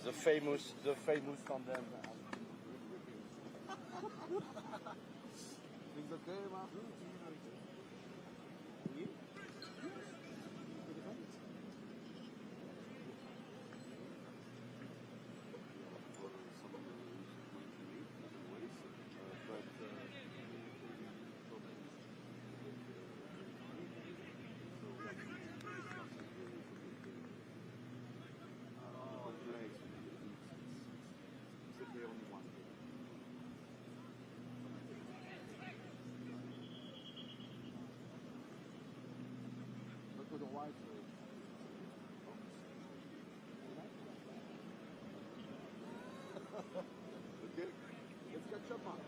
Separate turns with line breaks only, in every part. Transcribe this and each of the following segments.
The famous tandem. Things okay, man? With a wide okay, let's catch up on.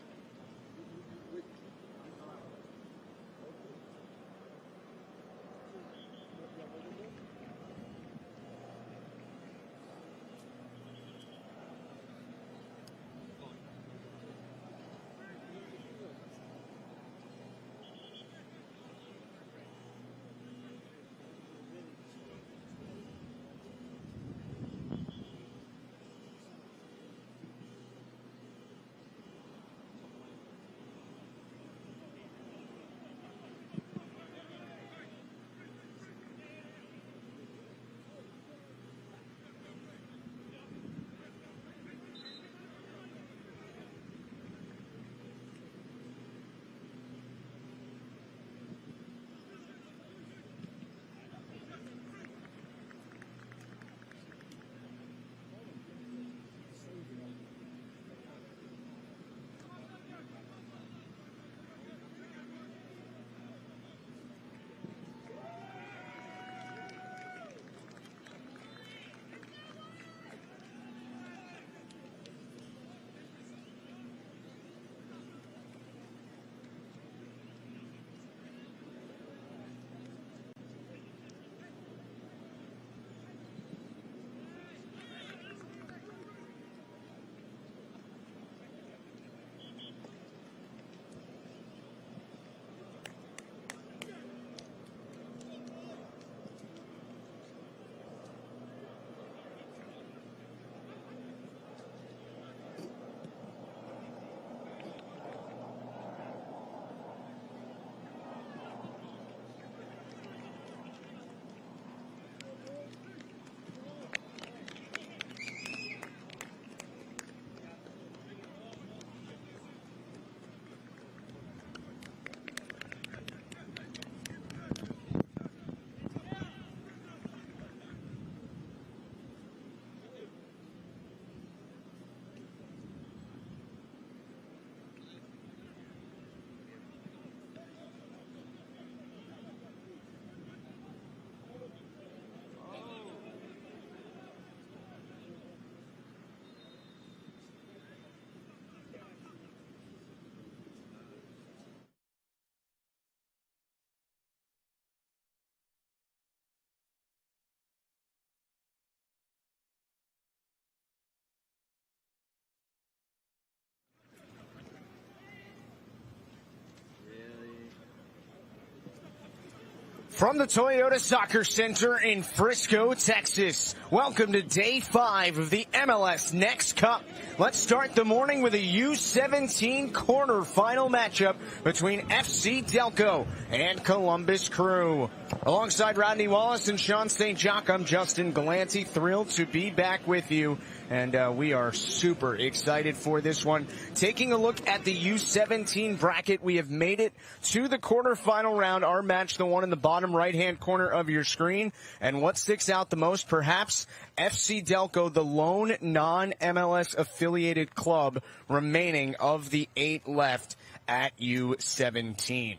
From the Toyota Soccer Center in Frisco, Texas, welcome to Day 5 of the MLS NEXT Cup. Let's start the morning with a U17 quarterfinal matchup between FC Delco and Columbus Crew. Alongside Rodney Wallace and Sean St. Jacques, I'm Justin Galanti, thrilled to be back with you and we are super excited for this one. Taking a look at the U17 bracket, we have made it to the quarterfinal round. Our match, the one in the bottom right-hand corner of your screen. And what sticks out the most, perhaps, FC Delco, the lone non-MLS affiliated club remaining of the 8 left at U17.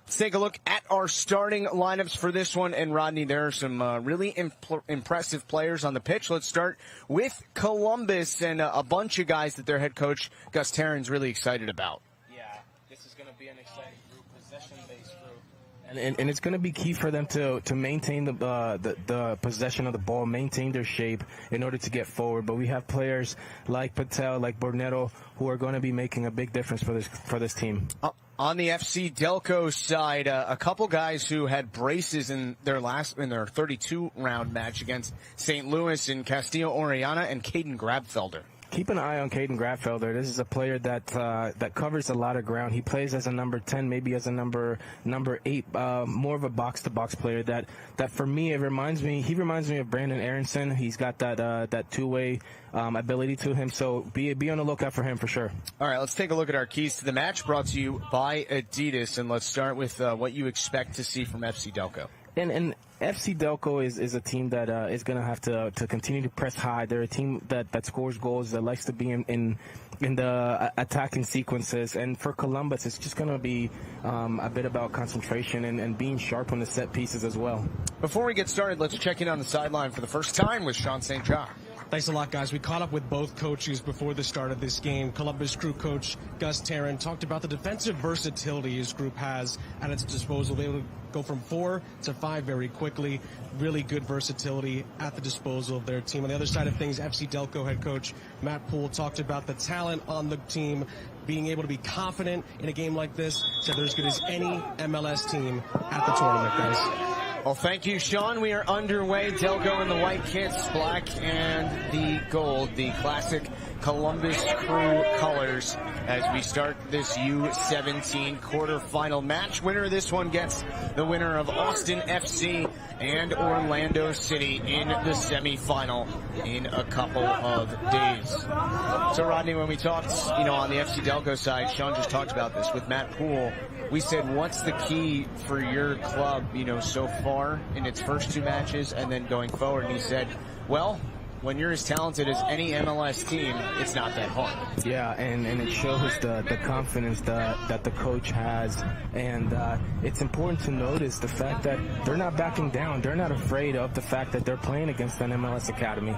Let's take a look at our starting lineups for this one. And Rodney, there are some really impressive players on the pitch. Let's start with Columbus and a bunch of guys that their head coach, Gus Terran's, really excited about.
Yeah, this is going to be an exciting group, possession-based group. And it's going to be key for them to maintain the possession of the ball, maintain their shape in order to get forward. But we have players like Patel, like Bornetto, who are going to be making a big difference for this team.
On the FC Delco side, a couple guys who had braces in their 32 round match against St. Louis in Castillo Oriana and Caden Grabfelder.
Keep an eye on Caden Grabfelder. This is a player that covers a lot of ground. He plays as a number 10, maybe as a number 8, more of a box-to-box player. That for me, he reminds me of Brandon Aronson. He's got that two-way ability to him. So be on the lookout for him for sure.
All right, let's take a look at our keys to the match, brought to you by Adidas, and let's start with what you expect to see from FC Delco.
And FC Delco is a team that is going to have to continue to press high. They're a team that scores goals, that likes to be in the attacking sequences. And for Columbus, it's just going to be a bit about concentration and being sharp on the set pieces as well.
Before we get started, let's check in on the sideline for the first time with Sean St. John.
Thanks a lot, guys. We caught up with both coaches before the start of this game. Columbus crew coach Gus Terran talked about the defensive versatility his group has at its disposal. They able to go from 4 to 5 very quickly. Really good versatility at the disposal of their team. On the other side of things, FC Delco head coach Matt Poole talked about the talent on the team, being able to be confident in a game like this. Said they're as good as any MLS team at the tournament, guys.
Well, thank you, Sean. We are underway. Delco in the white kits, black and the gold, the classic Columbus Crew colors, as we start this U17 quarterfinal match. Winner of this one gets the winner of Austin FC and Orlando City in the semifinal in a couple of days. So, Rodney, when we talked, on the FC Delco side, Sean just talked about this with Matt Poole. We said, what's the key for your club, so far in its first 2 matches and then going forward? And he said, well, when you're as talented as any MLS team, it's not that hard.
Yeah, and it shows the confidence that the coach has. And it's important to notice the fact that they're not backing down. They're not afraid of the fact that they're playing against an MLS academy.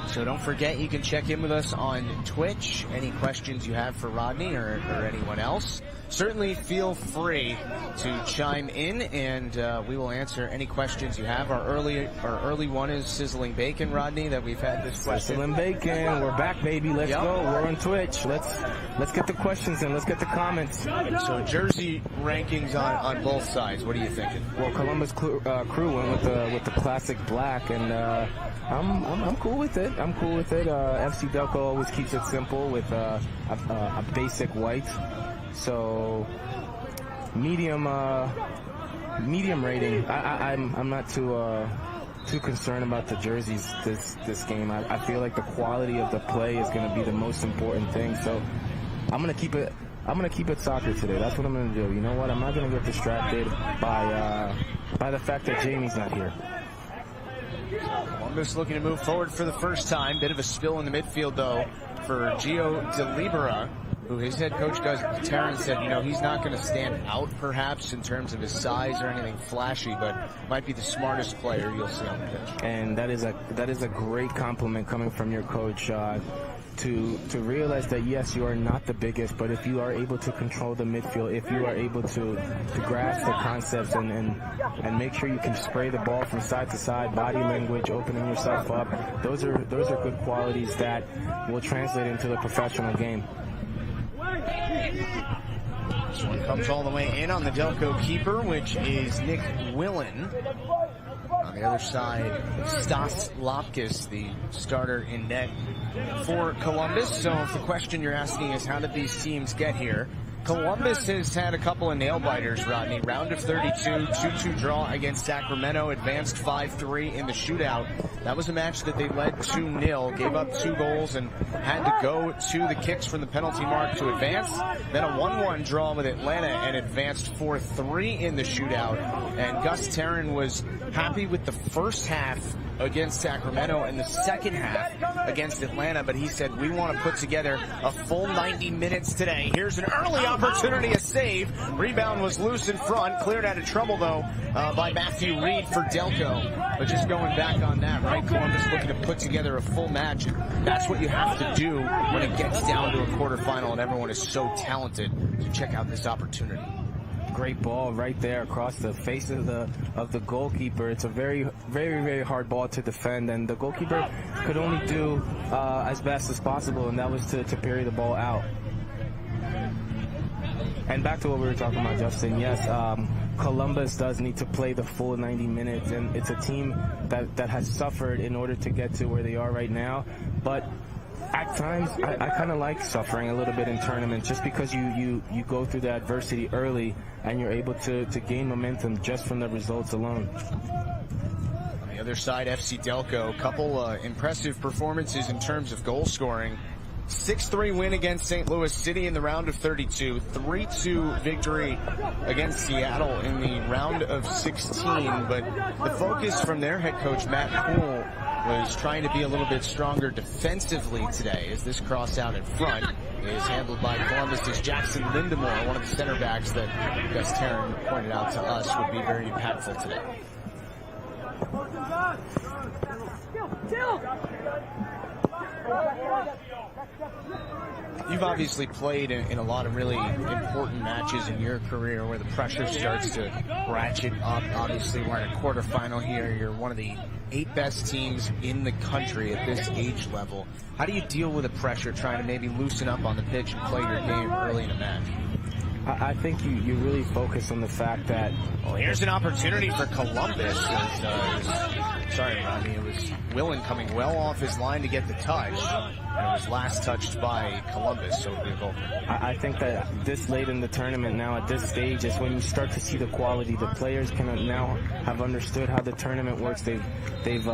So don't forget, you can check in with us on Twitch. Any questions you have for Rodney or anyone else, certainly feel free to chime in, and we will answer any questions you have. Our early one is Sizzling Bacon, Rodney, that we've had this question.
Sizzling Bacon, we're back, baby. Let's go. We're on Twitch. Let's get the questions in. Let's get the comments.
So jersey rankings on both sides. What are you thinking?
Well, Columbus crew went with the classic black, and I'm cool with it. FC Delco always keeps it simple with a basic white. So medium rating. I'm not too concerned about the jerseys this game. I feel like the quality of the play is going to be the most important thing. So I'm gonna keep it soccer today. That's what I'm gonna do. You know what? I'm not gonna get distracted by the fact that Jamie's not here.
Columbus looking to move forward for the first time. Bit of a spill in the midfield, though, for Gio DeLibera, who his head coach, Gus Terran, said, he's not going to stand out, perhaps, in terms of his size or anything flashy, but might be the smartest player you'll see on the pitch.
And that is a great compliment coming from your coach, to realize that, yes, you are not the biggest, but if you are able to control the midfield, if you are able to grasp the concepts and make sure you can spray the ball from side to side, body language, opening yourself up, those are good qualities that will translate into the professional game.
This one comes all the way in on the Delco keeper, which is Nick Willen. On the other side, Stas Lopkis, the starter in net for Columbus. So if the question you're asking is how did these teams get here, Columbus has had a couple of nail-biters, Rodney. Round of 32, 2-2 draw against Sacramento, advanced 5-3 in the shootout. That was a match that they led 2-0, gave up 2 goals, and had to go to the kicks from the penalty mark to advance. Then a 1-1 draw with Atlanta and advanced 4-3 in the shootout. And Gus Terran was happy with the first half against Sacramento and the second half against Atlanta, but he said, we want to put together a full 90 minutes today. Here's an early opportunity, a save. Rebound was loose in front, cleared out of trouble though by Matthew Reed for Delco. But just going back on that, right, Columbus looking to put together a full match. That's what you have to do when it gets down to a quarterfinal and everyone is so talented. So check out this opportunity.
Great ball right there across the face of the goalkeeper. It's a very, very, very hard ball to defend, and the goalkeeper could only do as best as possible, and that was to parry the ball out. And back to what we were talking about, Justin. Yes, Columbus does need to play the full 90 minutes, and it's a team that has suffered in order to get to where they are right now. But at times, I kind of like suffering a little bit in tournaments, just because you go through the adversity early and you're able to gain momentum just from the results alone.
On the other side, FC Delco, a couple impressive performances in terms of goal scoring. 6-3 win against St. Louis City in the round of 32. 3-2 victory against Seattle in the round of 16. But the focus from their head coach, Matt Poole, was trying to be a little bit stronger defensively today, as this cross out in front is handled by Columbus's Jackson Lindemore, one of the center backs that Gus Terran pointed out to us would be very impactful today. You've obviously played in a lot of really important matches in your career where the pressure starts to ratchet up. Obviously, we're in a quarterfinal here. You're one of the 8 best teams in the country at this age level. How do you deal with the pressure trying to maybe loosen up on the pitch and play your game early in a match?
I think you really focus on the fact that...
Well, here's an opportunity for Columbus. Sorry, Rodney. It was Willen coming well off his line to get the touch. And it was last touched by Columbus, so it'll be a goal.
I think that this late in the tournament now, at this stage, is when you start to see the quality. The players can now have understood how the tournament works. They've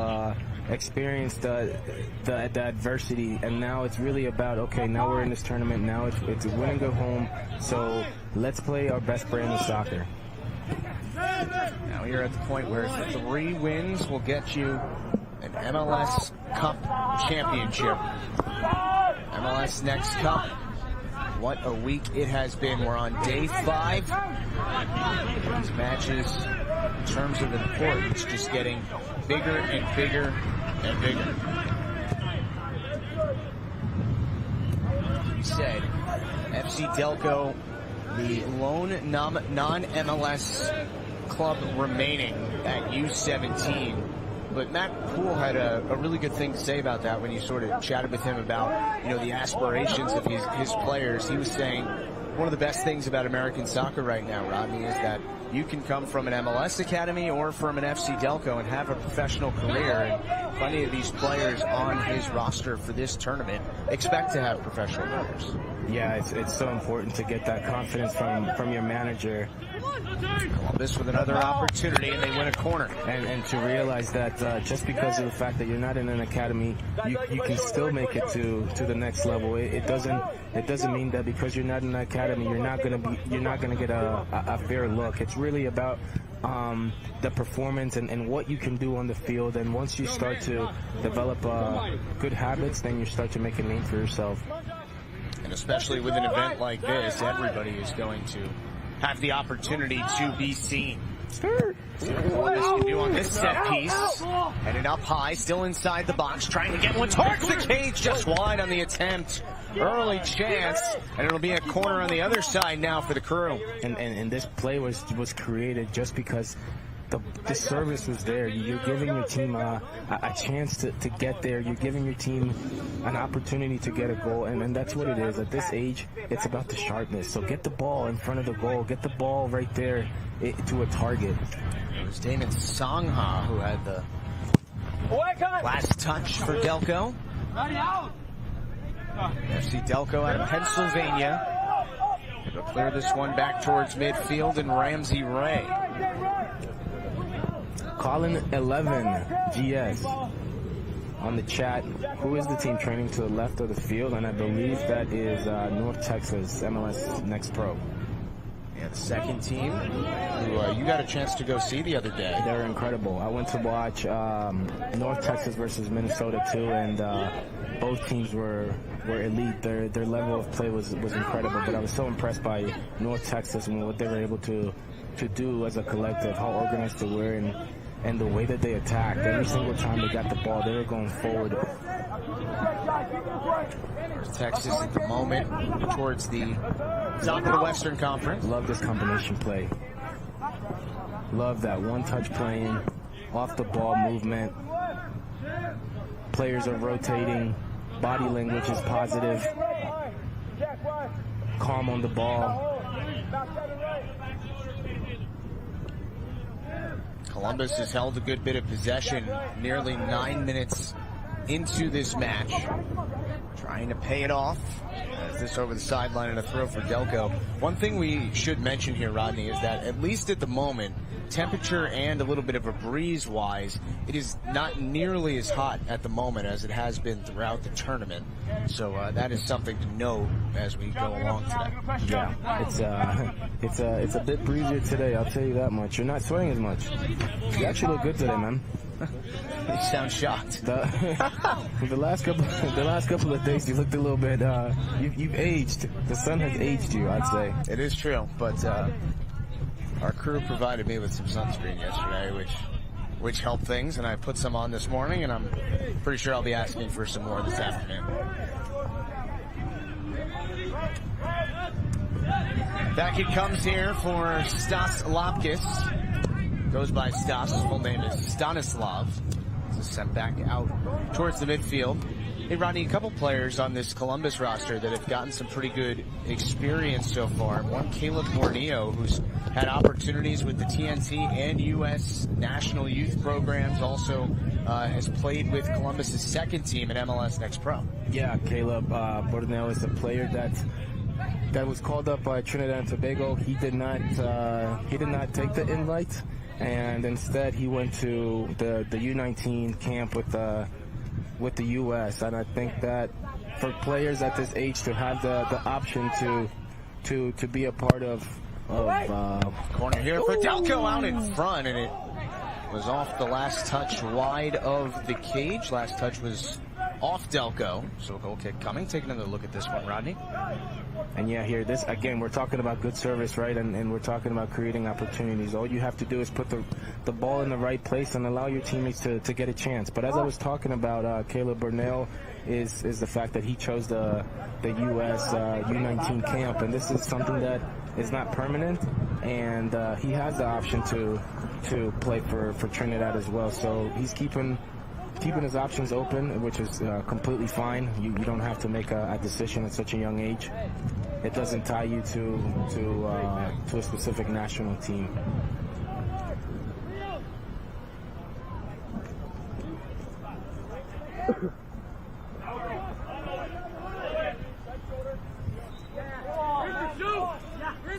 experienced the adversity, and now it's really about, okay, now we're in this tournament, now it's a win and go home, so let's play our best brand of soccer.
Now you're at the point where 3 wins will get you an MLS Cup championship. MLS Next Cup. What a week it has been. We're on day 5. These matches, in terms of importance, just getting bigger and bigger and bigger. You said FC Delco, the lone non-MLS club remaining at U17. But Matt Poole had a really good thing to say about that when you sort of chatted with him about, you know, the aspirations of his players. He was saying one of the best things about American soccer right now, Rodney, is that you can come from an MLS academy or from an FC Delco and have a professional career. And plenty of these players on his roster for this tournament expect to have professional careers.
Yeah, it's so important to get that confidence from your manager.
Columbus with another opportunity, and they win a corner.
And to realize that just because of the fact that you're not in an academy, you can still make it to the next level. It doesn't mean that because you're not in an academy, you're not gonna get a fair look. It's really about the performance and what you can do on the field. And once you start to develop good habits, then you start to make a name for yourself.
And especially with an event like this, everybody is going to have the opportunity to be seen. See what Columbus can do on this set piece. Headed up high, still inside the box, trying to get one towards the cage, just wide on the attempt. Early chance, and it'll be a corner on the other side now for the Crew.
And this play was created just because the service was there. You're giving your team a chance to get there. You're giving your team an opportunity to get a goal, and that's what it is. At this age, it's about the sharpness. So get the ball in front of the goal. Get the ball right there to a target.
It was Damon Songha who had the last touch for Delco. FC Delco out of Pennsylvania. They'll clear this one back towards midfield, and Ramsey Ray.
Colin 11 GS on the chat. Who is the team training to the left of the field? And I believe that is North Texas MLS Next Pro.
Yeah, the second team, who you got a chance to go see the other day.
They're incredible. I went to watch North Texas versus Minnesota too, and both teams were elite. Their level of play was incredible. But I was so impressed by North Texas and what they were able to do as a collective, how organized they were, and the way that they attacked. Every single time they got the ball, they were going forward.
Texas at the moment towards the top of the Western Conference.
Love this combination play. Love that one-touch playing, off-the-ball movement. Players are rotating. Body language is positive. Calm on the ball.
Columbus has held a good bit of possession, nearly 9 minutes into this match. Trying to pay it off. As this over the sideline and a throw for Delco. One thing we should mention here, Rodney, is that at least at the moment, temperature and a little bit of a breeze-wise, it is not nearly as hot at the moment as it has been throughout the tournament. So that is something to know as we go along today.
Yeah, it's a bit breezier today. I'll tell you that much. You're not sweating as much. You actually look good today, man.
You sound shocked.
The last couple of days, you looked a little bit. You've aged. The sun has aged you, I'd say.
It is true, but our crew provided me with some sunscreen yesterday, which helped things, and I put some on this morning, and I'm pretty sure I'll be asking for some more this afternoon. Back it comes here for Stas Lapkis. Goes by Stas. His full name is Stanislav. This is sent back out towards the midfield. Hey, Rodney, a couple players on this Columbus roster that have gotten some pretty good experience so far. One, Caleb Borneo, who's had opportunities with the TNT and U.S. national youth programs, also has played with Columbus's second team at MLS Next Pro.
Yeah, Caleb Borneo is a player that was called up by Trinidad and Tobago. He did not take the invite, and instead he went to the U19 camp with the U.S. And I think that for players at this age to have the option to be a part of
corner here for Delco out in front, and it was off the last touch wide of the cage. Last touch was off Delco, so a goal kick coming. Take another look at this one, Rodney.
And yeah, here, this again, we're talking about good service, right? And we're talking about creating opportunities. All you have to do is put the ball in the right place and allow your teammates to get a chance. But as I was talking about, Caleb Borneo is the fact that he chose the U.S. U19 camp, and this is something that is not permanent, and he has the option to play for Trinidad as well. So he's keeping his options open, which is completely fine. You don't have to make a decision at such a young age. It doesn't tie you to a specific national team.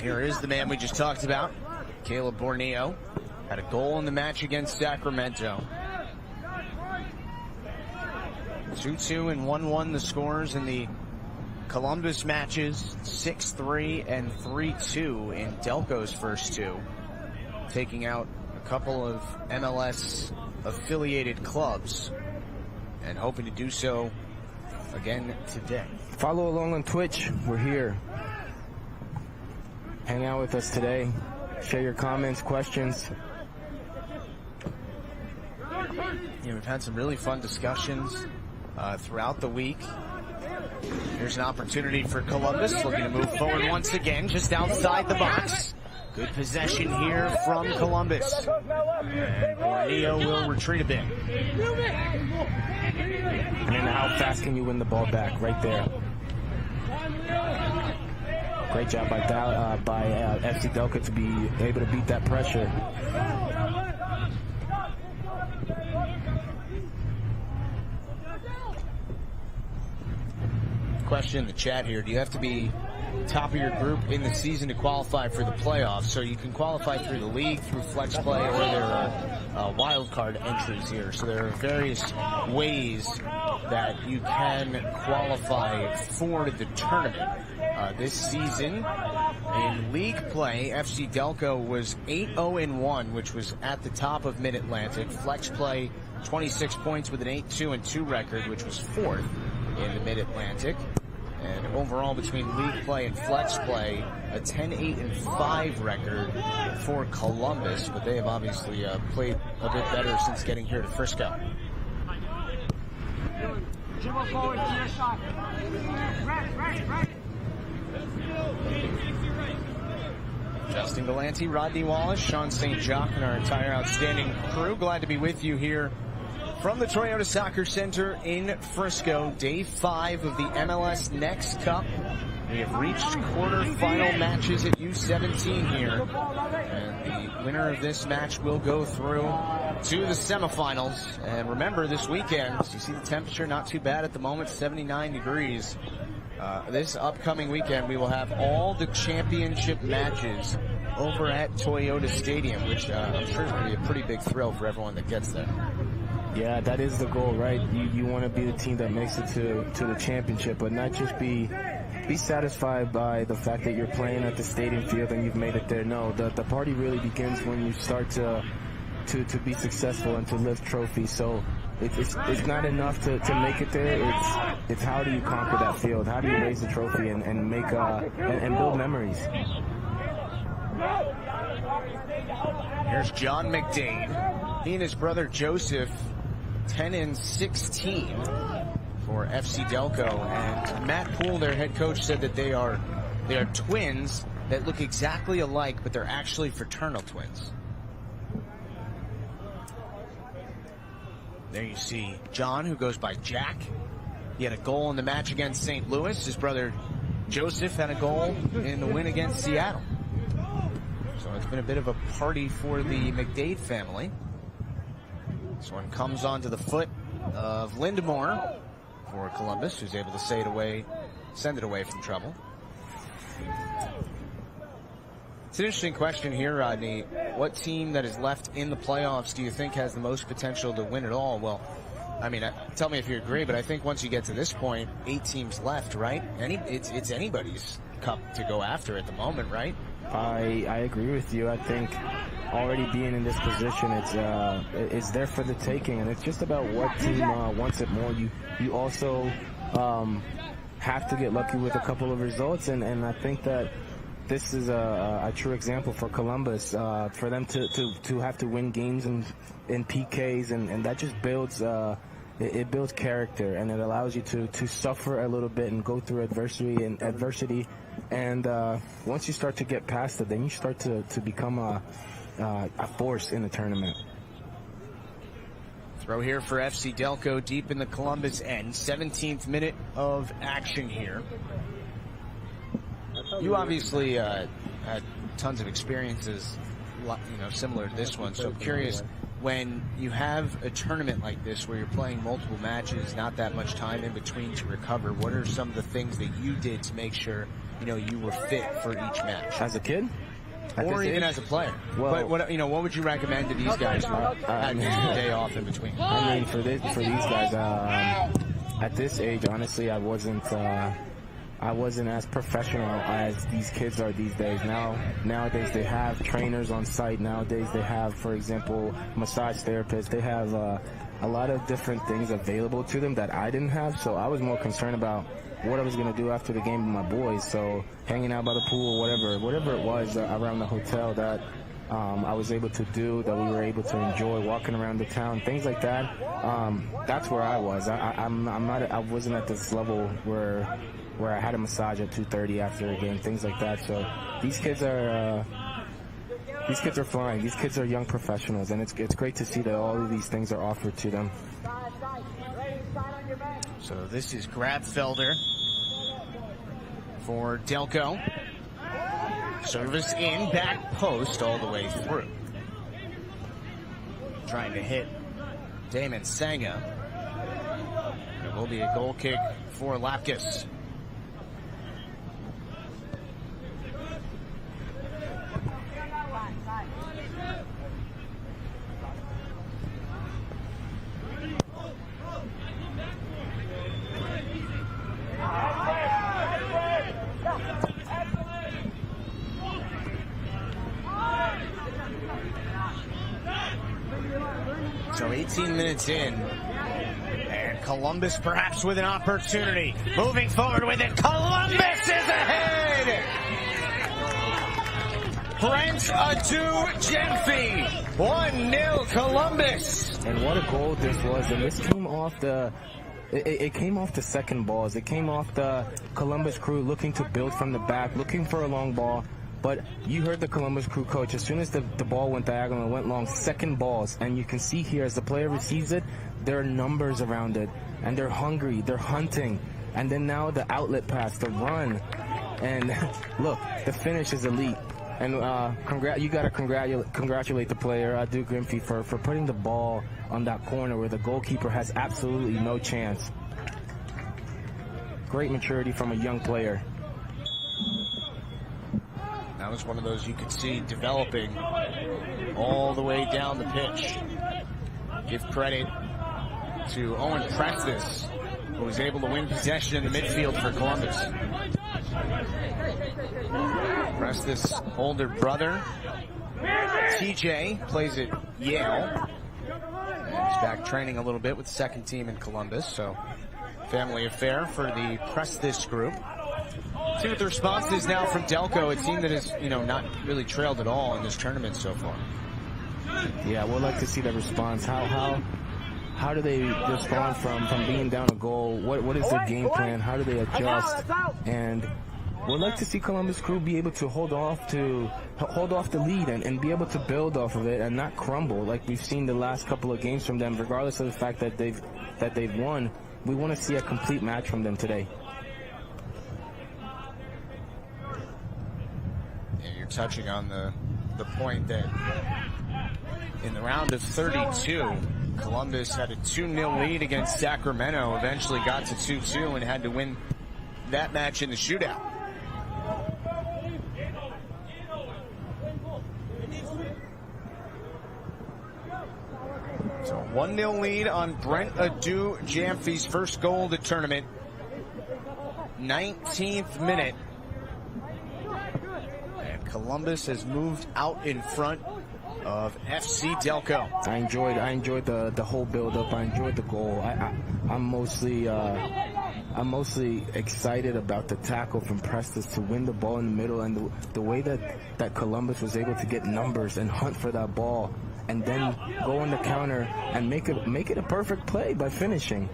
Here is the man we just talked about, Caleb Borneo. Had a goal in the match against Sacramento. 2-2 and 1-1 the scores in the Columbus matches, 6-3 and 3-2 in Delco's first two, taking out a couple of MLS affiliated clubs and hoping to do so again today.
Follow along on Twitch. We're here. Hang out with us today. Share your comments, questions.
Yeah, we've had some really fun discussions throughout the week. Here's an opportunity for Columbus, looking to move forward once again, just outside the box. Good possession here from Columbus. And Borneo will retreat a bit.
And then how fast can you win the ball back? Right there. Great job by FC Delco to be able to beat that pressure.
Question in the chat here, do you have to be top of your group in the season to qualify for the playoffs. So you can qualify through the league, through flex play, or there are wild card entries here. So there are various ways that you can qualify for the tournament. This season in league play, FC Delco was 8-0-1, which was at the top of Mid-Atlantic. Flex play, 26 points with an 8-2-2 record, which was 4th in the Mid-Atlantic. And overall, between league play and flex play, a 10-8-5 record for Columbus, but they have obviously played a bit better since getting here to Frisco. Justin Galante, Rodney Wallace, Sean St. Jacques, and our entire outstanding crew. Glad to be with you here from the Toyota Soccer Center in Frisco. Day 5 of the MLS NEXT Cup. We have reached quarterfinal matches at U17 here. And the winner of this match will go through to the semifinals. And remember, this weekend, you see the temperature not too bad at the moment, 79 degrees. This upcoming weekend, we will have all the championship matches over at Toyota Stadium, which I'm sure is going to be a pretty big thrill for everyone that gets there.
Yeah, that is the goal, right? You want to be the team that makes it to the championship, but not just be satisfied by the fact that you're playing at the stadium field and you've made it there. No, the party really begins when you start to be successful and to lift trophies. So it's not enough to make it there. It's how do you conquer that field? How do you raise the trophy and make and build memories?
Here's John McDade. He and his brother Joseph, 10-16 for FC Delco, and Matt Poole, their head coach, said that they are twins that look exactly alike, but they're actually fraternal twins. There you see John, who goes by Jack. He had a goal in the match against St. Louis. His brother Joseph had a goal in the win against Seattle. So it's been a bit of a party for the McDade family. This one comes onto the foot of Lindemore for Columbus, who's able to send it away from trouble. It's an interesting question here, Rodney. What team that is left in the playoffs do you think has the most potential to win it all? Well, I mean, tell me if you agree, but I think once you get to this point, 8 teams left, right? It's anybody's cup to go after at the moment, right?
I agree with you. I think already being in this position, it's there for the taking, and it's just about what team wants it more. You also have to get lucky with a couple of results, and I think that this is a true example for Columbus, for them to have to win games in PKs, and that just builds it builds character, and it allows you to suffer a little bit and go through adversity, and once you start to get past it, then you start to become a force in the tournament.
Throw here for FC Delco deep in the Columbus end. 17th minute of action here. You obviously had tons of experiences, similar to this one. So I'm curious, when you have a tournament like this where you're playing multiple matches, not that much time in between to recover, what are some of the things that you did to make sure, you were fit for each match?
As a kid?
Or even as a player.
Well,
what would you recommend to these guys who had a day off in between?
I mean, for these guys, at this age, honestly, I wasn't as professional as these kids are these days. Nowadays they have trainers on site. Nowadays they have, for example, massage therapists. They have a lot of different things available to them that I didn't have. So I was more concerned about what I was going to do after the game with my boys. So hanging out by the pool, whatever it was around the hotel that I was able to do, that we were able to enjoy, walking around the town, things like that. That's where I was. I wasn't at this level where I had a massage at 2:30 after a game, things like that. So these kids are flying. These kids are young professionals, and it's great to see that all of these things are offered to them.
So this is Grabfelder for Delco. Service in, back post all the way through. Trying to hit Damon Senga. It will be a goal kick for Lapkus. 18 minutes in. And Columbus perhaps with an opportunity. Moving forward with it. Columbus is ahead! Brent Adu-Jemfi. 1-0 Columbus.
And what a goal this was. And this came off it came off the second balls. It came off the Columbus Crew looking to build from the back, looking for a long ball. But you heard the Columbus Crew coach, as soon as the ball went diagonal and went long, second balls. And you can see here, as the player receives it, there are numbers around it. And they're hungry, they're hunting. And then now the outlet pass, the run. And look, the finish is elite. And you got to congratulate the player, Adu-Jemfi, for putting the ball on that corner where the goalkeeper has absolutely no chance. Great maturity from a young player.
That was one of those you could see developing all the way down the pitch. Give credit to Owen Prestis, who was able to win possession in the midfield for Columbus. Prestis' older brother, TJ, plays at Yale. And he's back training a little bit with the second team in Columbus, so family affair for the Prestis group. See what the response is now from Delco, a team that has, not really trailed at all in this tournament so far.
Yeah, we'd like to see the response. How do they respond from being down a goal? What is their game plan? How do they adjust? And we'd like to see Columbus Crew be able to hold off the lead and be able to build off of it and not crumble like we've seen the last couple of games from them. Regardless of the fact that they've won, we want to see a complete match from them today.
Yeah, you're touching on the point that in the round of 32, Columbus had a 2-0 lead against Sacramento, eventually got to 2-2 and had to win that match in the shootout. So 1-0 lead on Brent Adu-Jemfi's first goal of the tournament. 19th minute. And Columbus has moved out in front of FC Delco.
I enjoyed the whole build-up. I enjoyed the goal. I'm mostly excited about the tackle from Prestis to win the ball in the middle, and the way that Columbus was able to get numbers and hunt for that ball, and then go on the counter and make it a perfect play by finishing.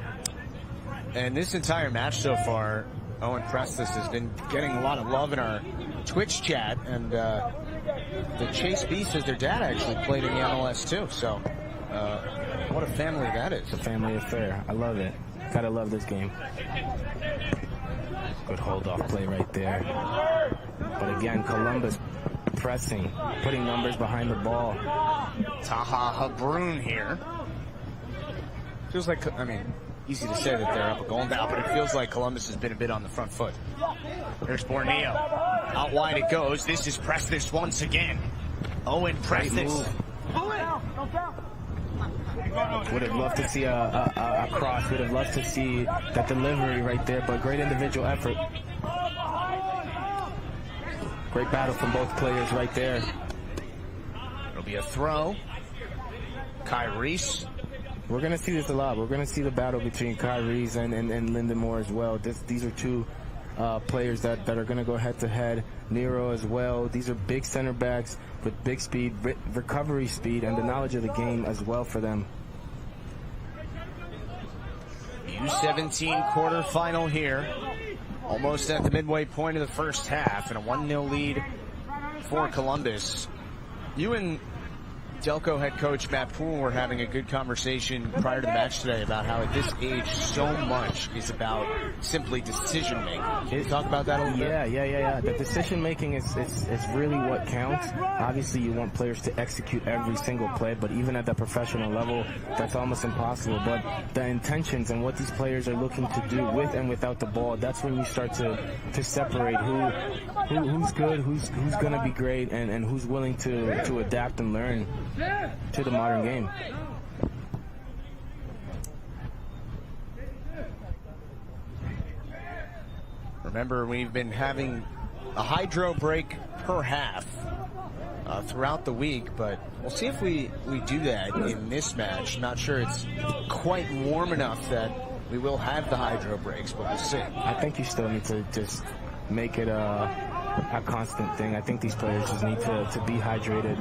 And this entire match so far, Owen Prestis has been getting a lot of love in our Twitch chat, and the Chase B says their dad actually played in the MLS too, so what a family that is.
It's a family affair. I love it. Gotta love this game. Good hold-off play right there. But again, Columbus pressing, putting numbers behind the ball.
Taha Habrun here. Feels like, easy to say that they're up a goal now, but it feels like Columbus has been a bit on the front foot. There's Borneo. Out wide it goes. This is Prestis once again. Owen Prestis.
Would have loved to see a cross. Would have loved to see that delivery right there, but great individual effort. Great battle from both players right there.
It'll be a throw. Kai Reese.
We're going to see this a lot. We're going to see the battle between Kai Reese and Lyndon Moore as well. These are two players that are going to go head-to-head. Nero as well. These are big center backs with big speed, recovery speed, and the knowledge of the game as well for them.
U17 quarterfinal here. Almost at the midway point of the first half, and a 1-0 lead for Columbus. You and Delco head coach Matt Poole were having a good conversation prior to the match today about how at this age so much is about simply decision making. Can you talk about that a little bit?
Yeah. The decision making is really what counts. Obviously you want players to execute every single play, but even at the professional level, that's almost impossible. But the intentions and what these players are looking to do with and without the ball, that's when you start to separate who's good, who's gonna be great, and who's willing to adapt and learn to the modern game.
Remember, we've been having a hydro break per half. throughout the week, but we'll see if we do that in this match. Not sure it's quite warm enough that we will have the hydro breaks, but we'll see.
I think you still need to just make it a constant thing. I think these players just need to be hydrated.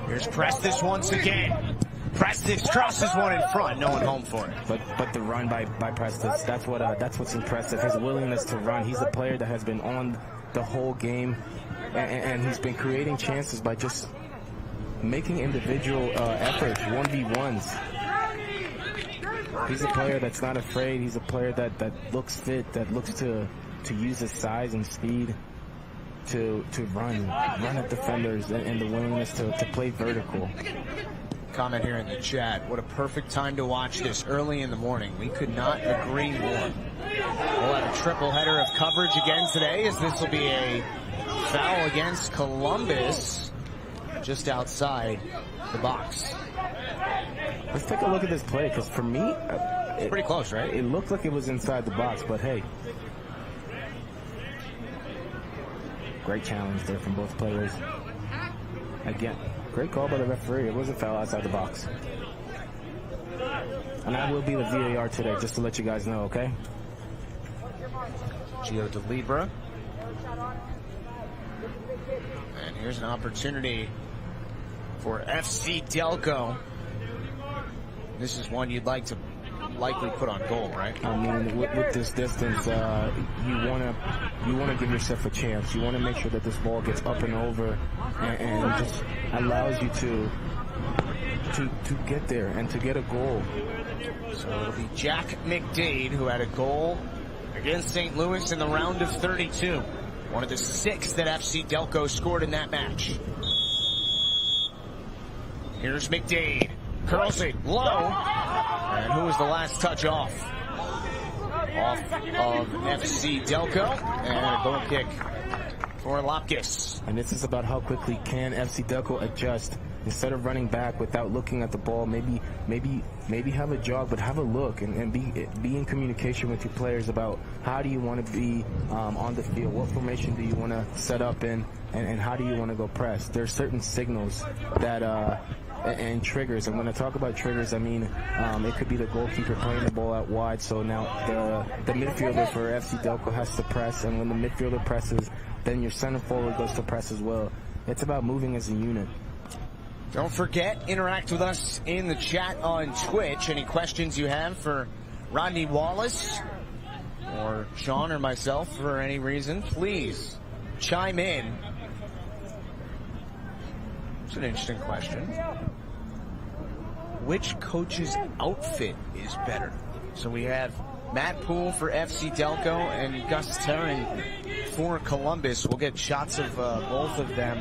Here's Prestis once again. Prestis crosses one in front, no one home for it.
But the run by Prestis, that's what's impressive. His willingness to run. He's a player that has been on the whole game, and he's been creating chances by just making individual efforts, 1v1s. He's a player that's not afraid. He's a player that looks fit, that looks to use his size and speed to run at defenders, and the willingness to play vertical.
Comment here in the chat. What a perfect time to watch this early in the morning. We could not agree more. We'll have a triple header of coverage again today, as this will be a foul against Columbus just outside the box.
Let's take a look at this play, because for me,
it's pretty close, right?
It looked like it was inside the box, but hey. Great challenge there from both players. Again, great call by the referee. It was a foul outside the box. And I will be the VAR today, just to let you guys know, okay?
Gio DeLibra. And here's an opportunity for FC Delco. This is one you'd like to likely put on goal, right?
I mean, with this distance, you wanna give yourself a chance. You wanna make sure that this ball gets up and over, and just allows you to get there and to get a goal.
So it'll be Jack McDade, who had a goal against St. Louis in the round of 32. One of the 6 that FC Delco scored in that match. Here's McDade. Curls it low. And who was the last touch off? Off of FC Delco. And a goal kick for Lopkis.
And this is about how quickly can FC Delco adjust. Instead of running back without looking at the ball, maybe have a jog, but have a look and be in communication with your players about how do you want to be on the field, what formation do you want to set up in, and how do you want to go press. There's certain signals that and triggers, and when I talk about triggers, I mean it could be the goalkeeper playing the ball out wide, so now the midfielder for FC Delco has to press, and when the midfielder presses, then your center forward goes to press as well. It's about moving as a unit.
Don't forget, interact with us in the chat on Twitch. Any questions you have for Rodney Wallace or Sean or myself for any reason, please chime in. It's an interesting question. Which coach's outfit is better? So we have Matt Poole for FC Delco and Gus Terran for Columbus. We'll get shots of both of them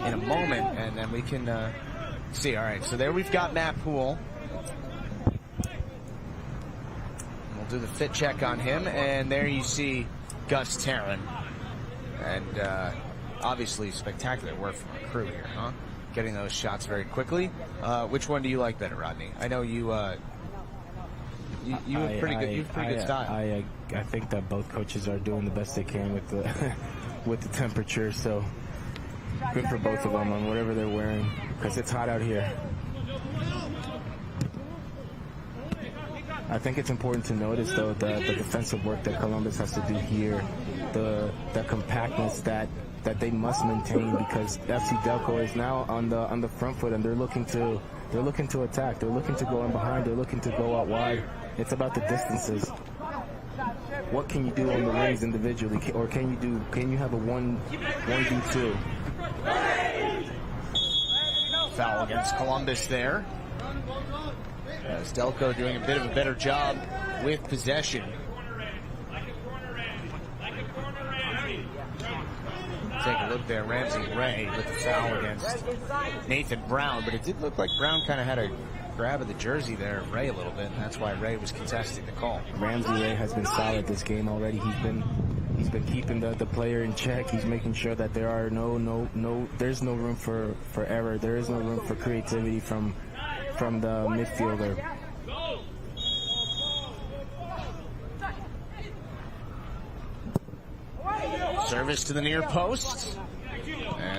in a moment, and then we can see. All right, so there we've got Matt Poole. We'll do the fit check on him, and there you see Gus Terran. And obviously spectacular work from our crew here, huh? Getting those shots very quickly. Which one do you like better, Rodney? I know you have pretty good style.
I think that both coaches are doing the best they can with the with the temperature, so good for both of them on whatever they're wearing, because it's hot out here. I think it's important to notice, though, the defensive work that Columbus has to do here, the compactness that they must maintain, because FC Delco is now on the front foot, and they're looking to attack. They're looking to go in behind. They're looking to go out wide. It's about the distances. What can you do on the wings individually, or can you have a 1v2?
Foul against Columbus there. As Delco doing a bit of a better job with possession. Take a look there, Ramsey Ray with the foul against Nathan Brown, but it did look like Brown kind of had a grab of the jersey there of Ray a little bit, and that's why Ray was contesting the call.
Ramsey Ray has been solid this game already. He's been keeping the player in check. He's making sure that there are there's no room for error. There is no room for creativity from the midfielder.
Service to the near post.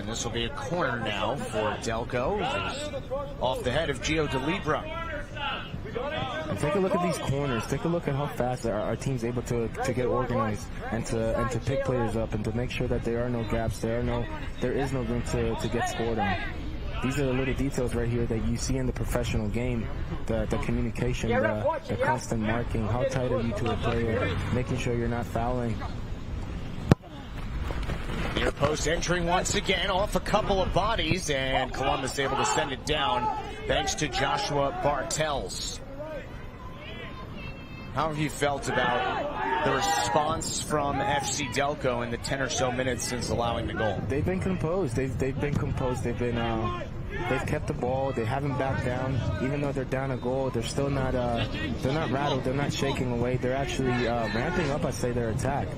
And this will be a corner now for Delco. Off the head of Gio DeLibra.
And take a look at these corners. Take a look at how fast our team's able to get organized and to pick players up and to make sure that there are no gaps. There is no room to get scored on. These are the little details right here that you see in the professional game. The communication, the constant marking. How tight are you to a player? Making sure you're not fouling.
Near post entering once again off a couple of bodies, and Columbus able to send it down thanks to Joshua Bartels. How have you felt about the response from FC Delco in the 10 or so minutes since allowing the goal?
They've been composed. They've been composed. They've kept the ball. They haven't backed down. Even though they're down a goal, they're still not they're not rattled. They're not shaking away. They're actually ramping up, I'd say, their attack.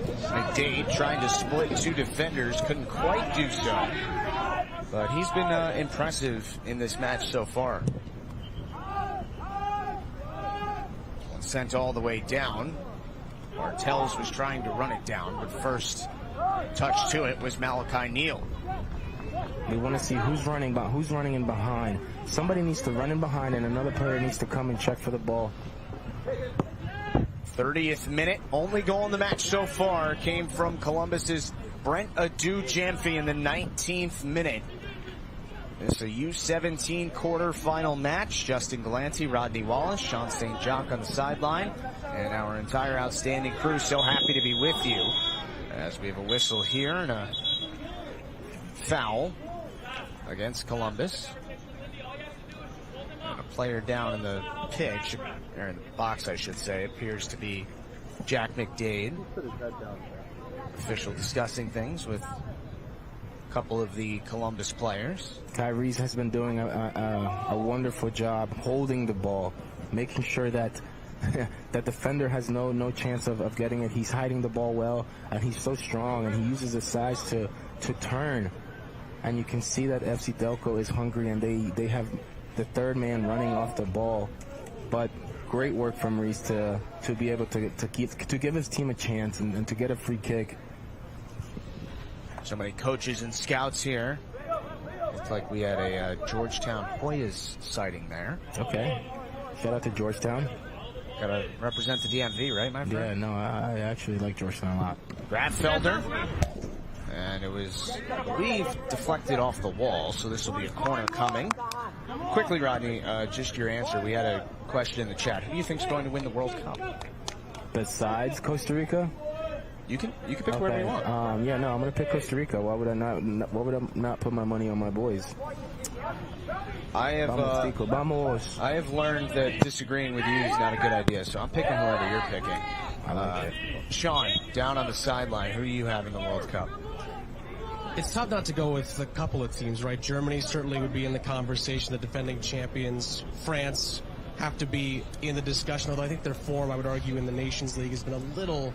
McDade trying to split two defenders, couldn't quite do so. But he's been impressive in this match so far. Sent all the way down. Bartels was trying to run it down, but first touch to it was Malachi Neal.
We want to see who's running in behind. Somebody needs to run in behind, and another player needs to come and check for the ball.
30th minute, only goal in the match so far came from Columbus's Brent Adu-Jamfi in the 19th minute. It's a U17 quarterfinal match. Justin Galanti, Rodney Wallace, Sean St. Jacques on the sideline, and our entire outstanding crew so happy to be with you as we have a whistle here and a foul against Columbus. And a player down in the pitch, or in the box I should say, appears to be Jack McDade. Official discussing things with a couple of the Columbus players.
Tyrese has been doing a wonderful job holding the ball, making sure that that defender has no chance of getting it. He's hiding the ball well, and he's so strong, and he uses his size to turn. And you can see that FC Delco is hungry, and they have the third man running off the ball. But great work from Reese to be able to give his team a chance and to get a free kick.
So many coaches and scouts here. Looks like we had a Georgetown Hoyas sighting there.
Okay. Shout out to Georgetown.
Gotta represent the DMV, right, my friend?
Yeah, no, I actually like Georgetown a lot.
Grabfelder. And it was, I believe, deflected off the wall, so this will be a corner coming. Quickly, Rodney, just your answer. We had a question in the chat. Who do you think is going to win the World Cup?
Besides Costa Rica?
You can pick whoever you want.
Yeah, no, I'm gonna pick Costa Rica. Why would I not put my money on my boys?
I have learned that disagreeing with you is not a good idea, so I'm picking whoever you're picking.
I like it.
Sean, down on the sideline, who do you have in the World Cup?
It's tough not to go with a couple of teams, right? Germany certainly would be in the conversation, the defending champions. France have to be in the discussion, although I think their form, I would argue, in the Nations League has been a little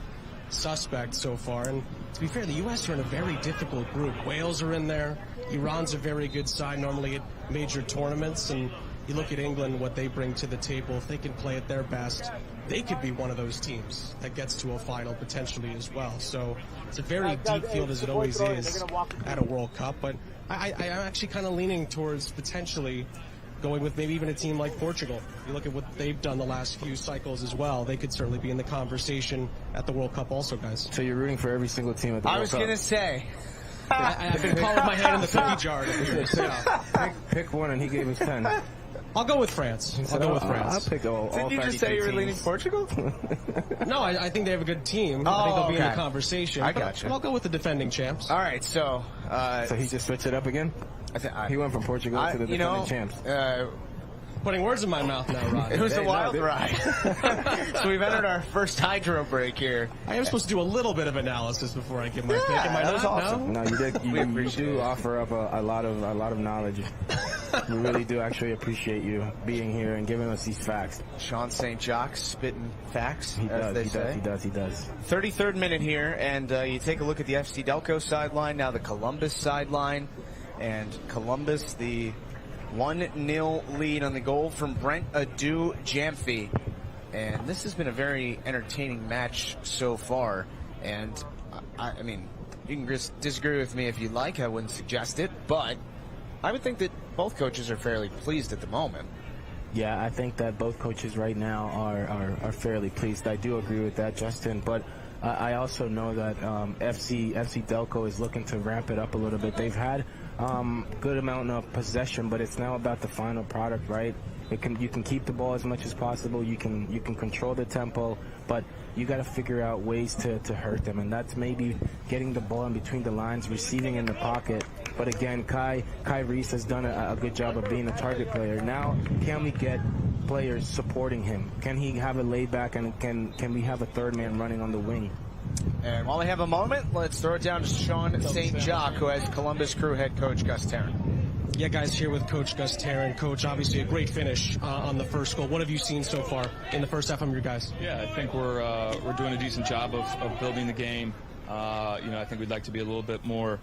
suspect so far. And to be fair, the U.S. are in a very difficult group. Wales are in there. Iran's a very good side normally at major tournaments. And you look at England, what they bring to the table. If they can play at their best, they could be one of those teams that gets to a final potentially as well. So it's a very deep field, as it always is at a World Cup. But I'm actually kind of leaning towards potentially going with maybe even a team like Portugal. You look at what they've done the last few cycles as well. They could certainly be in the conversation at the World Cup also, guys.
So you're rooting for every single team at the World Cup?
I was going to say.
I've been calling my hand in the cookie jar.
Pick one, and he gave us 10.
I'll go with France. I'll go with France.
I'll pick all
Didn't you just say you were leaning Portugal?
No, I think they have a good team. I think they'll be in the conversation.
I got you.
But I'll go with the defending champs.
All right, so...
so he just switched it up again? He went from Portugal to the defending champs.
Putting words in my mouth now, Rod.
It was a wild ride. So we've entered our first hydro break here.
I am supposed to do a little bit of analysis before I give my pick. Am I
that was awesome.
No, you did. You do offer up a lot of knowledge. We really do actually appreciate you being here and giving us these facts.
Sean St. Jacques spitting facts,
He does.
33rd minute here, and you take a look at the FC Delco sideline, now the Columbus sideline, and Columbus, the 1-0 lead on the goal from Brent Adu-Jamfi. And this has been a very entertaining match so far. And, I mean, You can disagree with me if you like. I wouldn't suggest it, but I would think that both coaches are fairly pleased at the moment.
Yeah, I think that both coaches right now are fairly pleased. I do agree with that, Justin, but I also know that FC Delco is looking to ramp it up a little bit. They've had good amount of possession, but it's now about the final product, right? You can keep the ball as much as possible. You can control the tempo, but you got to figure out ways to hurt them, and that's maybe getting the ball in between the lines, receiving in the pocket. But again, Kai Reese has done a good job of being a target player. Now, can we get players supporting him? Can he have a laid back, and can we have a third man running on the wing?
And while we have a moment, let's throw it down to Sean St. Jacques, who has Columbus Crew head coach Gus Tarrant.
Yeah, guys, here with Coach Gus Tarrant. Coach, obviously a great finish on the first goal. What have you seen so far in the first half from your guys?
Yeah, I think we're doing a decent job of building the game. I think we'd like to be a little bit more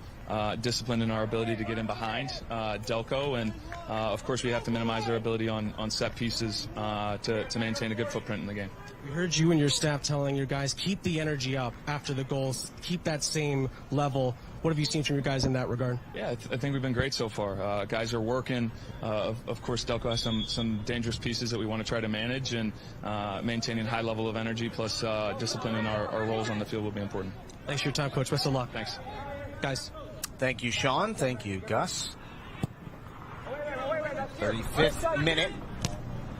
disciplined in our ability to get in behind Delco, and of course we have to minimize our ability on set pieces to maintain a good footprint in the game.
We heard you and your staff telling your guys, keep the energy up after the goals, keep that same level. What have you seen from your guys in that regard?
Yeah, I think we've been great so far. Guys are working. Of course, Delco has some dangerous pieces that we want to try to manage, and maintaining a high level of energy plus discipline in our roles on the field will be important.
Thanks for your time, Coach. Best of luck.
Thanks.
Guys.
Thank you, Sean. Thank you, Gus. 35th minute.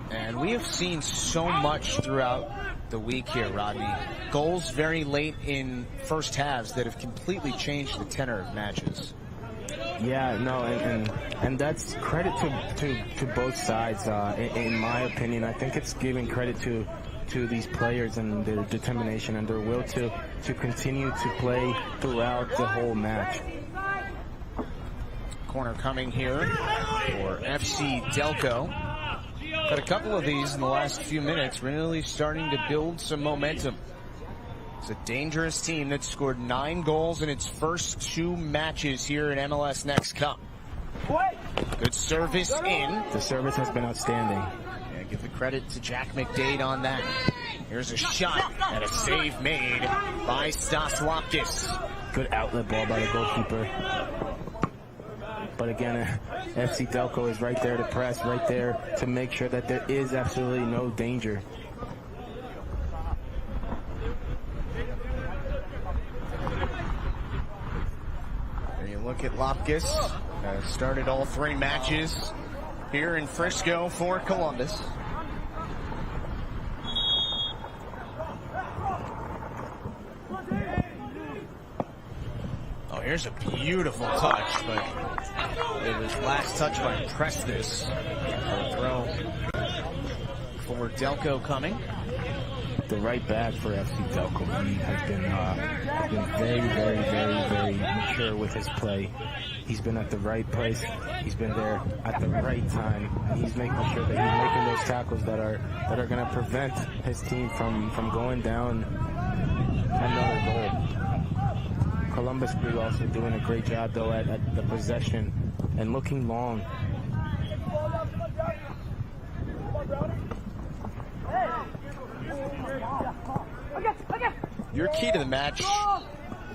And we have seen so much throughout the week here, Rodney. Goals very late in first halves that have completely changed the tenor of matches.
Yeah, no, and that's credit to both sides. In my opinion, I think it's giving credit to these players and their determination and their will to continue to play throughout the whole match.
Corner coming here for FC Delco. Got a couple of these in the last few minutes, really starting to build some momentum. It's a dangerous team that scored 9 goals in its first 2 matches here in MLS NEXT Cup. Good service in.
The service has been outstanding.
Yeah, give the credit to Jack McDade on that. Here's a shot and a save made by Stas Lopkis.
Good outlet ball by the goalkeeper. But again, FC Delco is right there to press, right there to make sure that there is absolutely no danger.
There you look at Lopkis. Started all 3 matches here in Frisco for Columbus. Oh, here's a beautiful touch, but it was last touch by Prestis. Throw for Delco coming.
The right back for FC Delco, he has been very, very, very, very mature with his play. He's been at the right place. He's been there at the right time. And he's making sure that he's making those tackles that are going to prevent his team from going down another goal. Columbus Crew also doing a great job though at the possession and looking long.
Your key to the match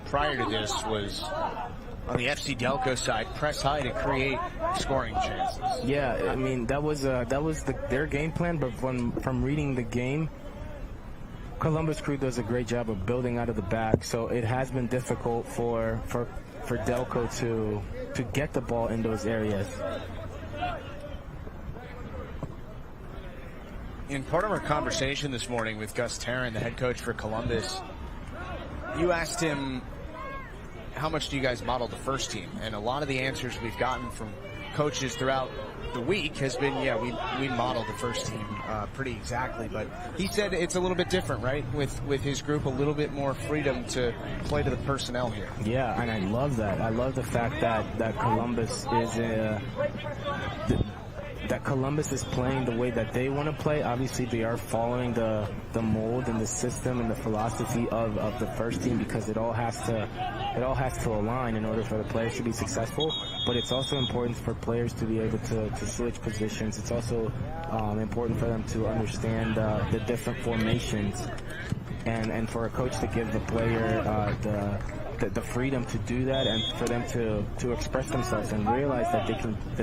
prior to this was on the FC Delco side, press high to create scoring chances.
Yeah, I mean that was their game plan, but from reading the game, Columbus Crew does a great job of building out of the back, so it has been difficult for Delco to get the ball in those areas.
In part of our conversation this morning with Gus Tarrant, the head coach for Columbus, you asked him, how much do you guys model the first team? And a lot of the answers we've gotten from coaches throughout the week has been, yeah, we model the first team pretty exactly. But he said it's a little bit different, right? With his group, a little bit more freedom to play to the personnel here.
Yeah, and I love that. I love the fact that Columbus is that Columbus is playing the way that they want to play. Obviously, they are following the mold and the system and the philosophy of the first team, because it all has to align in order for the players to be successful. But it's also important for players to be able to switch positions. It's also important for them to understand the different formations, and for a coach to give the player the freedom to do that, and for them to express themselves and realize that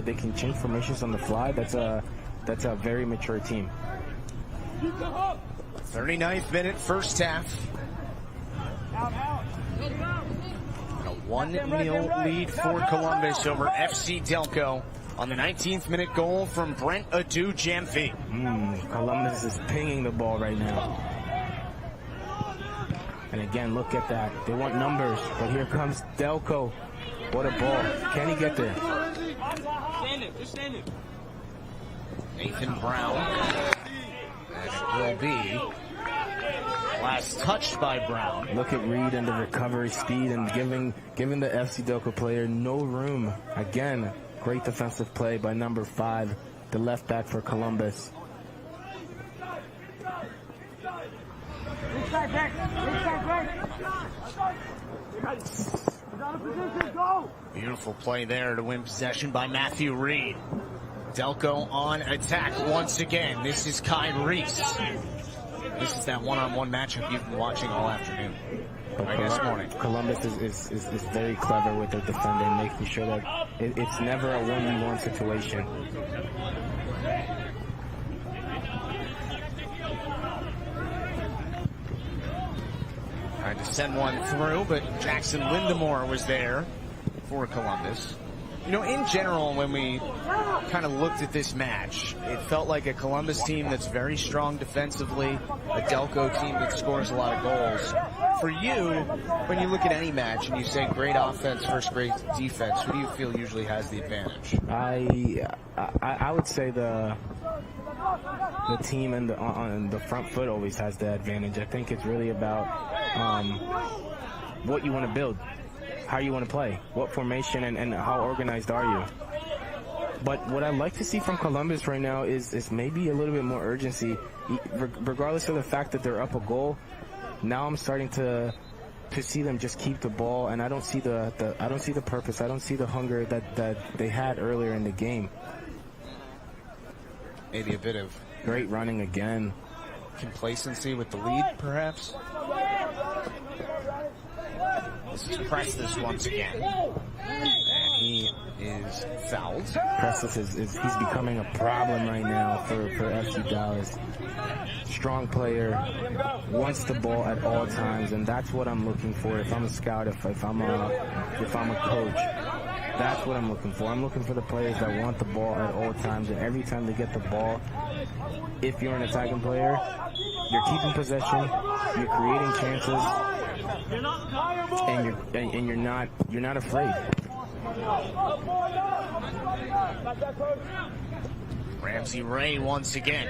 they can change formations on the fly. That's a very mature team.
39th minute, first half. A 1-0 lead for Columbus over FC Delco on the 19th minute goal from Brent Adu Jamfi.
Columbus is pinging the ball right now. And again, look at that. They want numbers, but here comes Delco. What a ball. Can he get there?
Nathan Brown. And it will be last touched by Brown.
Look at Reed and the recovery speed and giving the FC Delco player no room. Again, great defensive play by number 5, the left back for Columbus.
Beautiful play there to win possession by Matthew Reed. Delco on attack once again. This is Kai Reese. This is that one-on-one matchup you've been watching all afternoon. This morning.
Columbus is very clever with their defending, making sure that it's never a 1v1 situation.
Tried to send one through, but Jackson Lindemore was there for Columbus. You know, in general, when we kind of looked at this match, it felt like a Columbus team that's very strong defensively, a Delco team that scores a lot of goals. For you, when you look at any match and you say great offense versus great defense, who do you feel usually has the advantage?
I would say the team on the front foot always has the advantage. I think it's really about what you want to build, how you want to play, what formation, and how organized are you. But what I'd like to see from Columbus right now is maybe a little bit more urgency, regardless of the fact that they're up a goal. Now I'm starting to see them just keep the ball, and I don't see the purpose, I don't see the hunger that they had earlier in the game.
Maybe a bit of
great running again.
Complacency with the lead, perhaps. This is Prestes once again. And he is fouled.
Prestes he's becoming a problem right now for FC Dallas. Strong player, wants the ball at all times, and that's what I'm looking for. If I'm a scout, if I'm a coach, that's what I'm looking for. I'm looking for the players that want the ball at all times, and every time they get the ball, if you're an attacking player, you're keeping possession, you're creating chances, and you're not afraid.
Ramsey Ray once again.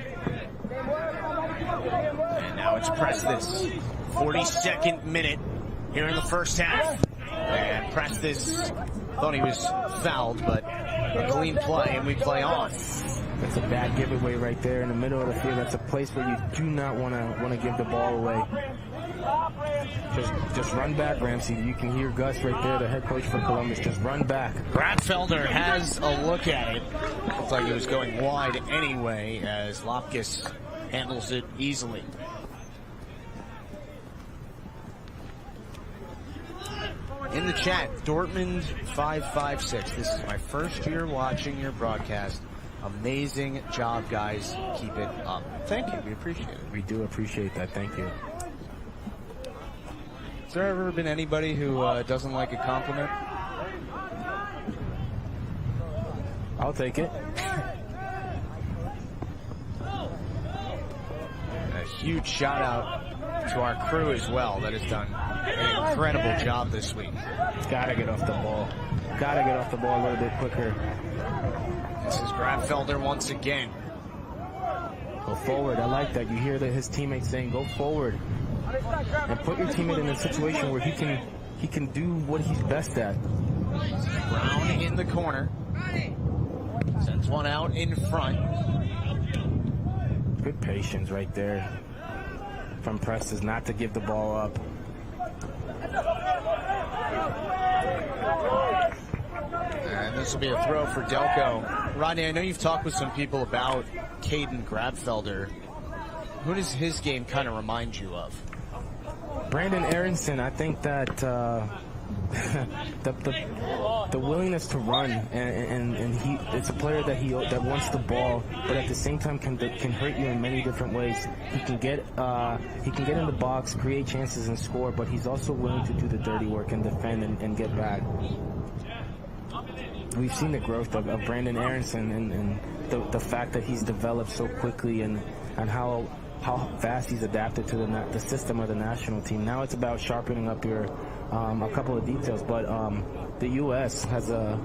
And now it's Prestes. 42nd minute here in the first half. And Prestes thought he was fouled, but a clean play, and we play on.
That's a bad giveaway right there in the middle of the field. That's a place where you do not want to give the ball away. Just run back, Ramsey. You can hear Gus right there, the head coach for Columbus. Just run back.
Grabfelder has a look at it. Looks like he was going wide anyway, as Lopkis handles it easily. In the chat, Dortmund 556. This is my first year watching your broadcast. Amazing job, guys. Keep it up. Thank you. We appreciate it.
We do appreciate that. Thank you.
Has there ever been anybody who doesn't like a compliment?
I'll take it.
A huge shout out to our crew as well that has done an incredible job this week.
Gotta get off the ball. Gotta get off the ball a little bit quicker.
This is Grabfelder once again.
Go forward. I like that. You hear his teammates saying, go forward. And put your teammate in a situation where he can do what he's best at.
Brown in the corner. Sends one out in front.
Good patience right there from Prestes not to give the ball up.
And this will be a throw for Delco. Rodney, I know you've talked with some people about Caden Grabfelder. Who does his game kind of remind you of?
Brandon Aronson. I think that the willingness to run, and it's a player that wants the ball, but at the same time can hurt you in many different ways. He can get in the box, create chances, and score, but he's also willing to do the dirty work and defend and get back. We've seen the growth of Brandon Aronson and the fact that he's developed so quickly and how fast he's adapted to the system of the national team. Now it's about sharpening up your a couple of details, but the U.S. has a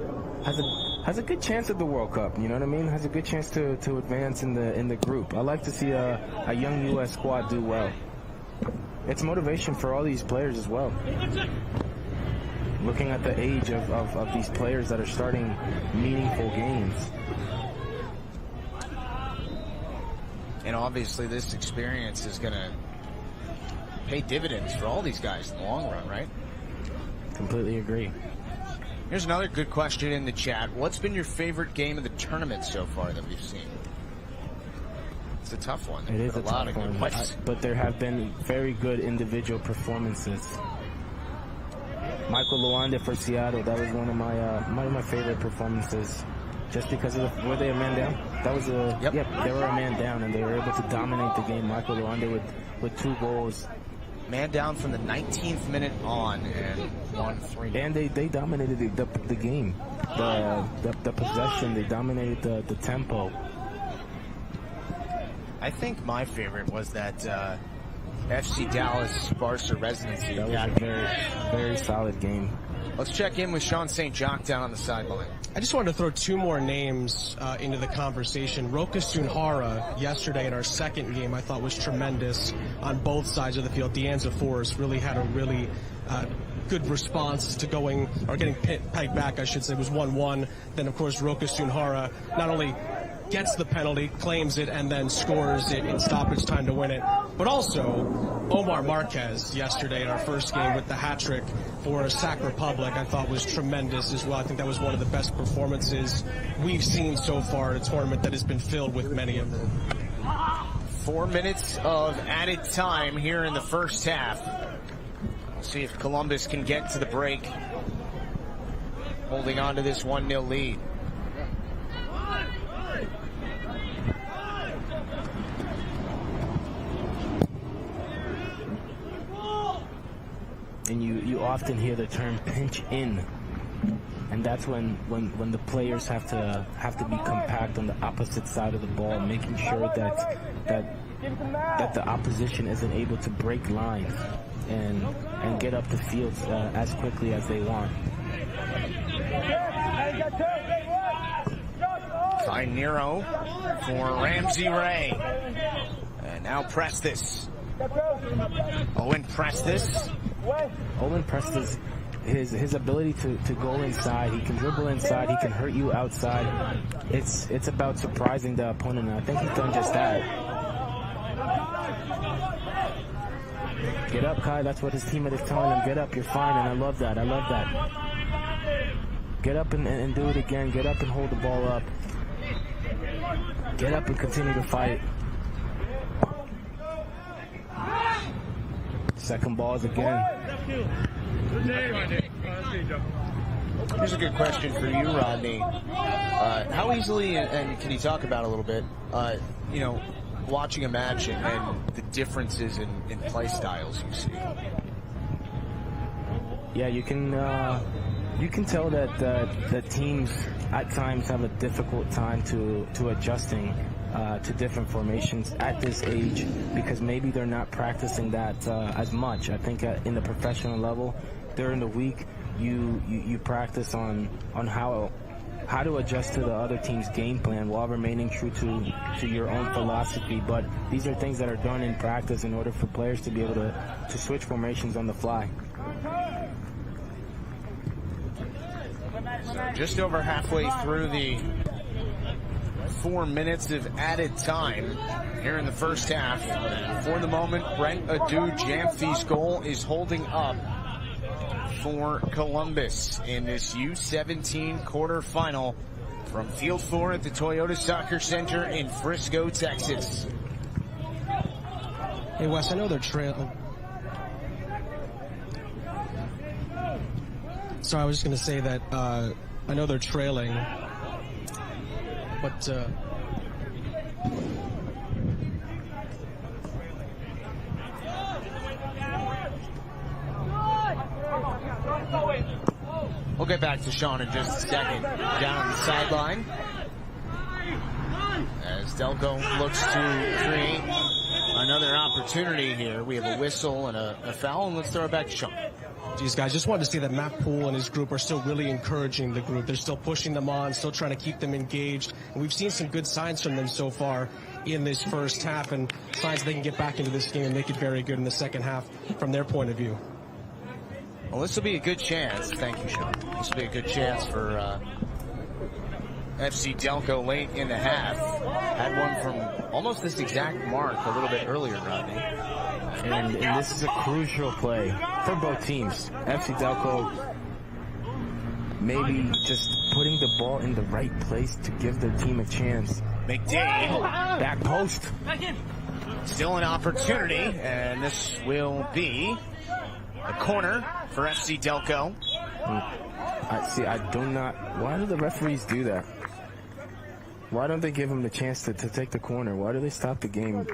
good chance at the World Cup. You know what I mean? Has a good chance to advance in the group. I like to see a young U.S. squad do well. It's motivation for all these players as well. Looking at the age of these players that are starting meaningful games.
And obviously this experience is going to pay dividends for all these guys in the long run, right?
Completely agree.
Here's another good question in the chat. What's been your favorite game of the tournament so far that we've seen? It's a tough one.
It is a
lot
tough
of good
one,
ones.
but there have been very good individual performances. Michael Luanda for Seattle, that was one of my favorite performances. Just because of were they a man down? That was
Yep,
they were a man down, and they were able to dominate the game. Michael Luanda with 2 goals.
Man down from the 19th minute on and won 3.
And they dominated the game, the possession. They dominated the tempo.
I think my favorite was that FC Dallas Barca residency.
That was a very, very solid game.
Let's check in with Sean St. Jacques down on the sideline.
I just wanted to throw 2 more names into the conversation. Roka Sunhara yesterday in our second game I thought was tremendous on both sides of the field. Deanza Forrest really had a really good response to getting pegged back, I should say. It was 1-1. Then, of course, Roka Sunhara not only gets the penalty, claims it, and then scores it in stoppage time to win it. But also, Omar Marquez yesterday in our first game with the hat trick for Sac Republic I thought was tremendous as well. I think that was one of the best performances we've seen so far in a tournament that has been filled with many of them.
4 minutes of added time here in the first half. We'll see if Columbus can get to the break, holding on to this 1-0 lead.
And you often hear the term pinch in, and that's when the players have to be compact on the opposite side of the ball, making sure that the opposition isn't able to break lines and get up the field as quickly as they want.
Find Nero for Ramsey Ray, and now Prestis. Owen Prestis.
Owen Prestis, his ability to go inside, he can dribble inside, he can hurt you outside. It's about surprising the opponent, and I think he's done just that. Get up, Kai, that's what his teammate is telling him. Get up, you're fine, and I love that. Get up and do it again. Get up and hold the ball up. Get up and continue to fight. Second balls again.
Here's a good question for you, Rodney. How easily, and can you talk about a little bit, watching a match and the differences in play styles you see?
Yeah, you can tell that teams at times have a difficult time to adjusting to different formations at this age, because maybe they're not practicing that as much. I think in the professional level, during the week, you practice on how to adjust to the other team's game plan while remaining true to your own philosophy. But these are things that are done in practice in order for players to be able to switch formations on the fly.
So just over halfway through the 4 minutes of added time here in the first half. For the moment, Brent Adu-Jamfi's goal is holding up for Columbus in this U17 quarterfinal from Field 4 at the Toyota Soccer Center in Frisco, Texas.
Hey, Wes, I know they're trailing. So I was just going to say that I know they're trailing, but
We'll get back to Sean in just a second. Down on the sideline, as Delco looks to create another opportunity here. We have a whistle and a foul, and let's throw it back to Sean.
Geez, guys, just wanted to see that Matt Poole and his group are still really encouraging the group. They're still pushing them on, still trying to keep them engaged. And we've seen some good signs from them so far in this first half, and signs they can get back into this game and make it very good in the second half from their point of view.
Well, this will be a good chance. Thank you, Sean. This will be a good chance for FC Delco late in the half. Had one from almost this exact mark a little bit earlier, Rodney.
And this is a crucial play for both teams. FC Delco maybe just putting the ball in the right place to give their team a chance.
McDade,
Back post.
still an opportunity, and this will be a corner for FC Delco.
I do not. Why do the referees do that? Why don't they give them the chance to take the corner? Why do they stop the game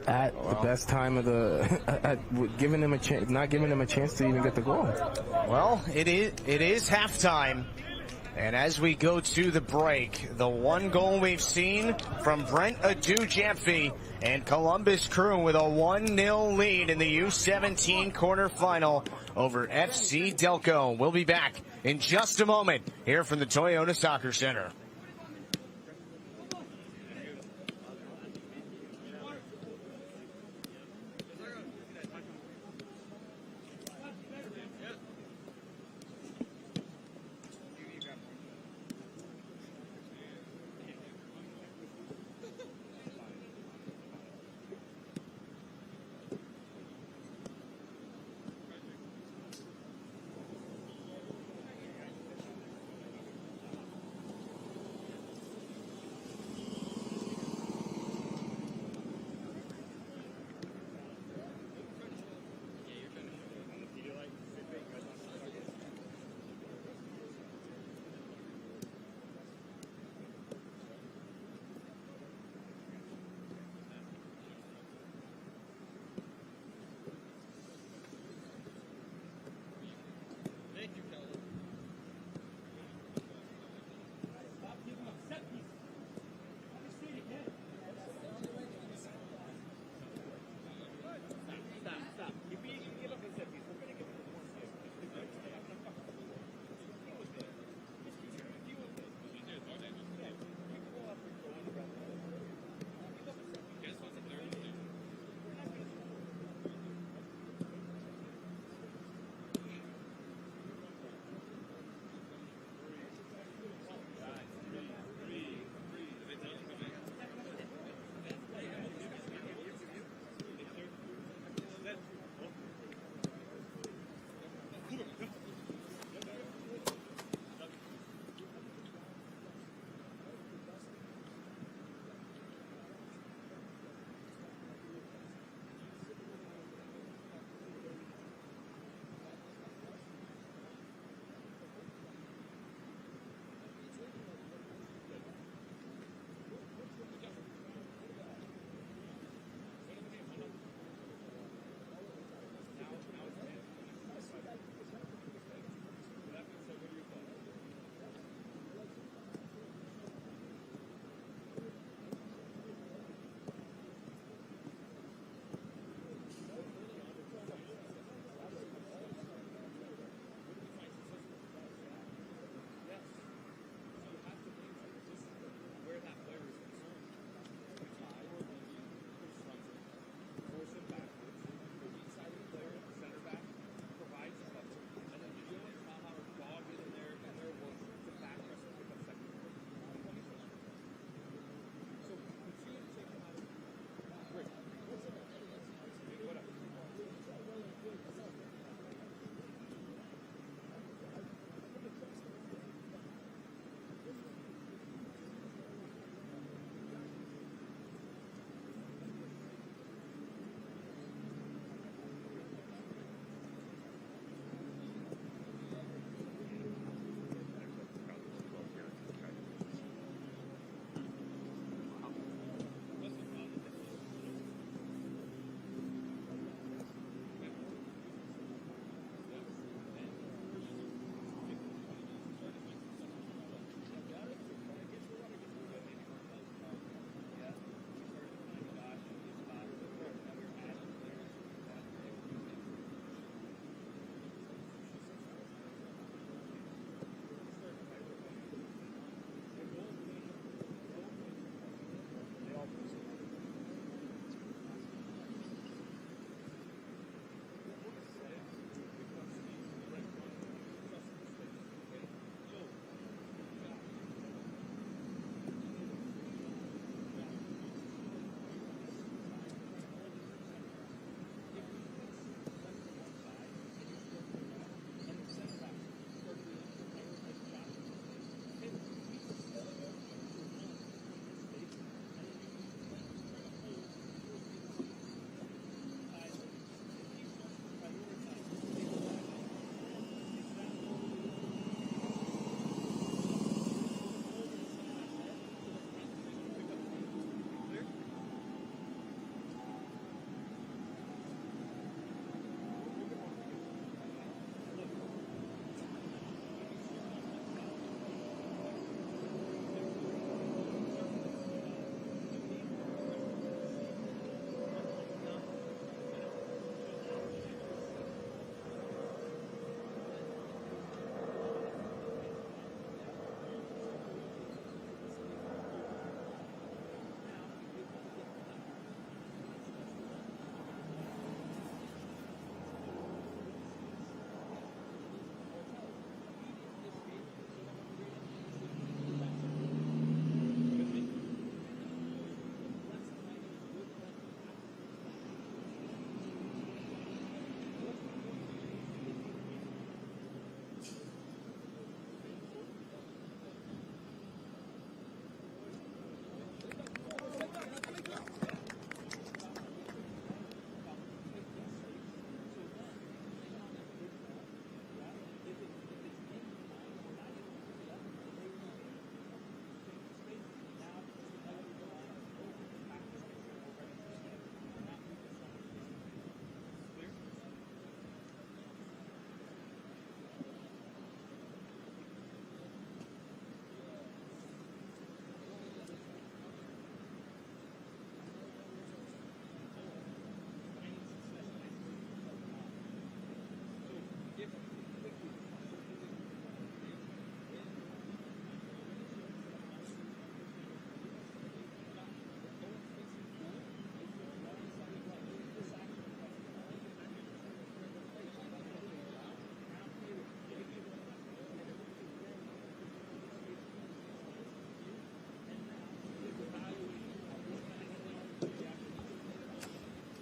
at the best time of the, giving them a chance, not giving them a chance to even get the goal?
Well, it is halftime. And as we go to the break, the one goal we've seen from Brent Adu-Jamphy and Columbus Crew with a 1-0 lead in the U17 quarterfinal over FC Delco. We'll be back in just a moment here from the Toyota Soccer Center.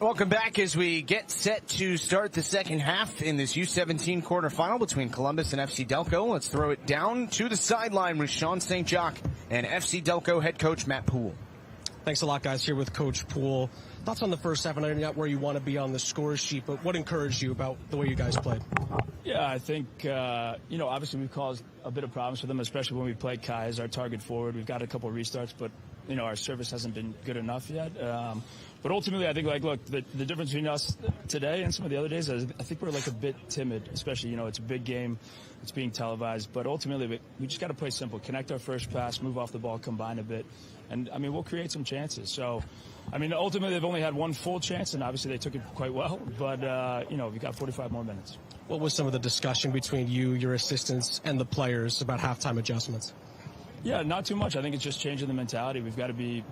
Welcome back as we get set to start the second half in this U17 quarterfinal between Columbus and FC Delco. Let's throw it down to the sideline with Sean St. Jacques and FC Delco head coach Matt Poole.
Thanks a lot, guys. Here with Coach Poole. Thoughts on the first half? I know you're not where you want to be on the score sheet, but what encouraged you about the way you guys played?
Yeah, I think, obviously we've caused a bit of problems for them, especially when we played Kai as our target forward. We've got a couple of restarts, but, our service hasn't been good enough yet. But ultimately, I think, look, the difference between us today and some of the other days, I think we're, a bit timid, especially, it's a big game. It's being televised. But ultimately, we just got to play simple. Connect our first pass, move off the ball, combine a bit. And, we'll create some chances. So, ultimately, they've only had one full chance, and obviously they took it quite well. But, we've got 45 more minutes.
What was some of the discussion between you, your assistants, and the players about halftime adjustments?
Yeah, not too much. I think it's just changing the mentality. We've got to be,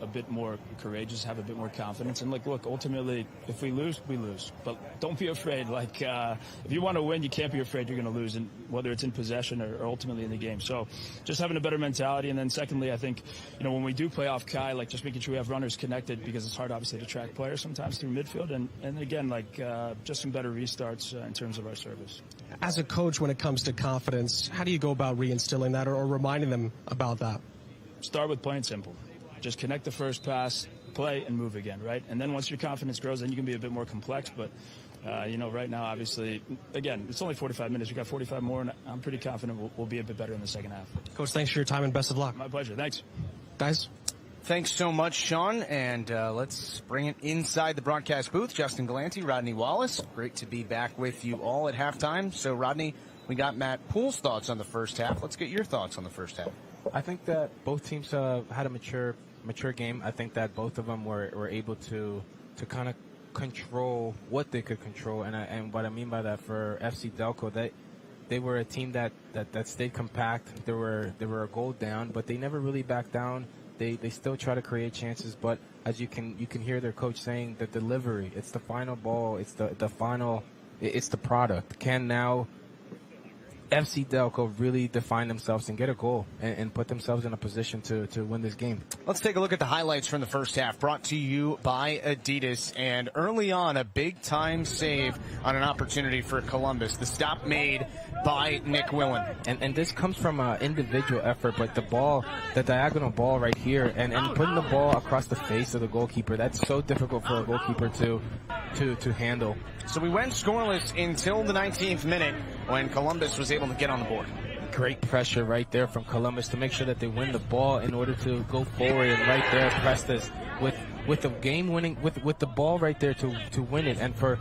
a bit more courageous, have a bit more confidence. And, look, ultimately, if we lose, we lose. But don't be afraid. If you want to win, you can't be afraid you're going to lose, and whether it's in possession or ultimately in the game. So just having a better mentality. And then secondly, I think, when we do play off Kai, just making sure we have runners connected, because it's hard, obviously, to track players sometimes through midfield. And again, just some better restarts in terms of our service.
As a coach, when it comes to confidence, how do you go about reinstilling that or reminding them about that?
Start with playing simple. Just connect the first pass, play, and move again, right? And then once your confidence grows, then you can be a bit more complex. But, right now, obviously, again, it's only 45 minutes. We've got 45 more, and I'm pretty confident we'll be a bit better in the second half.
Coach, thanks for your time and best of luck.
My pleasure. Thanks.
Guys.
Thanks so much, Sean. And let's bring it inside the broadcast booth. Justin Galante, Rodney Wallace. Great to be back with you all at halftime. So, Rodney, we got Matt Poole's thoughts on the first half. Let's get your thoughts on the first half.
I think that both teams had a mature game. I think that both of them were able to kind of control what they could control. And what I mean by that for FC Delco, they were a team that stayed compact. They were a goal down, but they never really backed down. They still try to create chances, but as you can hear their coach saying, the delivery, it's the final ball, it's the product. Can now FC Delco really define themselves and get a goal and put themselves in a position to win this game?
Let's take a look at the highlights from the first half, brought to you by Adidas. And early on, a big-time save on an opportunity for Columbus. The stop made by Nick Willen.
And this comes from an individual effort, but the diagonal ball right here, and putting the ball across the face of the goalkeeper, that's so difficult for a goalkeeper to handle.
So we went scoreless until the 19th minute when Columbus was able to get on the board.
Great pressure right there from Columbus to make sure that they win the ball in order to go forward, and right there press this with the game-winning, with the ball right there to win it, and for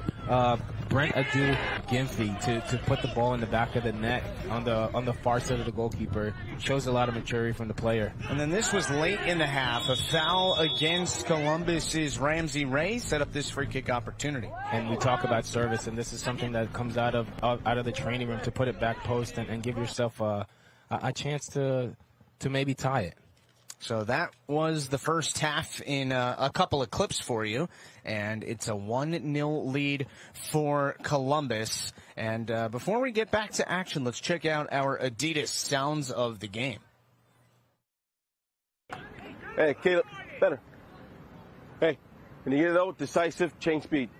Brent Adu Gimphy to put the ball in the back of the net on the far side of the goalkeeper shows a lot of maturity from the player.
And then this was late in the half. A foul against Columbus's Ramsey Ray set up this free kick opportunity.
And we talk about service, and this is something that comes out of the training room, to put it back post and give yourself a chance to maybe tie it.
So that was the first half in a couple of clips for you, and it's a 1-0 lead for Columbus. And before we get back to action, let's check out our Adidas sounds of the game.
Hey, Caleb, better. Hey, can you get it out? Decisive, change speed.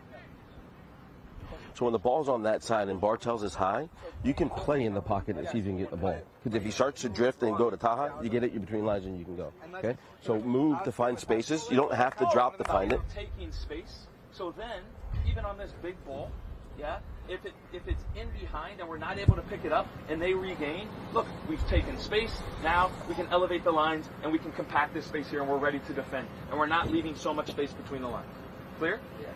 So when the ball's on that side and Bartels is high, you can play in the pocket and see if you can get the ball. Because if he starts to drift and go to Taha, you get it, you're between lines and you can go. Okay? So move to find spaces. You don't have to drop to find it.
Taking space. So then, even on this big ball, yeah, if it's in behind and we're not able to pick it up and they regain, look, we've taken space. Now we can elevate the lines and we can compact this space here and we're ready to defend. And we're not leaving so much space between the lines. Clear? Yeah.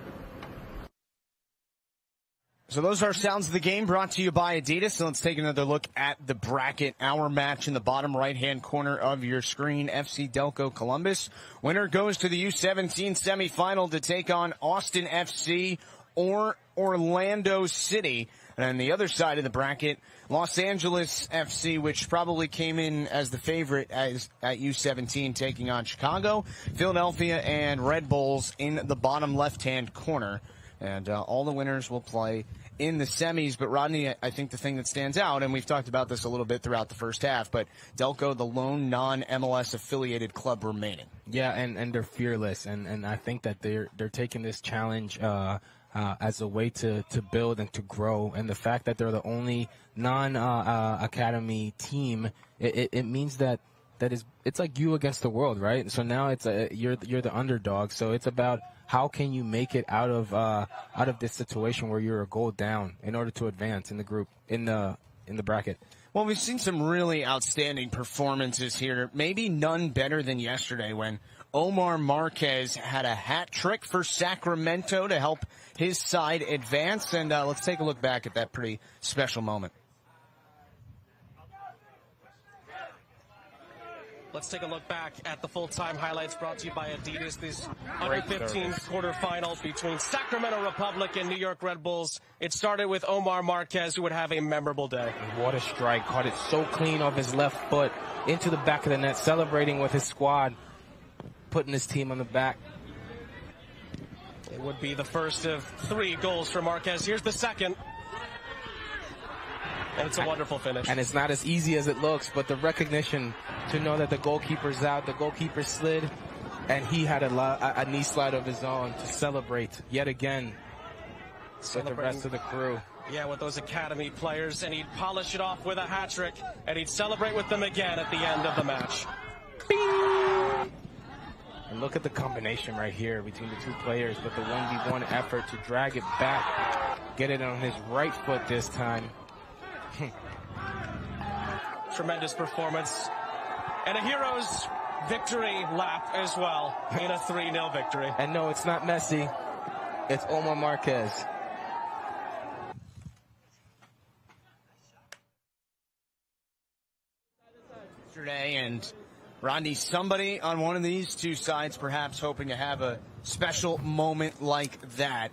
So those are sounds of the game brought to you by Adidas. So let's take another look at the bracket. Our match in the bottom right-hand corner of your screen, FC Delco Columbus. Winner goes to the U17 semifinal to take on Austin FC or Orlando City. And on the other side of the bracket, Los Angeles FC, which probably came in as the favorite at U17, taking on Chicago, Philadelphia, and Red Bulls in the bottom left-hand corner. And all the winners will play in the semis. But Rodney, I think the thing that stands out, and we've talked about this a little bit throughout the first half, but Delco, the lone non-MLS affiliated club remaining.
Yeah, and they're fearless, and I think that they're taking this challenge as a way to build and to grow. And the fact that they're the only non-academy team, it means that it's like you against the world, right? So now it's you're the underdog. So it's about how can you make it out of this situation where you're a goal down in order to advance in the group in the bracket.
Well, we've seen some really outstanding performances here. Maybe none better than yesterday when Omar Marquez had a hat trick for Sacramento to help his side advance. And let's take a look back at that pretty special moment.
Let's take a look back at the full-time highlights brought to you by Adidas. This under-15 quarterfinals between Sacramento Republic and New York Red Bulls. It started with Omar Marquez, who would have a memorable day.
What a strike. Caught it so clean off his left foot into the back of the net, celebrating with his squad, putting his team on the back.
It would be the first of 3 goals for Marquez. Here's the second. And it's a wonderful finish.
And it's not as easy as it looks, but the recognition to know that the goalkeeper's out, the goalkeeper slid, and he had a knee slide of his own to celebrate yet again with the rest of the crew.
Yeah, with those academy players, and he'd polish it off with a hat trick, and he'd celebrate with them again at the end of the match.
Bing! And look at the combination right here between the 2 players, but the 1v1 effort to drag it back, get it on his right foot this time.
Tremendous performance. And a hero's victory lap as well in a 3-0 victory.
And no, it's not Messi. It's Omar Marquez.
Yesterday, and Rodney, somebody on one of these 2 sides perhaps hoping to have a special moment like that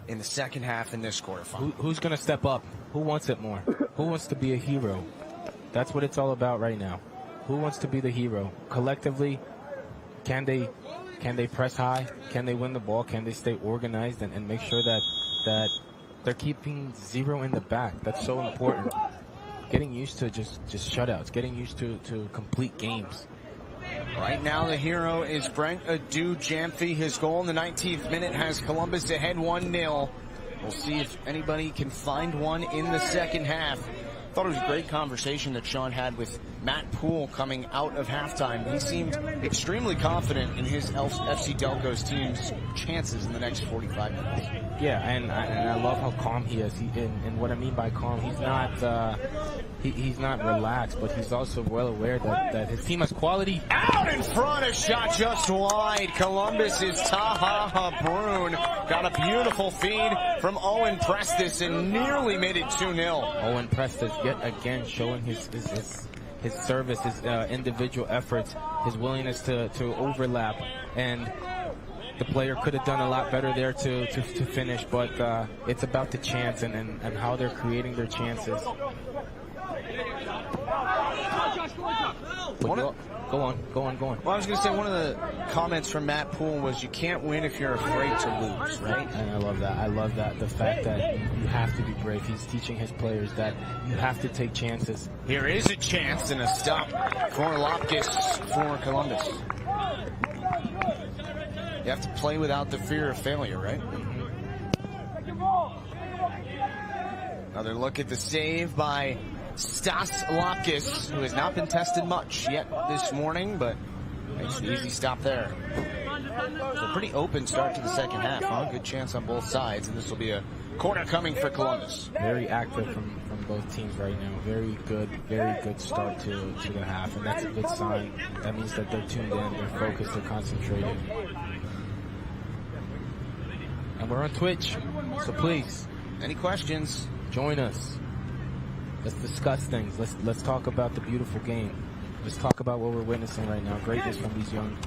in the second half in this quarterfinal.
Who's going to step up? Who wants it more? Who wants to be a hero? That's what it's all about right now. Who wants to be the hero? Collectively, can they press high? Can they win the ball? Can they stay organized and make sure that they're keeping 0 in the back? That's so important. Getting used to just shutouts. Getting used to complete games.
Right now, the hero is Brent Adu-Jamfi. His goal in the 19th minute has Columbus ahead 1-0. We'll see if anybody can find one in the second half. I thought it was a great conversation that Sean had with Matt Poole coming out of halftime. He seemed extremely confident in his FC Delco's team's chances in the next 45 minutes.
Yeah, and I love how calm he is. And what I mean by calm, he's not relaxed, but he's also well aware that his team has quality.
Out in front, a shot just wide. Columbus's Taha Brune got a beautiful feed from Owen Prestis and nearly made it 2-0.
Owen Prestis yet again showing his service, his individual efforts, his willingness to overlap, and the player could have done a lot better there to finish, but it's about the chance and how they're creating their chances. Go on.
Well, I was going to say, one of the comments from Matt Poole was you can't win if you're afraid to lose, right?
And I love that. The fact that you have to be brave. He's teaching his players that you have to take chances.
Here is a chance and a stop for Lopkis for Columbus. You have to play without the fear of failure, right? Another look at the save by Stas Lopkis, who has not been tested much yet this morning, but makes an easy stop there. So pretty open start to the second half, huh? Good chance on both sides, and this will be a corner coming for Columbus.
Very active from both teams right now. Very good start to the half, and that's a good sign. That means that they're tuned in, they're focused, they're concentrated. And we're on Twitch, so please,
any questions,
join us. Let's discuss things. Let's talk about the beautiful game. Let's talk about what we're witnessing right now. Greatness from these young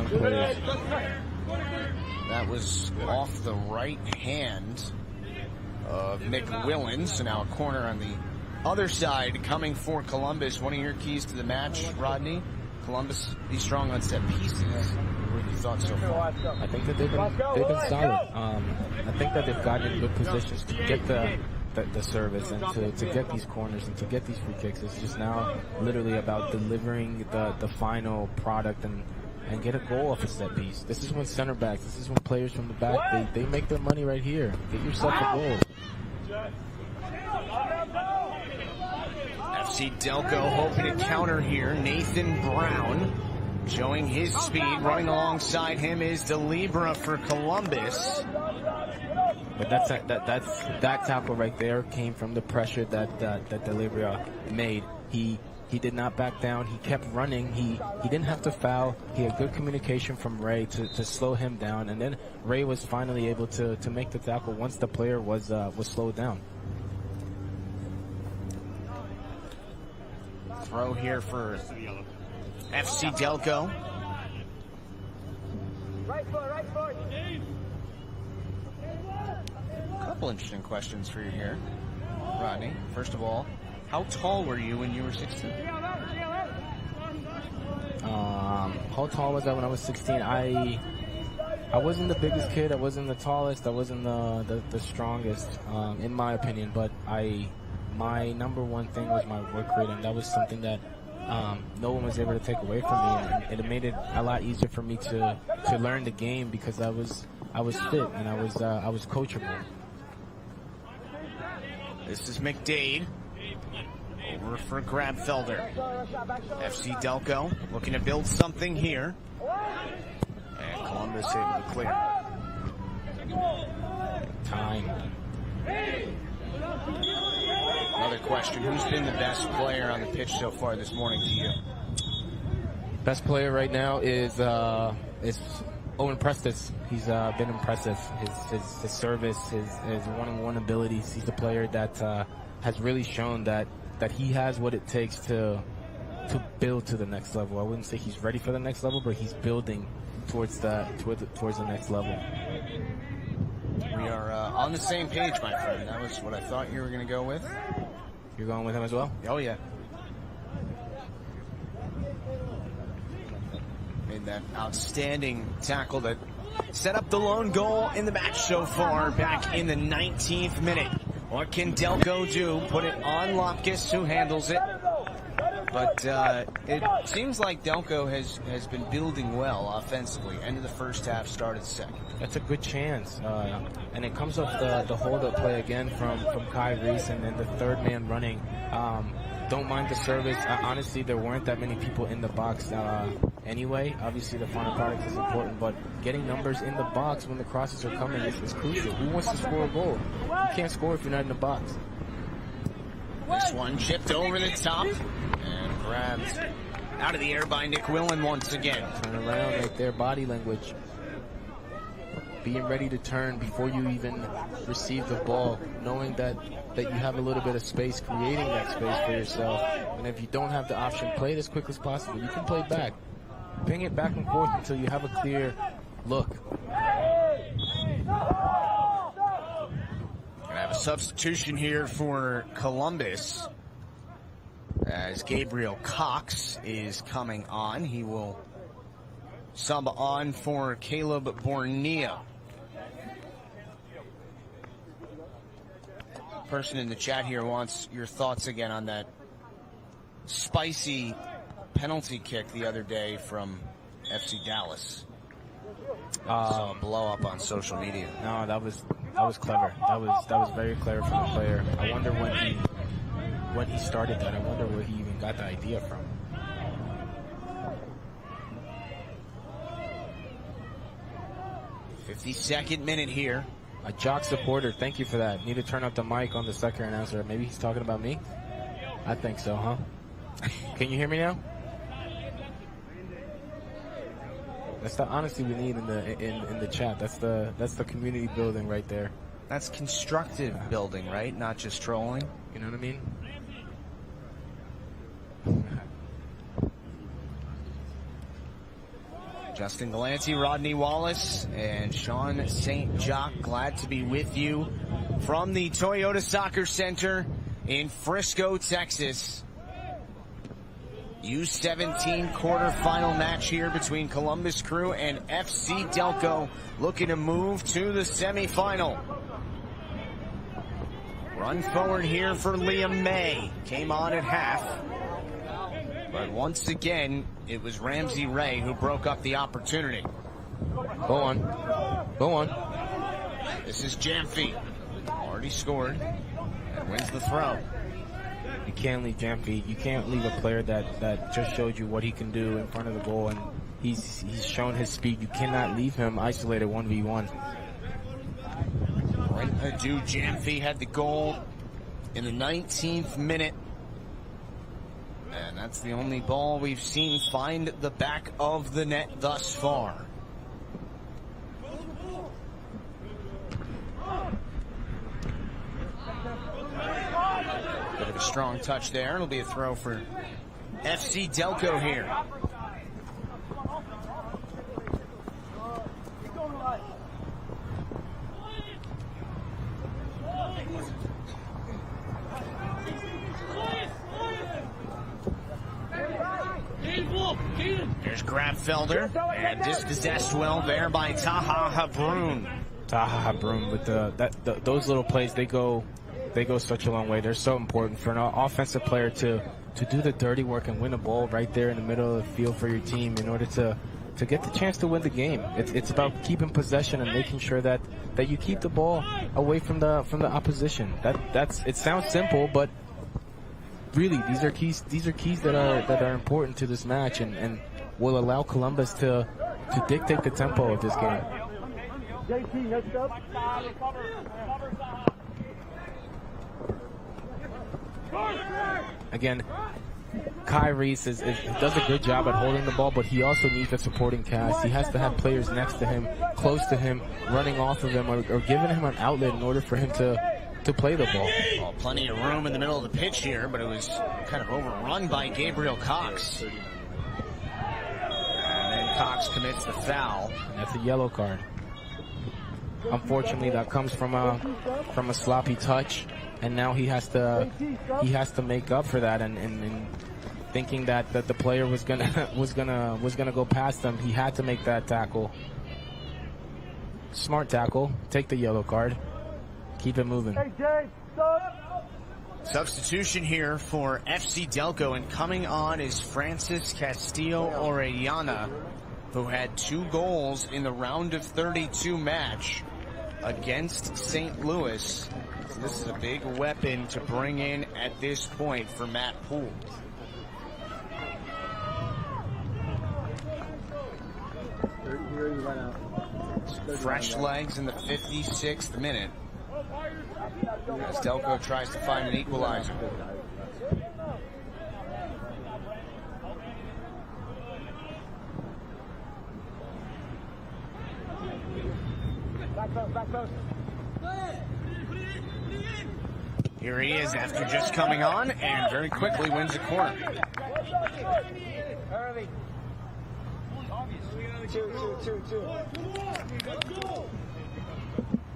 players.
That was off the right hand of Nick Willens. So now a corner on the other side coming for Columbus. One of your keys to the match, Rodney. Columbus be strong on set pieces. What have you thought so far?
I think that they've been solid. I think that they've gotten in good positions to get the service and to get these corners and to get these free kicks. It's just now literally about delivering the final product and get a goal off a set piece. This is when center backs, this is when players from the back, they make their money right here. Get yourself a goal.
FC Delco hoping to counter here. Nathan Brown showing his speed. Running alongside him is DeLibra for Columbus.
But that tackle right there came from the pressure that DeLibra made. He did not back down. He kept running. He didn't have to foul. He had good communication from Ray to slow him down, and then Ray was finally able to make the tackle once the player was slowed down.
Throw here for FC Delco. A couple interesting questions for you here, Rodney. First of all, how tall were you when you were 16?
How tall was I when I was 16? I wasn't the biggest kid. I wasn't the tallest. I wasn't the strongest, in my opinion. But my number one thing was my work rate, and that was something that no one was able to take away from me. And it made it a lot easier for me to learn the game because I was fit and I was coachable.
This is McDade. Over for Grabfelder. FC Delco looking to build something here. And Columbus able to clear.
Time.
Another question. Who's been the best player on the pitch so far this morning to you?
Best player right now is Owen Prestis. He's been impressive. His service, his one-on-one abilities. He's a player that has really shown that he has what it takes to build to the next level. I wouldn't say he's ready for the next level, but he's building towards the next level.
We are on the same page, my friend. That was what I thought you were going to go with.
You're going with him as well?
Oh, yeah. Made that outstanding tackle that set up the lone goal in the match so far back in the 19th minute. What can Delco do? Put it on Lopkis, who handles it. But it seems like Delco has been building well offensively. End of the first half, started second.
That's a good chance. And it comes off the hold-up play again from Kai Reese and then the third man running. Don't mind the service. Honestly, there weren't that many people in the box anyway. Obviously, the final product is important, but getting numbers in the box when the crosses are coming is crucial. Who wants to score a goal? You can't score if you're not in the box.
This one chipped over the top and grabbed out of the air by Nick Willen once again.
Turn around right there, body language. Being ready to turn before you even receive the ball, knowing that you have a little bit of space, creating that space for yourself. And if you don't have the option, play it as quick as possible. You can play back. Ping it back and forth until you have a clear look.
Gonna have a substitution here for Columbus as Gabriel Cox is coming on. He will sub on for Caleb Bornea. Person in the chat here wants your thoughts again on that spicy penalty kick the other day from FC Dallas. Saw a blow up on social media.
No, that was clever. That was very clever from the player. I wonder when he started that. I wonder where he even got the idea from.
The 52nd minute here.
A Jock supporter, thank you for that. Need to turn up the mic on the second announcer. Maybe he's talking about me? I think so, huh? Can you hear me now? That's the honesty we need in the chat. That's the community building right there.
That's constructive building, right? Not just trolling.
You know what I mean?
Justin Galanti, Rodney Wallace, and Sean St. Jock, glad to be with you from the Toyota Soccer Center in Frisco, Texas. U17 quarterfinal match here between Columbus Crew and FC Delco, looking to move to the semifinal. Run forward here for Liam May. Came on at half. But once again, it was Ramsey Ray who broke up the opportunity.
Go on. Go on.
This is Jamfi. Already scored and wins the throw.
You can't leave Jamfi. You can't leave a player that just showed you what he can do in front of the goal, and he's shown his speed. You cannot leave him isolated 1v1.
Right, Adu Jamfi had the goal in the 19th minute. And that's the only ball we've seen find the back of the net thus far. Bit of a strong touch there. It'll be a throw for FC Delco here. There's Grabfelder, and dispossessed well there by Taha Habrun.
Taha Habrun with those little plays, they go such a long way. They're so important for an offensive player to do the dirty work and win a ball right there in the middle of the field for your team in order to get the chance to win the game. It's about keeping possession and making sure that you keep the ball away from the opposition. It sounds simple, but really these are keys that are important to this match and will allow Columbus to dictate the tempo of this game. Again, Kai Reese does a good job at holding the ball, but he also needs a supporting cast. He has to have players next to him, close to him, running off of him, or giving him an outlet in order for him to play the ball.
Well, plenty of room in the middle of the pitch here, but it was kind of overrun by Gabriel Cox. And then Cox commits the foul.
And that's a yellow card. Unfortunately, that comes from a sloppy touch, and now he has to make up for that. And thinking that the player was gonna go past him, he had to make that tackle. Smart tackle. Take the yellow card. Keep it moving.
Substitution here for FC Delco, and coming on is Francis Castillo Orellana, who had 2 goals in the round of 32 match against St. Louis. So this is a big weapon to bring in at this point for Matt Poole. Fresh legs in the 56th minute, as Delco tries to find an equalizer. Here he is after just coming on, and very quickly wins a corner.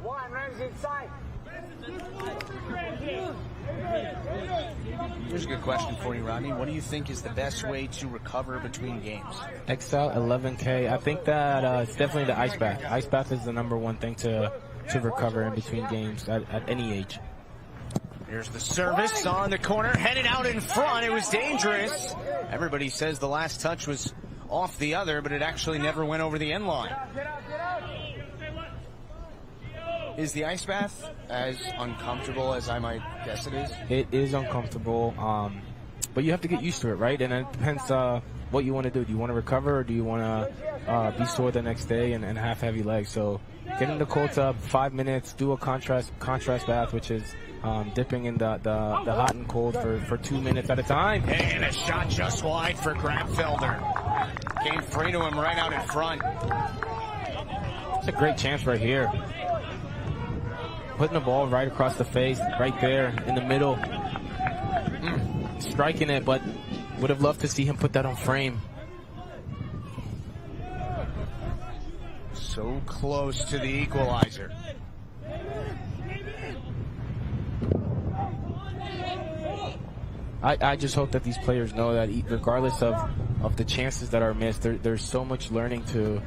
One, Ramsey inside.
Here's a good question for you, Rodney. What do you think is the best way to recover between games?
XL 11K. I think that it's definitely the ice bath. Ice bath is the #1 thing to recover in between games at any age.
Here's the service on the corner, headed out in front. It was dangerous. Everybody says the last touch was off the other, but it actually never went over the end line. Is the ice bath as uncomfortable as I might guess it is?
It is uncomfortable, but you have to get used to it, right? And it depends what you want to do. Do you want to recover, or do you want to be sore the next day and have heavy legs? So get in the cold tub, 5 minutes, do a contrast bath, which is dipping in the hot and cold for 2 minutes at a time.
And a shot just wide for Grabfelder. Came free to him right out in front.
It's a great chance right here. Putting the ball right across the face, right there in the middle. Striking it, but would have loved to see him put that on frame.
So close to the equalizer.
I just hope that these players know that regardless of the chances that are missed, there's so much learning to.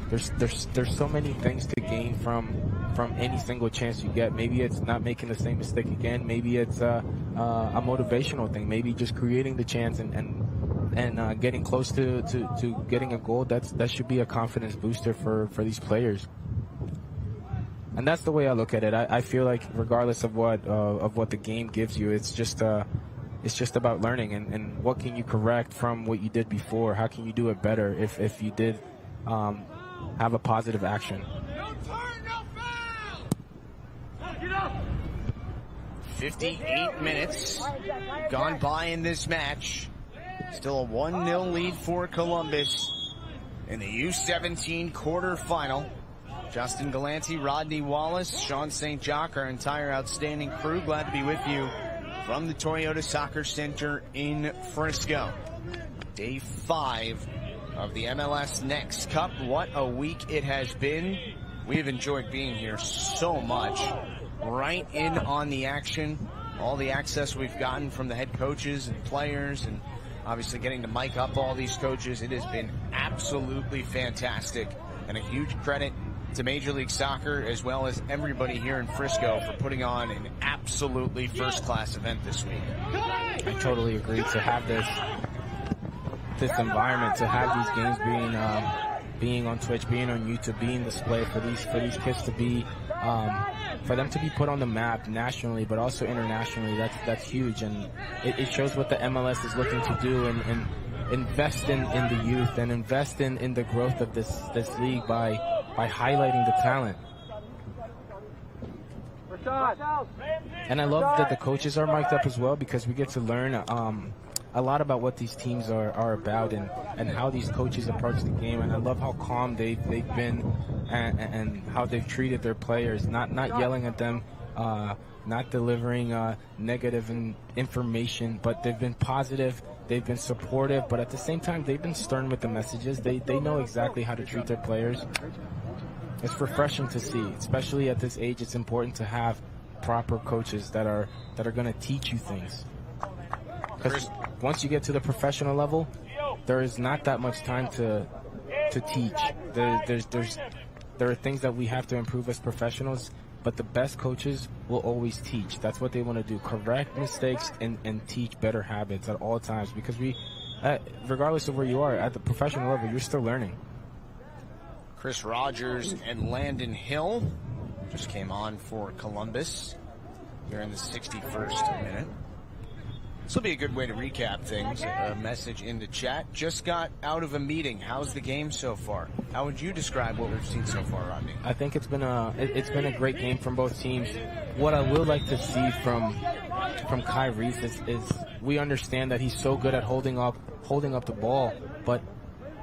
There's so many things to gain from any single chance you get. Maybe it's not making the same mistake again. Maybe it's a motivational thing. Maybe just creating the chance and getting close to getting a goal. That should be a confidence booster for these players. And that's the way I look at it. I feel like regardless of what the game gives you, it's just about learning and what can you correct from what you did before. How can you do it better if you did have a positive action.
58 minutes gone by in this match. Still a 1-0 lead for Columbus in the U17 quarterfinal. Justin Galanti, Rodney Wallace, Sean St. Jacques, our entire outstanding crew. Glad to be with you from the Toyota Soccer Center in Frisco. Day 5 of the MLS NEXT Cup. What a week it has been. We've enjoyed being here so much. Right in on the action. All the access we've gotten from the head coaches and players, and obviously getting to mic up all these coaches. It has been absolutely fantastic, and a huge credit to Major League Soccer as well as everybody here in Frisco for putting on an absolutely first-class event this week.
I totally agree. To have this environment, to have these games being on Twitch, being on YouTube, being displayed for these kids to be for them to be put on the map nationally but also internationally, that's huge, and it shows what the MLS is looking to do and invest in the youth and invest in the growth of this league by highlighting the talent. And I love that the coaches are mic'd up as well, because we get to learn a lot about what these teams are about and how these coaches approach the game. And I love how calm they've been and how they've treated their players, not yelling at them, not delivering negative information, but they've been positive, they've been supportive, but at the same time they've been stern with the messages. They know exactly how to treat their players. It's refreshing to see, especially at this age. It's important to have proper coaches that are going to teach you things. Because once you get to the professional level, there is not that much time to teach. There are things that we have to improve as professionals, but the best coaches will always teach. That's what they want to do: correct mistakes and teach better habits at all times. Because regardless of where you are at the professional level, you're still learning.
Chris Rogers and Landon Hill just came on for Columbus here in the 61st minute. This will be a good way to recap things. A message in the chat. Just got out of a meeting. How's the game so far? How would you describe what we've seen so far, Rodney?
I think it's been a great game from both teams. What I would like to see from Kai Reese is we understand that he's so good at holding up the ball, but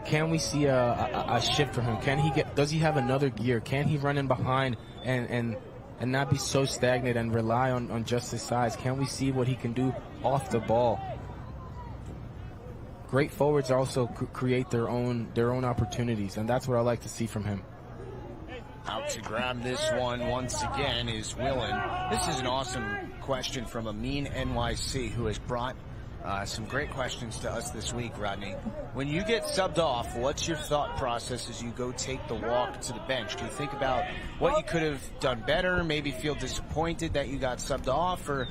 can we see a shift from him? Does he have another gear? Can he run in behind and not be so stagnant and rely on just his size? Can we see what he can do off the ball? Great forwards also create their own opportunities, and that's what I like to see from him.
Out to grab this one once again is Willen. This is an awesome question from Amin NYC, who has brought some great questions to us this week, Rodney. When you get subbed off, what's your thought process as you go take the walk to the bench? Do you think about what you could have done better, maybe feel disappointed that you got subbed off, or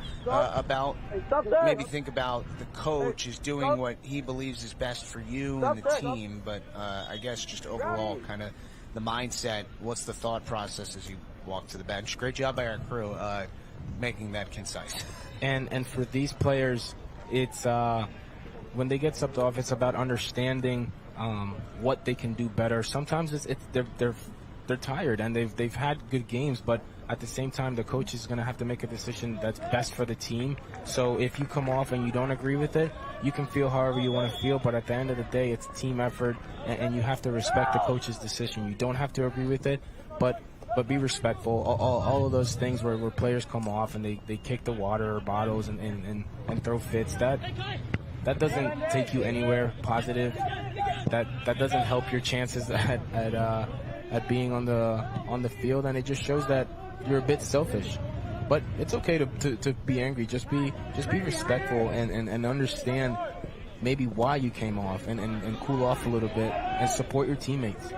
maybe think about the coach is doing what he believes is best for you and the team, but I guess just overall kind of the mindset, what's the thought process as you walk to the bench? Great job by our crew making that concise.
And for these players, it's when they get subbed off, it's about understanding what they can do better. Sometimes they're tired and they've had good games, but at the same time, the coach is going to have to make a decision that's best for the team. So if you come off and you don't agree with it, you can feel however you want to feel, but at the end of the day, it's a team effort, and you have to respect the coach's decision. You don't have to agree with it, but be respectful. All of those things where players come off and they kick the water bottles and throw fits, that doesn't take you anywhere positive. That doesn't help your chances at being on the field, and it just shows that you're a bit selfish. But it's okay to be angry. Just be respectful and understand maybe why you came off and cool off a little bit and support your teammates.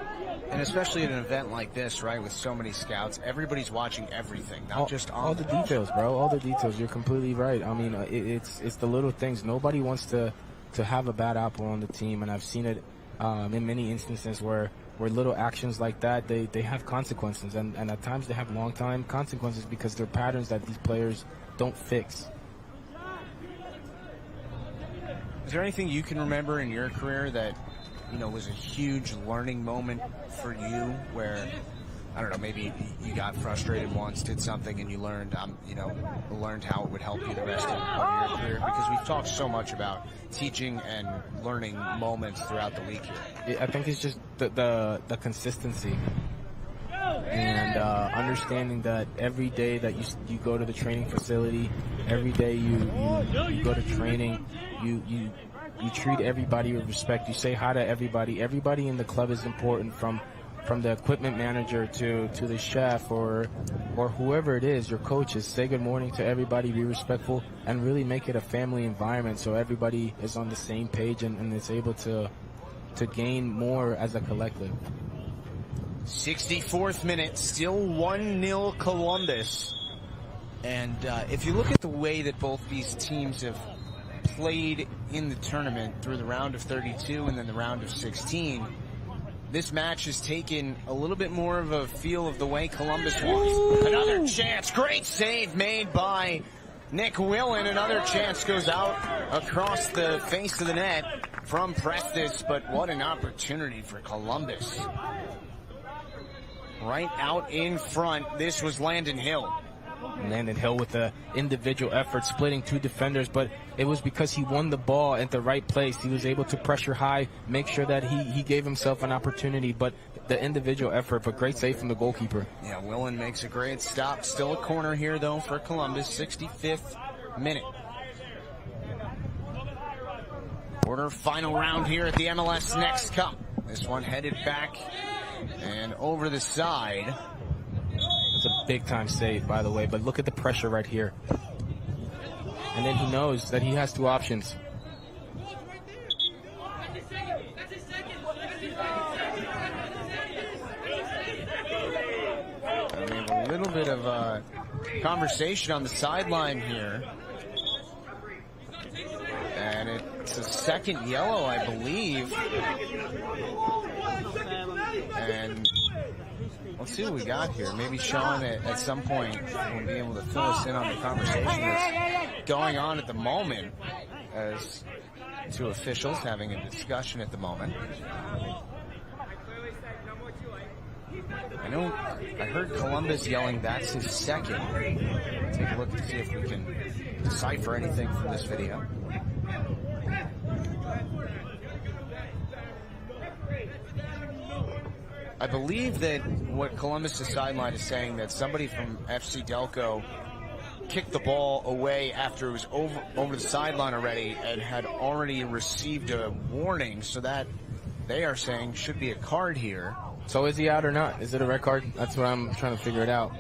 And especially at an event like this, right, with so many scouts, everybody's watching everything, not just on
all the details, bro. All the details. You're completely right. I mean, it's the little things. Nobody wants to have a bad apple on the team, and I've seen it in many instances where little actions like that, they have consequences, and at times they have long time consequences because they're patterns that these players don't fix.
Is there anything you can remember in your career that, was a huge learning moment for you where, I don't know, maybe you got frustrated once, did something, and you learned, learned how it would help you the rest of your career? Because we've talked so much about teaching and learning moments throughout the week here.
I think it's just the consistency and understanding that every day that you go to the training facility, every day you go to training, you treat everybody with respect. You say hi to everybody. Everybody in the club is important, from the equipment manager to the chef or whoever it is, your coaches. Say good morning to everybody, be respectful, and really make it a family environment so everybody is on the same page and is able to gain more as a collective.
64th minute, still 1-0 Columbus. And if you look at the way that both these teams have played in the tournament through the round of 32 and then the round of 16, this match has taken a little bit more of a feel of the way Columbus wants. Another chance. Great save made by Nick Willen. Another chance goes out across the face of the net from Prestis, but what an opportunity for Columbus. Right out in front, this was Landon Hill.
Landon Hill with the individual effort, splitting two defenders, but it was because he won the ball at the right place. He was able to pressure high, make sure that he gave himself an opportunity, but the individual effort, but great save from the goalkeeper.
Yeah, Willen makes a great stop. Still a corner here, though, for Columbus. 65th minute. Quarter-final round here at the MLS NEXT Cup. This one headed back and over the side.
It's a big-time save, by the way, but look at the pressure right here. And then he knows that he has two options.
And we have a little bit of a conversation on the sideline here. And it's a second yellow, I believe. And let's see what we got here. Maybe Sean at some point will be able to fill us in on the conversation that's going on at the moment, as two officials having a discussion at the moment. I heard Columbus yelling, "That's his second." Take a look to see if we can decipher anything from this video. I believe that what Columbus' sideline is saying, that somebody from FC Delco kicked the ball away after it was over the sideline already and had already received a warning, so that they are saying should be a card here.
So is he out or not? Is it a red card? That's what I'm trying to figure it out.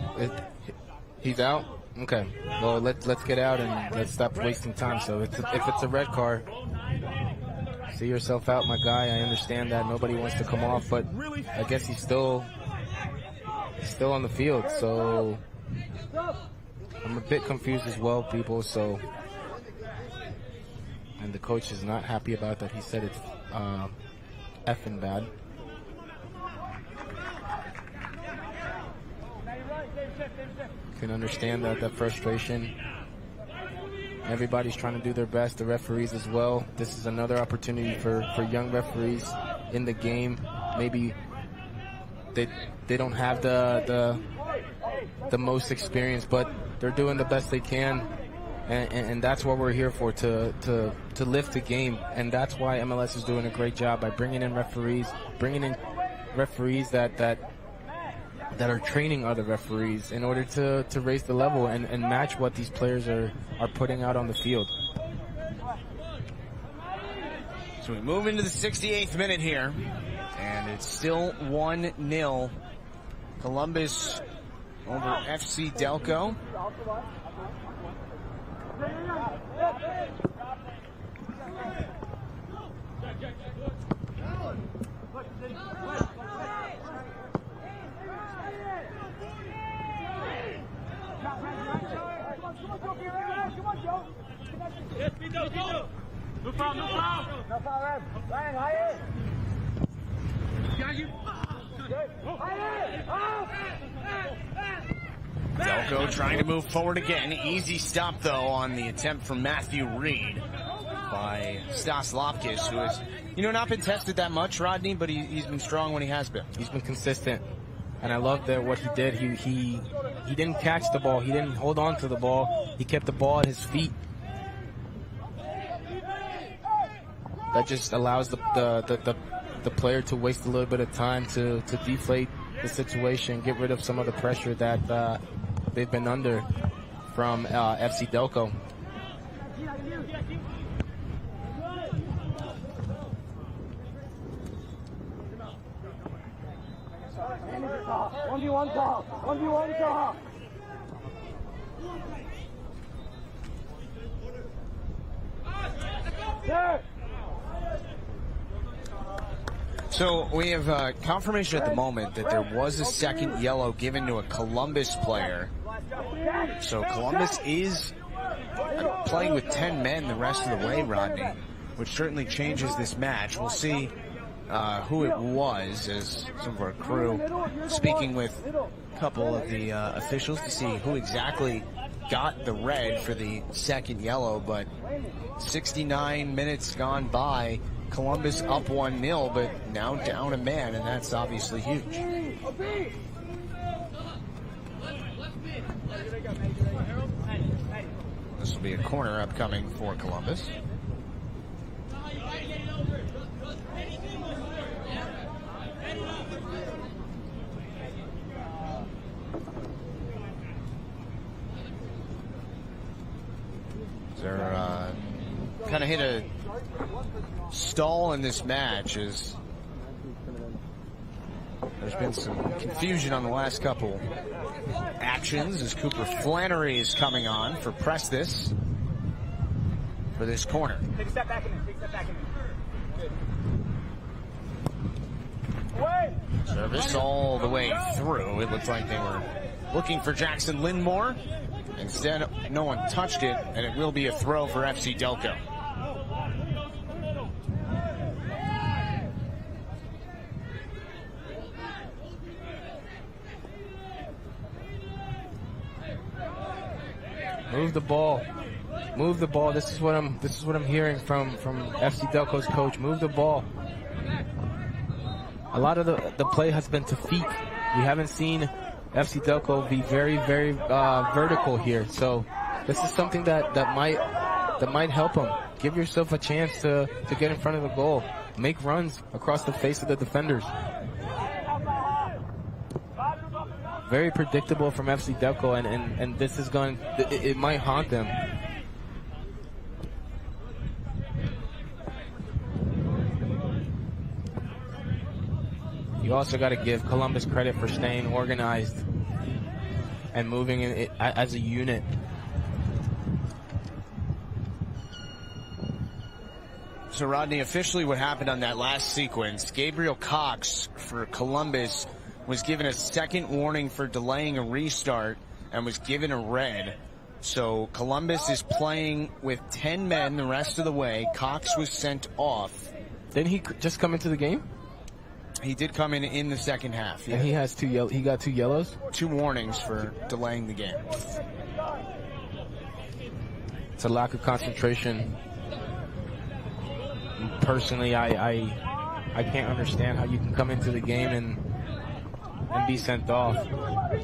He's out? Okay. Well, let's get out and let's stop wasting time. So if it's a red card, see yourself out, my guy. I understand that nobody wants to come off, but I guess he's still on the field. So I'm a bit confused as well, people. So, and the coach is not happy about that. He said it's effing bad. Can understand that frustration. Everybody's trying to do their best, the referees as well. This is another opportunity for young referees in the game. Maybe they don't have the most experience, but they're doing the best they can, and that's what we're here for, to lift the game. And that's why MLS is doing a great job by bringing in referees that are training other referees in order to raise the level and match what these players are putting out on the field.
So we move into the 68th minute here, and it's still 1-0 Columbus over FC Delco. Delco trying to move forward again. Easy stop, though, on the attempt from Matthew Reed by Stas Lopkis, who has, not been tested that much, Rodney, but he's been strong when he has been.
He's been consistent, and I love that what he did. He didn't catch the ball. He didn't hold on to the ball. He kept the ball at his feet. That just allows the player to waste a little bit of time to deflate the situation, get rid of some of the pressure that they've been under from FC Delco.
So we have confirmation at the moment that there was a second yellow given to a Columbus player. So Columbus is playing with 10 men the rest of the way, Rodney, which certainly changes this match. We'll see who it was, as some of our crew speaking with a couple of the officials to see who exactly got the red for the second yellow. But 69 minutes gone by, Columbus up 1-0, but now down a man, and that's obviously huge. This will be a corner upcoming for Columbus. They're kind of hit a stall in this match as there's been some confusion on the last couple actions as Cooper Flannery is coming on for Prestis for this corner.
Take a step back in there. Take a step back in there.
Service all the way through. It looks like they were looking for Jackson Lindmore. Instead, no one touched it, and it will be a throw for FC Delco.
Move the ball. Move the ball. This is what I'm hearing from FC Delco's coach. Move the ball. A lot of the play has been to feet. We haven't seen FC Delco be very vertical here. So this is something that might help them. Give yourself a chance to get in front of the goal. Make runs across the face of the defenders. Very predictable from FC Delco, and this is going. It might haunt them. You also got to give Columbus credit for staying organized and moving in it as a unit.
So, Rodney, officially what happened on that last sequence, Gabriel Cox for Columbus was given a second warning for delaying a restart and was given a red. So Columbus is playing with 10 men the rest of the way. Cox was sent off.
Didn't he just come into the game?
He did come in the second half. Yeah.
And he has he got 2 yellows?
2 warnings for delaying the game.
It's a lack of concentration. Personally, I can't understand how you can come into the game and be sent off.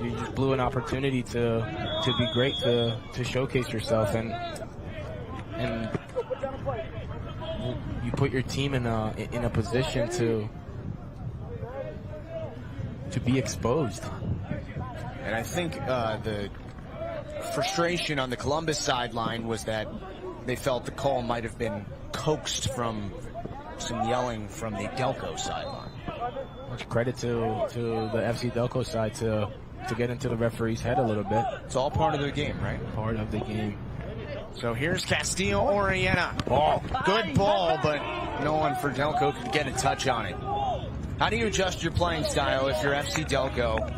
You just blew an opportunity to be great, to showcase yourself, and you put your team in a position to be exposed.
And I think the frustration on the Columbus sideline was that they felt the call might have been coaxed from some yelling from the Delco sideline.
Much credit to the FC Delco side to to get into the referee's head a little bit.
It's all part of the game, right?
Part of the game.
So here's Castillo Orellana. Ball. Good ball, but no one for Delco could get a touch on it. How do you adjust your playing style if you're FC Delco?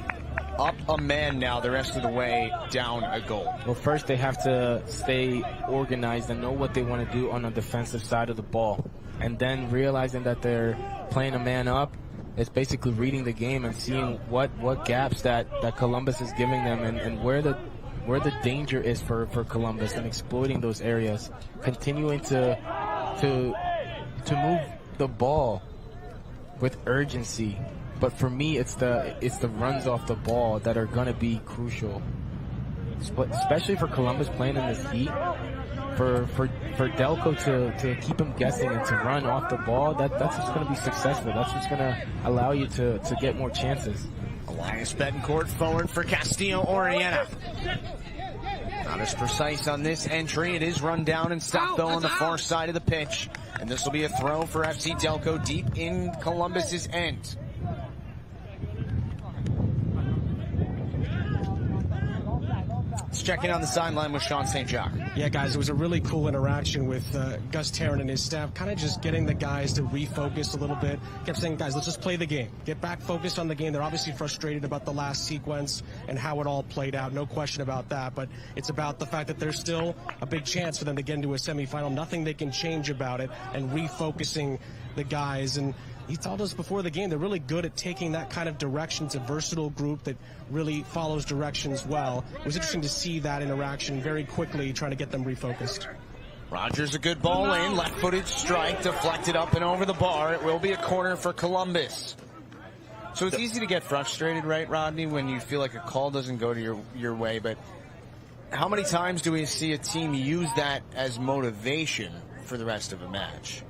Up a man now the rest of the way, down a goal.
Well, first they have to stay organized and know what they want to do on the defensive side of the ball. And then realizing that they're playing a man up, it's basically reading the game and seeing what gaps that Columbus is giving them and where the danger is for Columbus and exploiting those areas. Continuing to move the ball with urgency. But for me, it's the runs off the ball that are going to be crucial, especially for Columbus playing in this heat. For Delco to keep him guessing and to run off the ball, that's just going to be successful. That's what's going to allow you to get more chances.
Elias Betancourt forward for Castillo Orellana. Not as precise on this entry. It is run down and stopped though on the far side of the pitch. And this will be a throw for FC Delco deep in Columbus's end. Let's check in on the sideline with Sean St. Jacques.
Yeah, guys, it was a really cool interaction with Gus Tarrant and his staff, kind of just getting the guys to refocus a little bit. Kept saying, guys, let's just play the game. Get back focused on the game. They're obviously frustrated about the last sequence and how it all played out. No question about that, but it's about the fact that there's still a big chance for them to get into a semifinal. Nothing they can change about it, and refocusing the guys. And he told us before the game they're really good at taking that kind of direction. It's a versatile group that really follows directions well. It was interesting to see that interaction very quickly, trying to get them refocused.
Rogers, a good ball in, left-footed strike, deflected up and over the bar. It will be a corner for Columbus. So it's easy to get frustrated, right, Rodney, when you feel like a call doesn't go to your way, but how many times do we see a team use that as motivation for the rest of a match?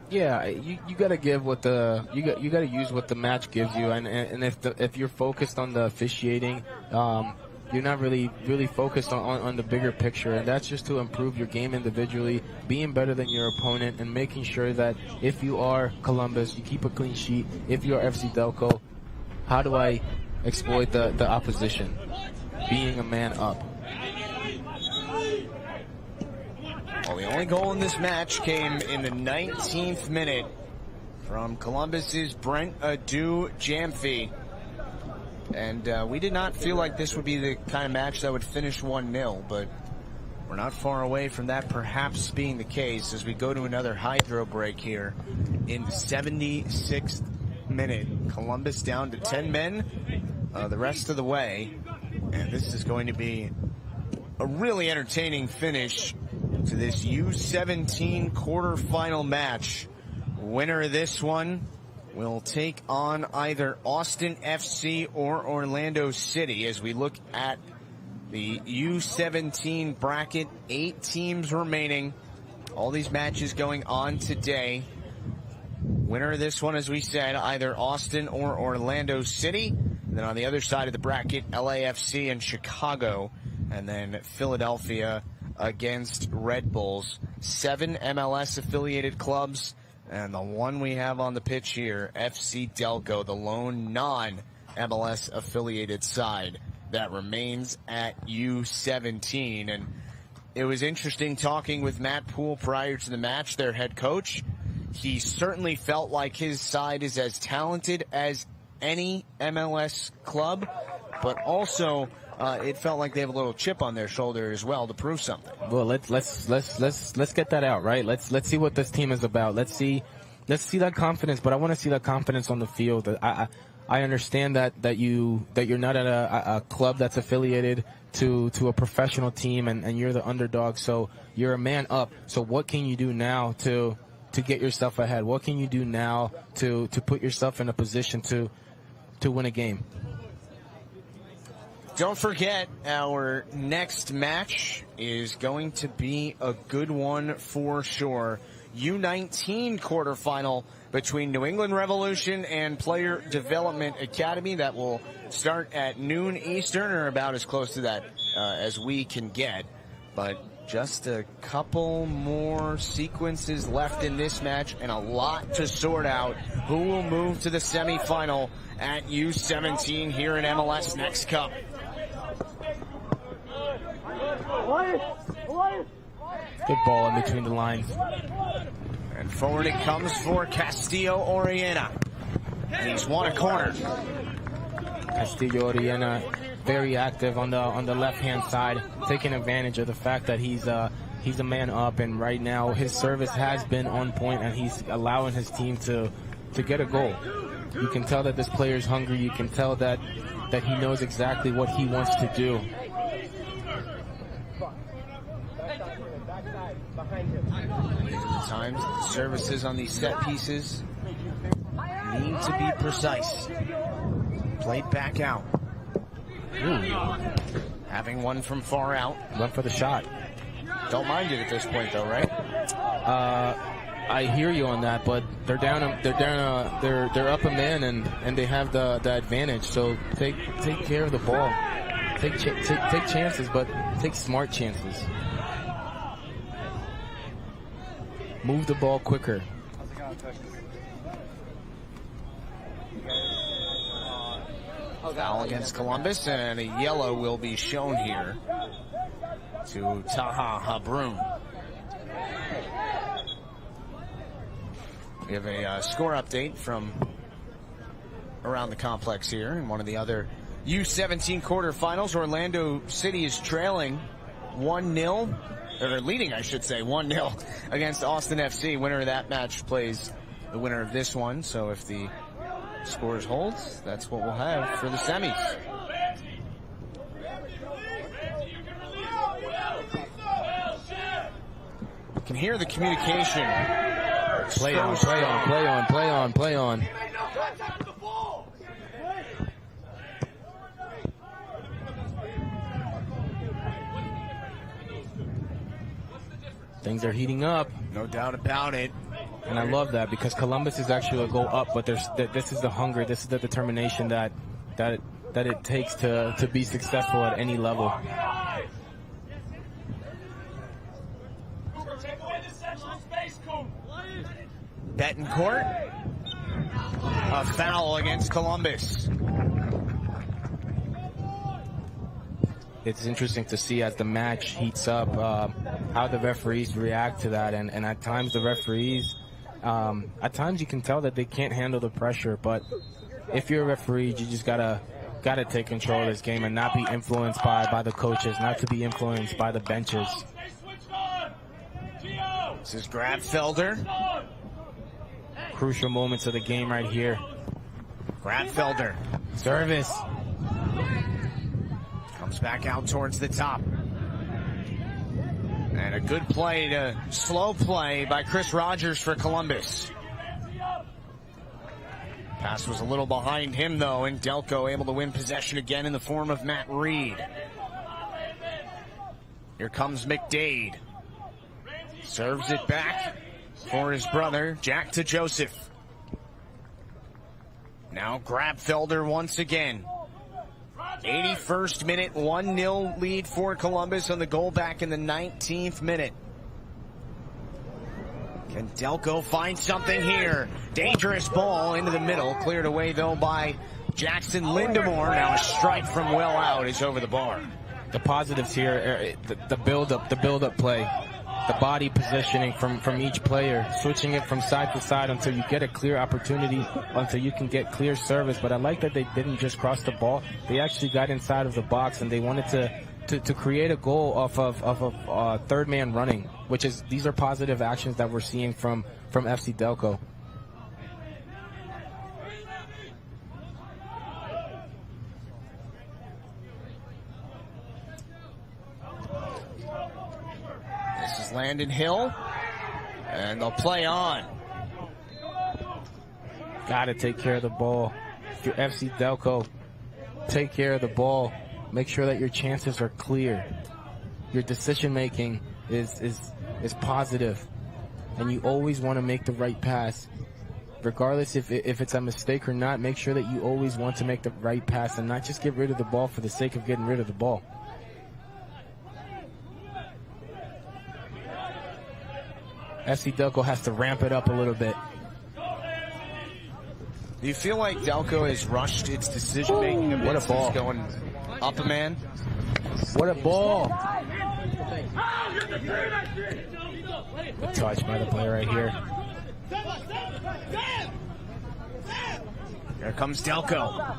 Yeah, you got to give what you got to use what the match gives you, and if you're focused on the officiating, you're not really focused on the bigger picture, and that's just to improve your game individually, being better than your opponent, and making sure that if you are Columbus, you keep a clean sheet. If you are FC Delco, how do I exploit the opposition? Being a man up.
Well, the only goal in this match came in the 19th minute from Columbus's Brent Adu Jamfi. And we did not feel like this would be the kind of match that would finish 1-0, but we're not far away from that perhaps being the case as we go to another hydro break here in the 76th minute. Columbus down to 10 men the rest of the way. And this is going to be a really entertaining finish to this U17 quarterfinal match. Winner of this one will take on either Austin FC or Orlando City as we look at the U17 bracket. 8 teams remaining. All these matches going on today. Winner of this one, as we said, either Austin or Orlando City. And then on the other side of the bracket, LAFC and Chicago. And then Philadelphia against Red Bulls. 7 MLS affiliated clubs, and the one we have on the pitch here, FC Delco, the lone non-MLS affiliated side that remains at U17. And it was interesting talking with Matt Poole prior to the match, their head coach. He certainly felt like his side is as talented as any MLS club, but also it felt like they have a little chip on their shoulder as well to prove something.
Well, let's get that out, right? Let's see what this team is about. Let's see that confidence, but I want to see that confidence on the field. I understand that you're not at a club that's affiliated to a professional team, and you're the underdog, so you're a man up. So what can you do now to get yourself ahead? What can you do now to put yourself in a position to win a game?
Don't forget, our next match is going to be a good one for sure. U19 quarterfinal between New England Revolution and Player Development Academy. That will start at noon Eastern, or about as close to that as we can get. But Just a couple more sequences left in this match and a lot to sort out. Who will move to the semifinal at U17 here in MLS Next Cup?
Good ball in between the lines.
And forward it comes for Castillo Oriena. And he's won a corner.
Castillo Oriena very active on the left-hand side, taking advantage of the fact that he's a man up, and right now his service has been on point, and he's allowing his team to get a goal. You can tell that this player is hungry. You can tell that he knows exactly what he wants to do.
Times services on these set pieces need to be precise. Played back out. Ooh. Having one from far out.
Went for the shot.
Don't mind it at this point, though, right?
I hear you on that, but they're they're up a man, and they have the advantage. So take care of the ball. Take chances, but take smart chances. Move the ball quicker.
Foul against Columbus, and a yellow will be shown here to Taha Habrun. We have a score update from around the complex here in one of the other U17 quarterfinals. Orlando City is trailing 1-0, or leading, I should say, 1-0 against Austin FC. Winner of that match plays the winner of this one. So if the scores hold, that's what we'll have for the semis. You can hear the communication.
Play on, play on, play on, play on, play on. Things are heating up.
No doubt about it.
And I love that, because Columbus is actually a goal up, but this is the hunger, this is the determination that it takes to be successful at any level.
Betancourt, a foul against Columbus.
It's interesting to see as the match heats up how the referees react to that, and at times the referees, at times you can tell that they can't handle the pressure, but if you're a referee, you just gotta take control of this game and not be influenced by the coaches, not to be influenced by the benches.
This is Grabfelder.
Crucial moments of the game right here.
Grabfelder.
Service.
Comes back out towards the top. And a good play to slow play by Chris Rogers for Columbus. Pass was a little behind him, though, and Delco able to win possession again in the form of Matt Reed. Here comes McDade. Serves it back for his brother, Jack to Joseph. Now Grabfelder once again. 81st minute, 1-0 lead for Columbus on the goal back in the 19th minute. Can Delco find something here? Dangerous ball into the middle. Cleared away, though, by Jackson Lindemore. Now a strike from well out is over the bar.
The positives here, the build-up play. The body positioning from each player, switching it from side to side until you get a clear opportunity, until you can get clear service. But I like that they didn't just cross the ball. They actually got inside of the box, and they wanted to create a goal off of third man running, which is, these are positive actions that we're seeing from FC Delco.
This is Landon Hill, and they'll play on.
Got to take care of the ball. If you're FC Delco, take care of the ball. Make sure that your chances are clear. Your decision making is positive, and you always want to make the right pass. Regardless if it's a mistake or not, make sure that you always want to make the right pass and not just get rid of the ball for the sake of getting rid of the ball. FC Delco has to ramp it up a little bit.
Do you feel like Delco has rushed its decision making a bit?
What a ball.
Going up a man.
What a ball. Good touch by the player right here.
There comes Delco.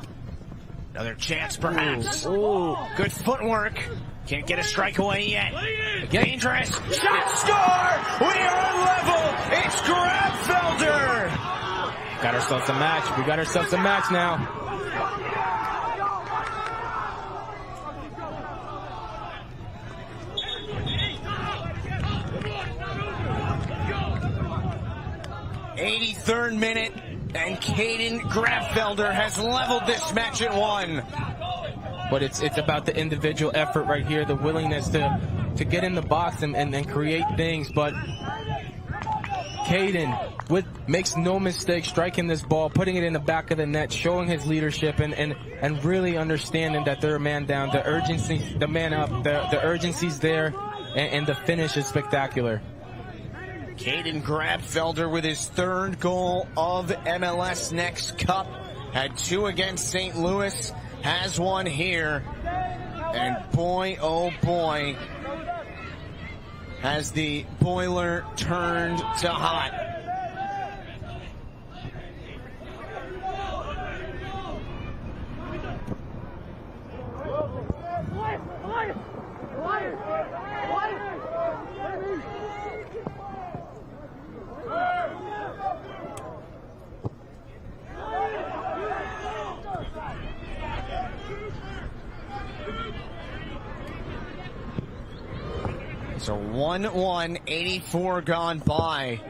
Another chance, perhaps.
Ooh.
Good footwork. Can't get a strike away yet. Dangerous. Shot, score! We are on level. It's Grabfelder.
Got ourselves a match. We got ourselves a match now.
'83rd minute, and Caden Grabfelder has leveled this match at 1.
But it's about the individual effort right here, the willingness to get in the box and create things. But Caden makes no mistake striking this ball, putting it in the back of the net, showing his leadership and really understanding that they're a man down. The urgency, the man up, the urgency's there, and the finish is spectacular.
Caden Grabfelder with his 3rd goal of MLS Next Cup. Had 2 against St. Louis, has 1 here. And boy, oh boy, has the boiler turned to hot. So 1-1, 84 gone by.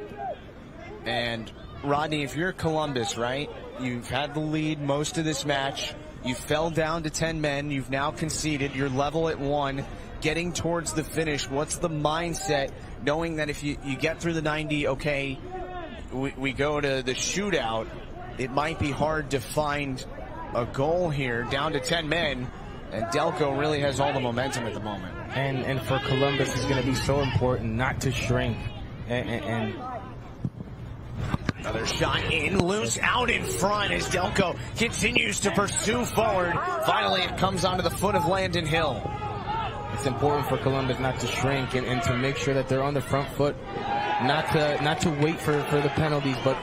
And Rodney, if you're Columbus, right, you've had the lead most of this match. You fell down to 10 men. You've now conceded. You're level at 1, getting towards the finish. What's the mindset, knowing that if you get through the 90, okay, we go to the shootout, it might be hard to find a goal here, down to 10 men. And Delco really has all the momentum at the moment.
And for Columbus, it's going to be so important not to shrink. And
another shot in, loose, out in front as Delco continues to pursue forward. Finally, it comes onto the foot of Landon Hill.
It's important for Columbus not to shrink and to make sure that they're on the front foot, not to wait for the penalties, but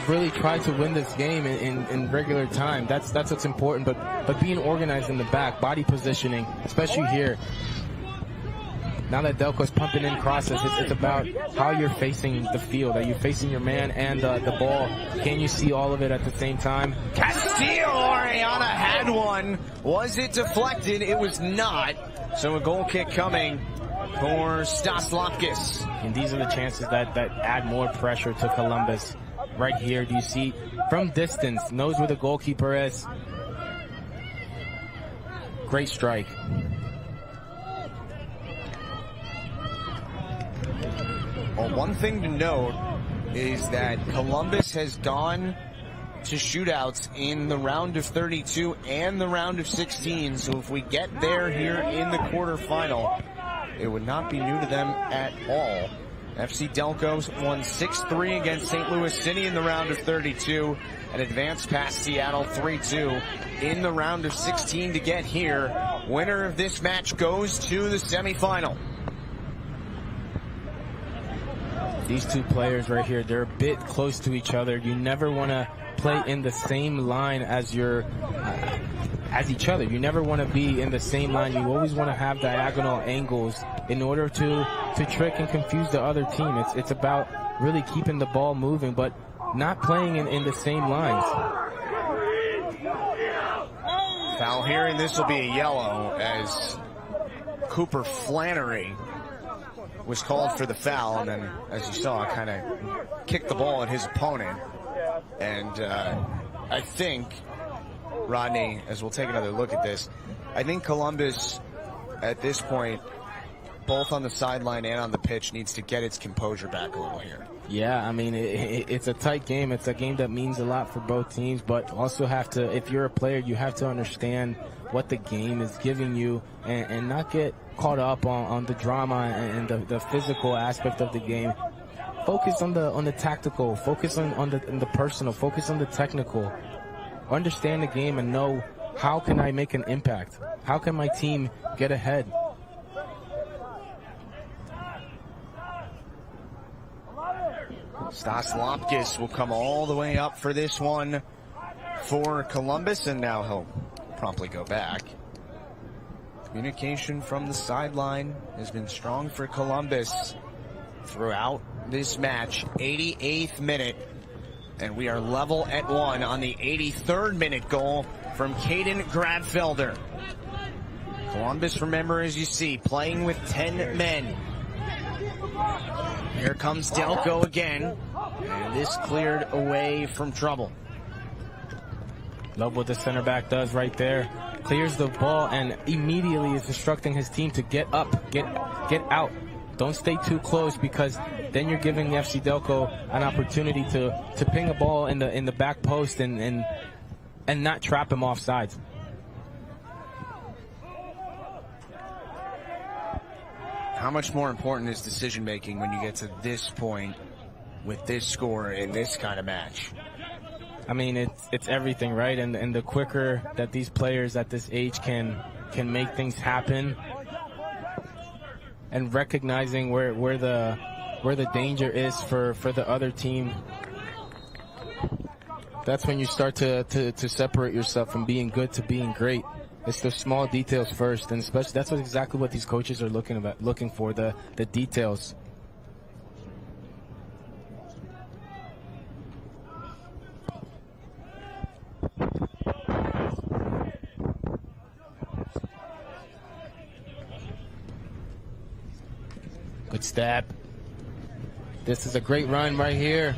really try to win this game in regular time. That's what's important. But being organized in the back, body positioning, especially here. Now that Delco's pumping in crosses, it's about how you're facing the field. Are you facing your man and the ball? Can you see all of it at the same time?
Castillo Oriana had one. Was it deflected? It was not. So a goal kick coming for Staslopkis.
And these are the chances that add more pressure to Columbus. Right here, do you see from distance, knows where the goalkeeper is. Great strike.
Well, one thing to note is that Columbus has gone to shootouts in the round of 32 and the round of 16. So if we get there here in the quarterfinal, it would not be new to them at all. FC Delco won 6-3 against St. Louis City in the round of 32 and advanced past Seattle 3-2 in the round of 16 to get here. Winner of this match goes to the semifinal.
These two players right here, they're a bit close to each other. You never want to play in the same line as as each other. You never want to be in the same line. You always want to have diagonal angles in order to trick and confuse the other team. It's about really keeping the ball moving, but not playing in the same lines.
Foul here, and this will be a yellow as Cooper Flannery was called for the foul, and then, as you saw, kind of kicked the ball at his opponent. And I think, Rodney, as we'll take another look at this, I think Columbus, at this point, both on the sideline and on the pitch, needs to get its composure back a little here.
Yeah, I mean, it's a tight game. It's a game that means a lot for both teams, but also have to, if you're a player, you have to understand what the game is giving you and not get caught up on the drama and the physical aspect of the game. focus on the tactical, focus on the personal, focus on the technical. Understand the game and know, how can I make an impact? How can my team get ahead?
Stas Lopkis will come all the way up for this one for Columbus, and now he'll promptly go back. Communication from the sideline has been strong for Columbus throughout this match. 88th minute, and we are level at 1 on the 83rd minute goal from Caden Grabfelder. Columbus, remember, as you see, playing with 10 men. Here comes Delco again, and this cleared away from trouble.
Love what the center back does right there. Clears the ball and immediately is instructing his team to get up, get out. Don't stay too close, because then you're giving the FC Delco an opportunity to ping a ball in the back post and not trap him off sides.
How much more important is decision making when you get to this point with this score in this kind of match?
I mean, it's everything, right? And the quicker that these players at this age can make things happen, and recognizing where the danger is for the other team, that's when you start to separate yourself from being good to being great. It's the small details first, and especially that's exactly what these coaches are looking for, the details. Good step. This is a great run right here.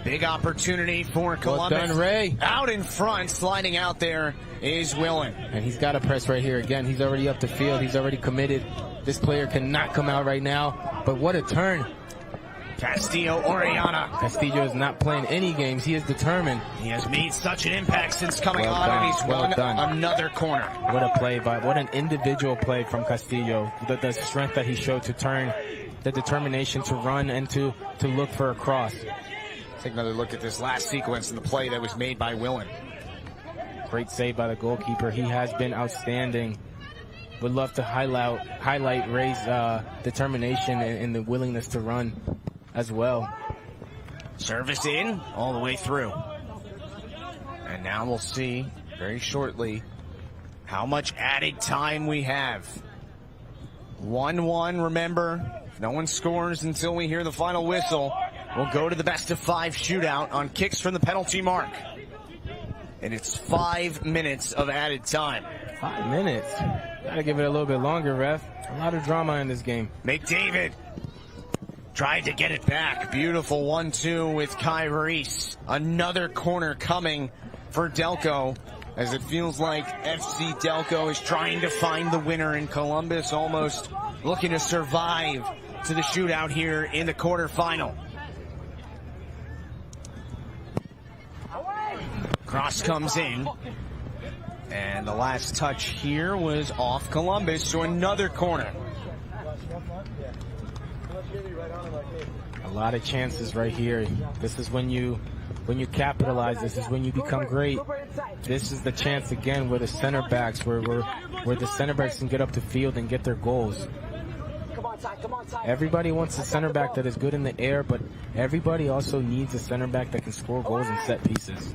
Big opportunity for Columbus.
Well done, Ray.
Out in front, sliding out there is Willen.
And he's got to press right here. Again, he's already up the field. He's already committed. This player cannot come out right now. But what a turn.
Castillo Oriana.
Castillo is not playing any games. He is determined.
He has made such an impact since coming on,
done.
and he's won another corner.
What a play, what an individual play from Castillo. The strength that he showed to turn, the determination to run and to look for a cross.
Take another look at this last sequence in the play that was made by Willen.
Great save by the goalkeeper. He has been outstanding. Would love to highlight Ray's determination and the willingness to run as well.
Service in all the way through. And now we'll see very shortly how much added time we have. 1-1, remember. If no one scores until we hear the final whistle, we'll go to the best-of-5 shootout on kicks from the penalty mark. And it's 5 minutes of added time.
5 minutes? Gotta give it a little bit longer, ref. A lot of drama in this game.
McDavid tried to get it back. Beautiful 1-2 with Kai Reese. Another corner coming for Delco, as it feels like FC Delco is trying to find the winner, in Columbus almost looking to survive to the shootout here in the quarterfinal. Cross comes in, and the last touch here was off Columbus, so another corner.
A lot of chances right here. This is when you capitalize. This is when you become great. This is the chance again where the center backs, where the center backs can get up the field and get their goals. Everybody wants a center back that is good in the air, but everybody also needs a center back that can score goals and set pieces.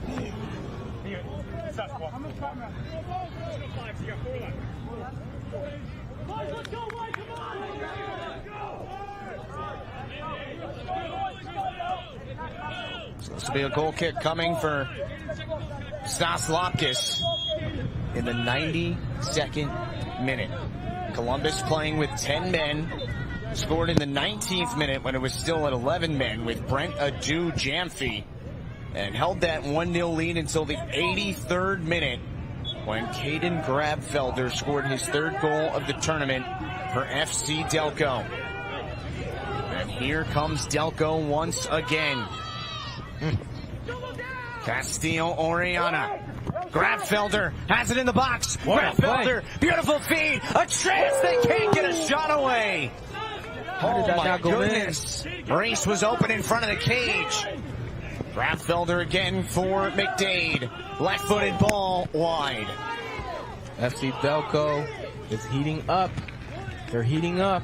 Supposed to be a goal kick coming for Stas Lopkis in the 92nd minute. Columbus playing with 10 men, scored in the 19th minute when it was still at 11 men with Brent Adu-Jamfi, and held that 1-0 lead until the 83rd minute when Caden Grabfelder scored his third goal of the tournament for FC Delco. And here comes Delco once again. Castillo Oriana. Grabfelder has it in the box. Grabfelder, beautiful feed, a chance, they can't get a shot away.
How did that not go in?
Maurice was open in front of the cage. Grabfelder again for McDade. Left-footed ball wide.
FC Delco is heating up. They're heating up.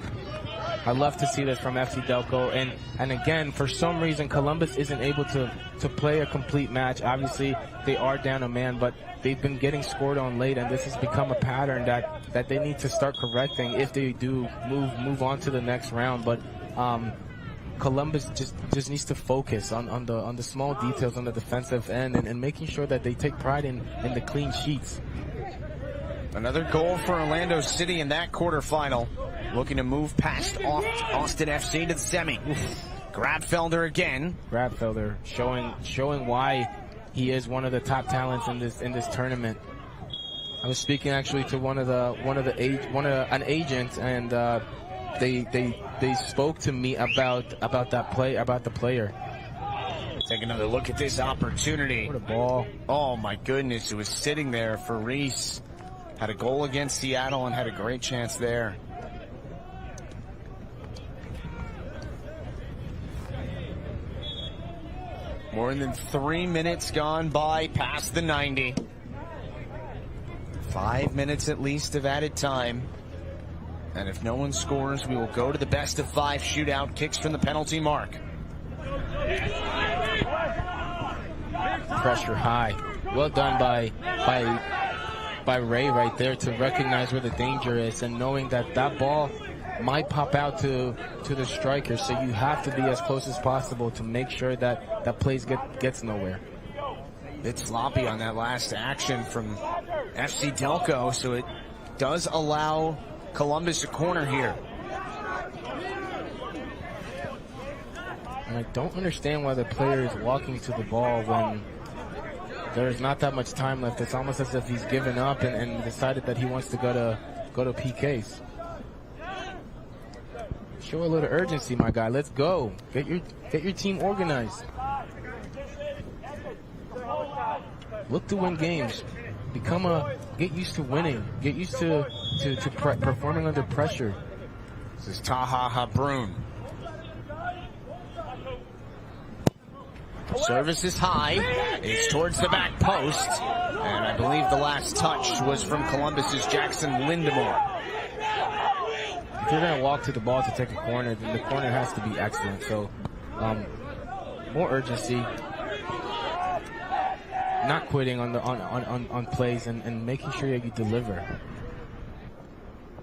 I love to see this from FC Delco. And again, for some reason, Columbus isn't able to play a complete match. Obviously, they are down a man, but they've been getting scored on late, and this has become a pattern that they need to start correcting if they do move on to the next round. But Columbus just needs to focus on the small details on the defensive end and making sure that they take pride in the clean sheets.
Another goal for Orlando City in that quarterfinal. Looking to move past Austin FC to the semi. Grabfelder again. Grabfelder
showing why he is one of the top talents in this tournament. I was speaking actually to an agent, and they spoke to me about the player.
Take another look at this opportunity.
What a ball!
Oh my goodness, it was sitting there for Reese. Had a goal against Seattle and had a great chance there. More than 3 minutes gone by past the 90. 5 minutes at least of added time. And if no one scores, we will go to the best of 5 shootout. Kicks from the penalty mark.
Pressure high. Well done by Ray right there to recognize where the danger is, and knowing that ball might pop out to the striker, so you have to be as close as possible to make sure that plays gets nowhere.
Bit sloppy on that last action from FC Delco, so it does allow Columbus a corner here.
And I don't understand why the player is walking to the ball when there's not that much time left. It's almost as if he's given up and decided that he wants to go to PKs. Show a little urgency, my guy. Let's go. Get your team organized. Look to win games. Get used to winning. Get used to performing under pressure.
This is Taha Habrun. Service is high. It's towards the back post. And I believe the last touch was from Columbus's Jackson Lindemore.
If you're going to walk to the ball to take a corner, then the corner has to be excellent. So, more urgency. Not quitting on plays and making sure that you deliver.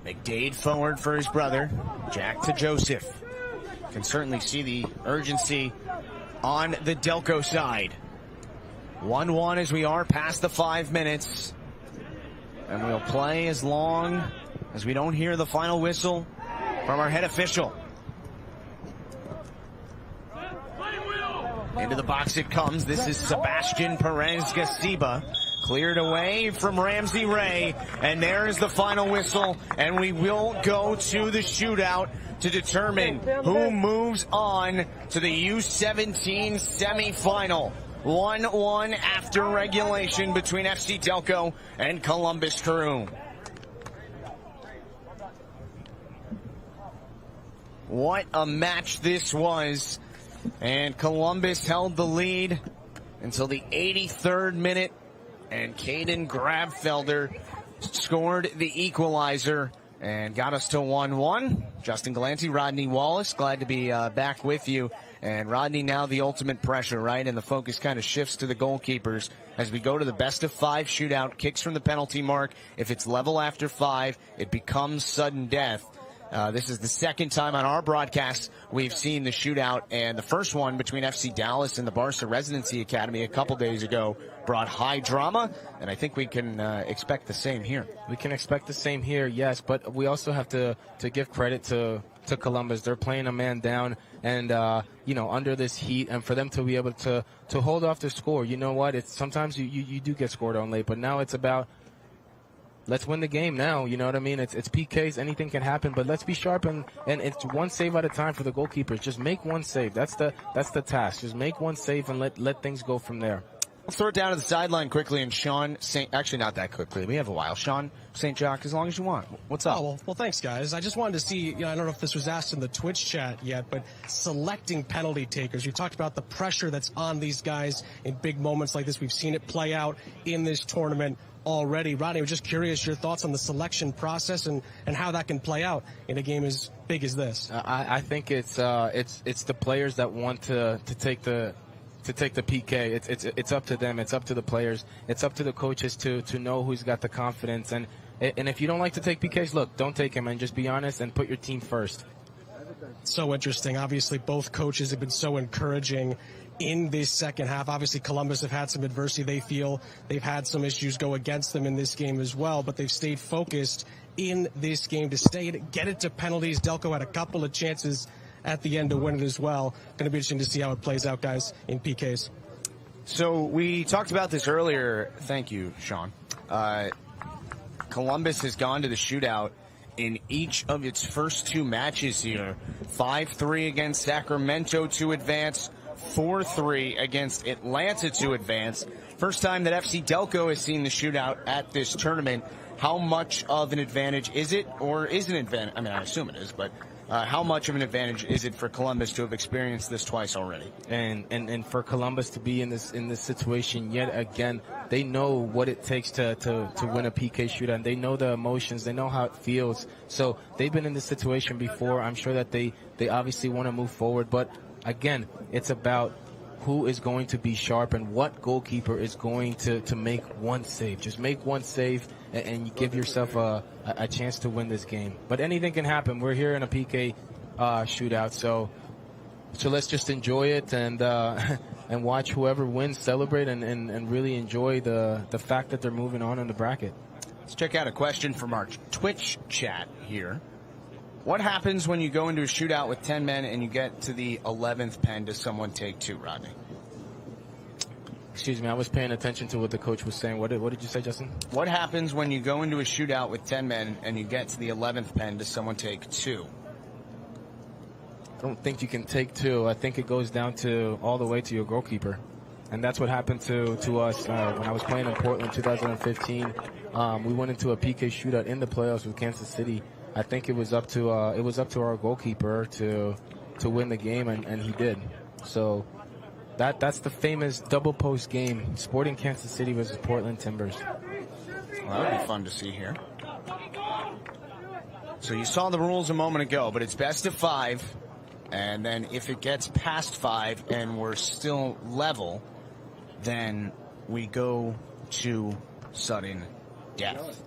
McDade forward for his brother. Jack to Joseph. Can certainly see the urgency on the Delco side. 1-1 as we are past the 5 minutes. And we'll play as long as we don't hear the final whistle from our head official. Into the box it comes. This is Sebastian Perez-Gasiba. Cleared away from Ramsey Ray. And there's the final whistle. And we will go to the shootout to determine who moves on to the U17 semifinal. 1-1 after regulation between FC Delco and Columbus Crew. What a match this was. And Columbus held the lead until the 83rd minute. And Caden Grabfelder scored the equalizer and got us to 1-1. Justin Galanti, Rodney Wallace, glad to be back with you. And Rodney, now the ultimate pressure, right? And the focus kind of shifts to the goalkeepers as we go to the best of 5 shootout. Kicks from the penalty mark. If it's level after 5, it becomes sudden death. This is the second time on our broadcast we've seen the shootout, and the first one between FC Dallas and the Barca Residency Academy a couple days ago brought high drama, and I think we can expect the same here.
We can expect the same here, yes, but we also have to give credit to Columbus. They're playing a man down and, under this heat, and for them to be able to hold off the score. You know what? It's sometimes you do get scored on late, but now it's about let's win the game now. You know what I mean? It's PKs. Anything can happen, but let's be sharp and it's one save at a time for the goalkeepers. Just make one save. That's the task. Just make one save and let things go from there.
Let's throw it down to the sideline quickly, and Sean actually not that quickly. We have a while. Sean St. Jacques, as long as you want. What's up?
Oh, well, thanks, guys. I just wanted to see, I don't know if this was asked in the Twitch chat yet, but selecting penalty takers. You talked about the pressure that's on these guys in big moments like this. We've seen it play out in this tournament already. Rodney, I was just curious your thoughts on the selection process and how that can play out in a game as big as this.
I think it's the players that want to take the PK. It's up to them. It's up to the players. It's up to the coaches to know who's got the confidence. And if you don't like to take PKs, look, don't take them and just be honest and put your team first.
So interesting. Obviously, both coaches have been so encouraging in this second half. Obviously, Columbus have had some adversity. They feel they've had some issues go against them in this game as well, but they've stayed focused in this game to get it to penalties. Delco had a couple of chances at the end to win it as well. Going to be interesting to see how it plays out, guys, in PKs.
So we talked about this earlier. Thank you, Sean. Columbus has gone to the shootout in each of its first two matches here. 5-3 against Sacramento to advance, 4-3 against Atlanta to advance. First time that FC Delco has seen the shootout at this tournament. How much of an advantage is it, or is an advantage? I mean, I assume it is, but how much of an advantage is it for Columbus to have experienced this twice already?
And for Columbus to be in this situation yet again, they know what it takes to win a PK shootout. And they know the emotions. They know how it feels. So they've been in this situation before. I'm sure that they obviously want to move forward. But again, it's about who is going to be sharp and what goalkeeper is going to make one save. Just make one save and you give yourself a chance to win this game. But anything can happen. We're here in a PK shootout, so let's just enjoy it and watch whoever wins celebrate and really enjoy the fact that they're moving on in the bracket.
Let's check out a question from our Twitch chat here. What happens when you go into a shootout with 10 men and you get to the 11th pen? Does someone take two, Rodney?
Excuse me, I was paying attention to what the coach was saying. What did you say, Justin?
What happens when you go into a shootout with 10 men and you get to the 11th pen? Does someone take two?
I don't think you can take two. I think it goes down to all the way to your goalkeeper. And that's what happened to us when I was playing in Portland 2015. We went into a PK shootout in the playoffs with Kansas City. I think it was up to our goalkeeper to win the game, and he did. So that's the famous double post game. Sporting Kansas City versus Portland Timbers.
Well, that would be fun to see here. So you saw the rules a moment ago, but it's best of 5, and then if it gets past 5 and we're still level, then we go to sudden death.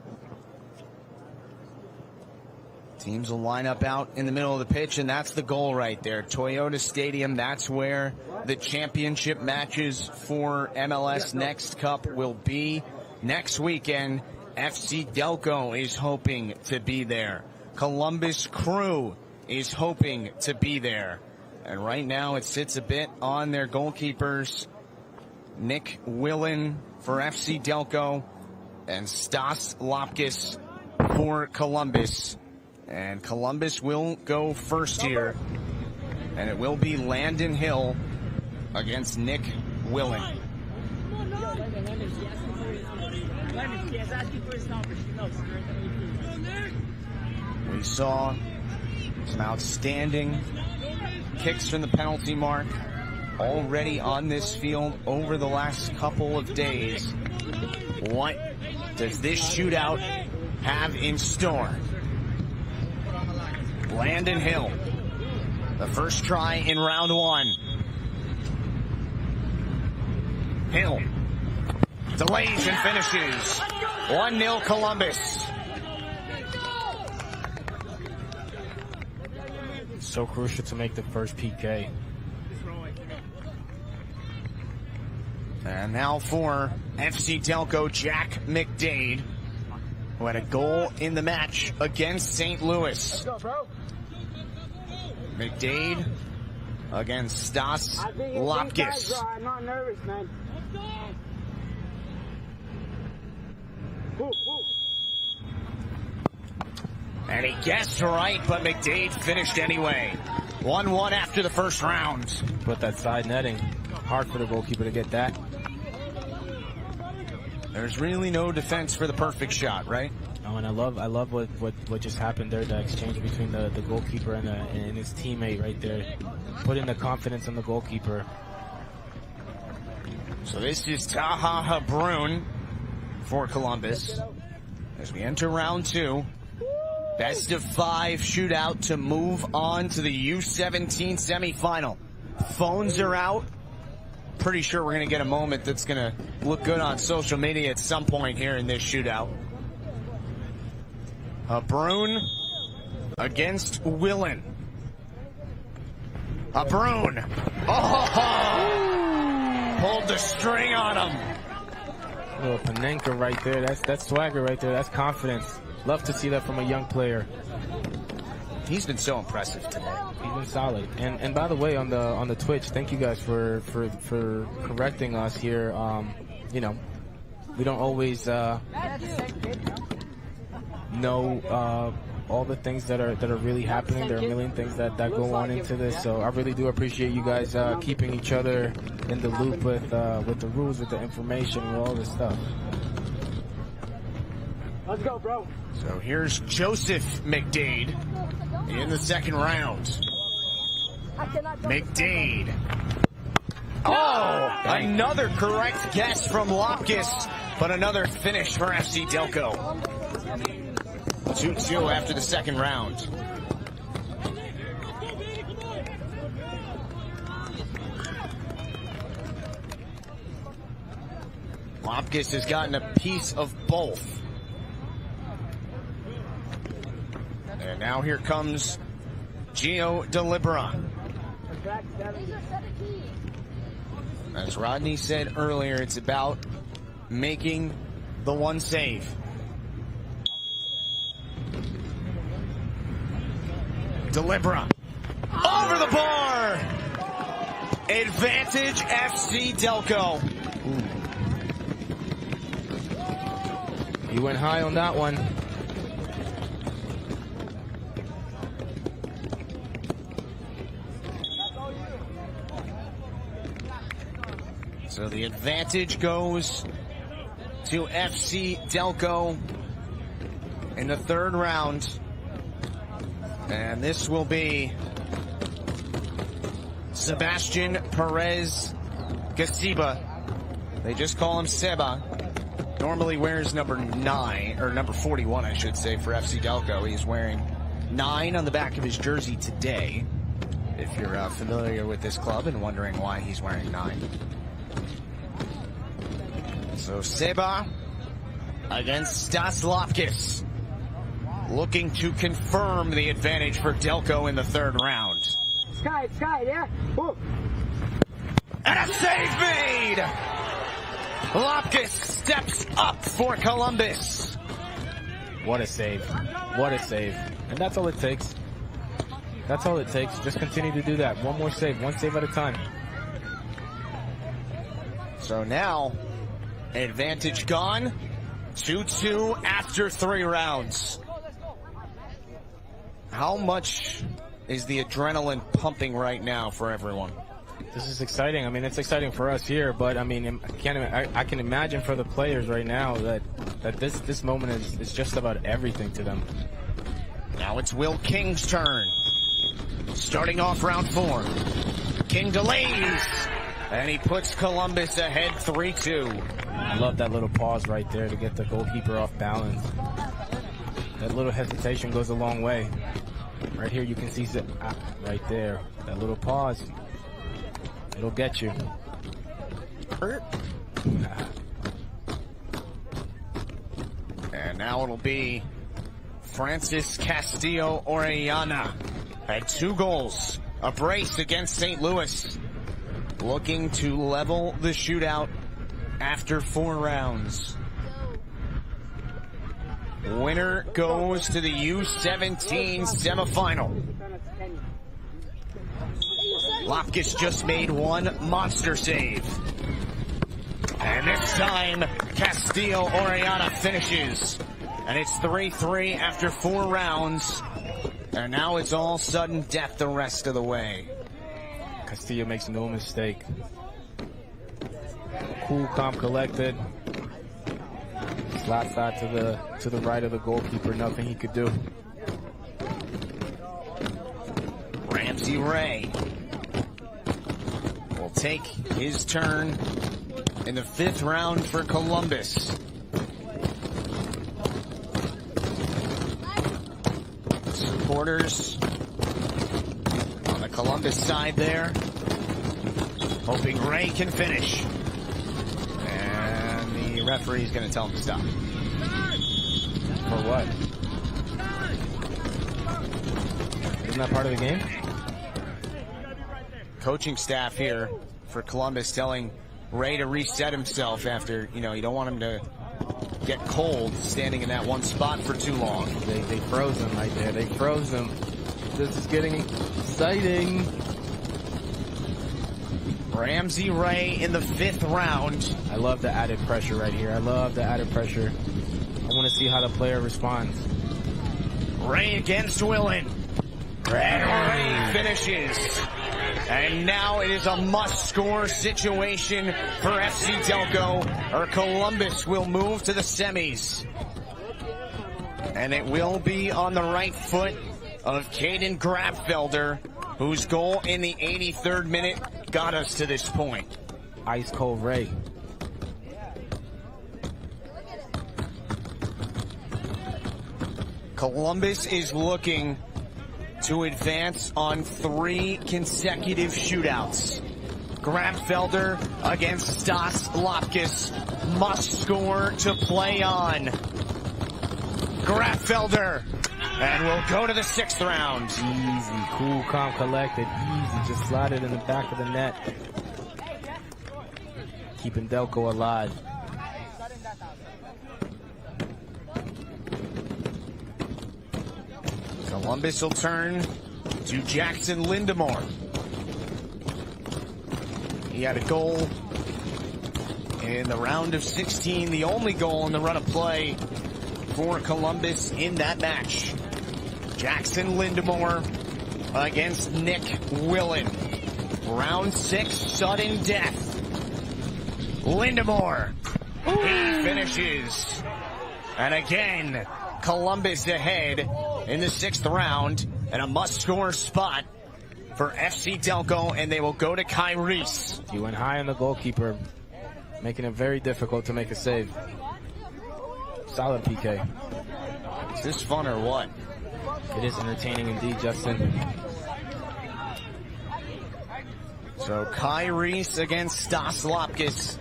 Teams will line up out in the middle of the pitch, and that's the goal right there. Toyota Stadium, that's where the championship matches for MLS Next Cup will be next weekend. FC Delco is hoping to be there. Columbus Crew is hoping to be there. And right now it sits a bit on their goalkeepers, Nick Willen for FC Delco and Stas Lopkis for Columbus. And Columbus will go first here. And it will be Landon Hill against Nick Willen. We saw some outstanding kicks from the penalty mark already on this field over the last couple of days. What does this shootout have in store? Landon Hill, the first try in round 1. Hill delays and finishes. 1-0 Columbus.
So crucial to make the first PK.
And now for FC Delco, Jack McDade, who had a goal in the match against St. Louis.
Let's go, bro.
McDade against Stas Lopkis.
I'm not nervous, man.
And he guessed right, but McDade finished anyway. 1-1 after the first round.
But that side netting, hard for the goalkeeper to get that.
There's really no defense for the perfect shot, right?
Oh, and I love what just happened there, the exchange between the goalkeeper and his teammate right there. Putting the confidence in the goalkeeper.
So this is Taha Habrun for Columbus as we enter round 2. Best of 5 shootout to move on to the U17 semifinal. Phones are out. Pretty sure we're going to get a moment that's going to look good on social media at some point here in this shootout. Habrun against Willen. Habrun. Oh! Pulled the string on him.
Little Panenka right there. That's swagger right there. That's confidence. Love to see that from a young player.
He's been so impressive today.
He's been solid. And by the way, on the Twitch, thank you guys for correcting us here. You know, we don't always know all the things that are really happening. There are a million things that go on into this. So I really do appreciate you guys keeping each other in the loop with the rules, with the information, with all this stuff.
Let's go, bro.
So here's Joseph McDade in the second round. McDade. Oh, another correct guess from Lopkis, but another finish for FC Delco. 2-2 after the second round. Lopkis has gotten a piece of both. And now here comes Gio Delibera. As Rodney said earlier, it's about making the one save. Delibera over the bar. Advantage FC Delco.
He went high on that one.
So the advantage goes to FC Delco in the third round. And this will be Sebastian Perez Gasiba. They just call him Seba. Normally wears number 9, or number 41, I should say, for FC Delco. He's wearing 9 on the back of his jersey today, if you're familiar with this club and wondering why he's wearing 9. So Seba against Stas Lopkis, looking to confirm the advantage for Delco in the third round.
Sky, yeah. Ooh.
And a save made! Lopkis steps up for Columbus.
What a save. What a save. And that's all it takes. That's all it takes. Just continue to do that. One more save. One save at a time.
So now, advantage gone. 2-2 after 3 rounds. How much is the adrenaline pumping right now for everyone?
This is exciting. I mean, it's exciting for us here, but I mean, I can imagine for the players right now that this moment is just about everything to them.
Now it's Will King's turn. Starting off round 4. King delays, and he puts Columbus ahead 3-2.
I love that little pause right there to get the goalkeeper off balance. That little hesitation goes a long way. Right here you can see right there. That little pause. It'll get you.
And now it'll be Francis Castillo Orellana. Had 2 goals. A brace against St. Louis. Looking to level the shootout after 4 rounds. Winner goes to the U17 semifinal. Lopkis just made 1 monster save. And this time, Castillo Orellana finishes. And it's 3-3 after 4 rounds. And now it's all sudden death the rest of the way.
Castillo makes no mistake. Cool, calm, collected. Flat side to the right of the goalkeeper. Nothing he could do.
Ramsey Ray will take his turn in the 5th round for Columbus. Supporters on the Columbus side there, hoping Ray can finish. And the referee's going to tell him to stop.
For what? Isn't that part of the game?
Coaching staff here for Columbus telling Ray to reset himself after, you don't want him to get cold standing in that one spot for too long.
They froze him right there. They froze him. This is getting exciting.
Ramsey Ray in the 5th round.
I love the added pressure right here. I love the added pressure. I want to see how the player responds.
Ray against Willen. And Ray finishes. And now it is a must-score situation for FC Delco, or Columbus will move to the semis. And it will be on the right foot of Caden Grabfelder, whose goal in the 83rd minute got us to this point.
Ice cold Ray.
Columbus is looking to advance on 3 consecutive shootouts. Grabfelder against Stas Lopkis. Must score to play on. Grabfelder. And we'll go to the 6th round.
Easy, cool, calm, collected. Easy, just slide it in the back of the net. Keeping Delco alive.
Columbus will turn to Jackson Lindemore. He had a goal in the round of 16, the only goal in the run of play for Columbus in that match. Jackson Lindemore against Nick Willen. Round 6, sudden death. Lindemore, he finishes. And again, Columbus ahead in the 6th round, and a must-score spot for FC Delco, and they will go to Kai Reese.
He went high on the goalkeeper, making it very difficult to make a save. Solid PK.
Is this fun or what?
It is entertaining indeed, Justin.
So Kai Reese against Stas Lopkis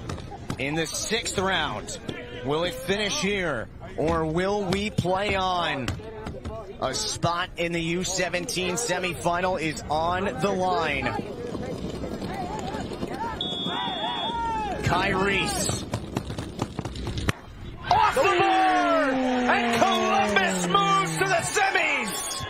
in the 6th round. Will it finish here, or will we play on? A spot in the U17 semifinal is on the line. Kai Reese. Off the board! And Columbus moves to the semis!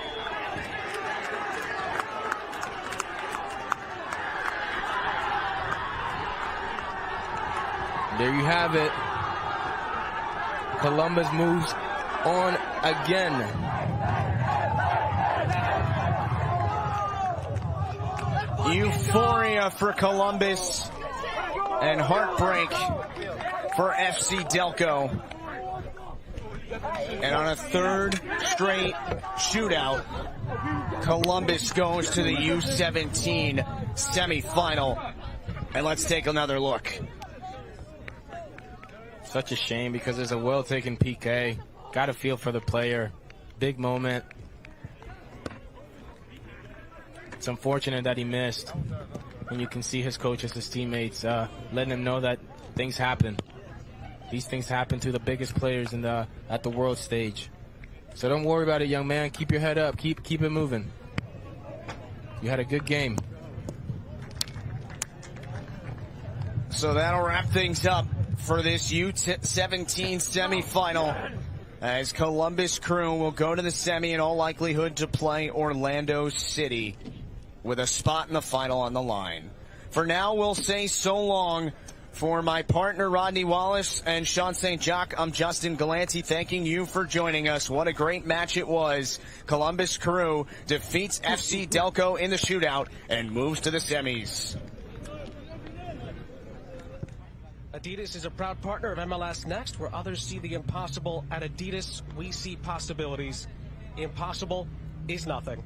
There you have it. Columbus moves on again.
Euphoria for Columbus and heartbreak for FC Delco. And on a 3rd straight shootout, Columbus goes to the U17 semifinal. And let's take another look.
Such a shame because there's a well-taken PK. Got to feel for the player. Big moment. It's unfortunate that he missed. And you can see his coaches, his teammates, letting him know that things happen. These things happen to the biggest players at the world stage. So don't worry about it, young man. Keep your head up. Keep it moving. You had a good game.
So that'll wrap things up for this U17 semifinal, as Columbus Crew will go to the semi in all likelihood to play Orlando City, with a spot in the final on the line. For now, we'll say so long. For my partner, Rodney Wallace and Sean St. Jacques, I'm Justin Galanti, thanking you for joining us. What a great match it was. Columbus Crew defeats FC Delco in the shootout and moves to the semis.
Adidas is a proud partner of MLS Next, where others see the impossible. At Adidas, we see possibilities. Impossible is nothing.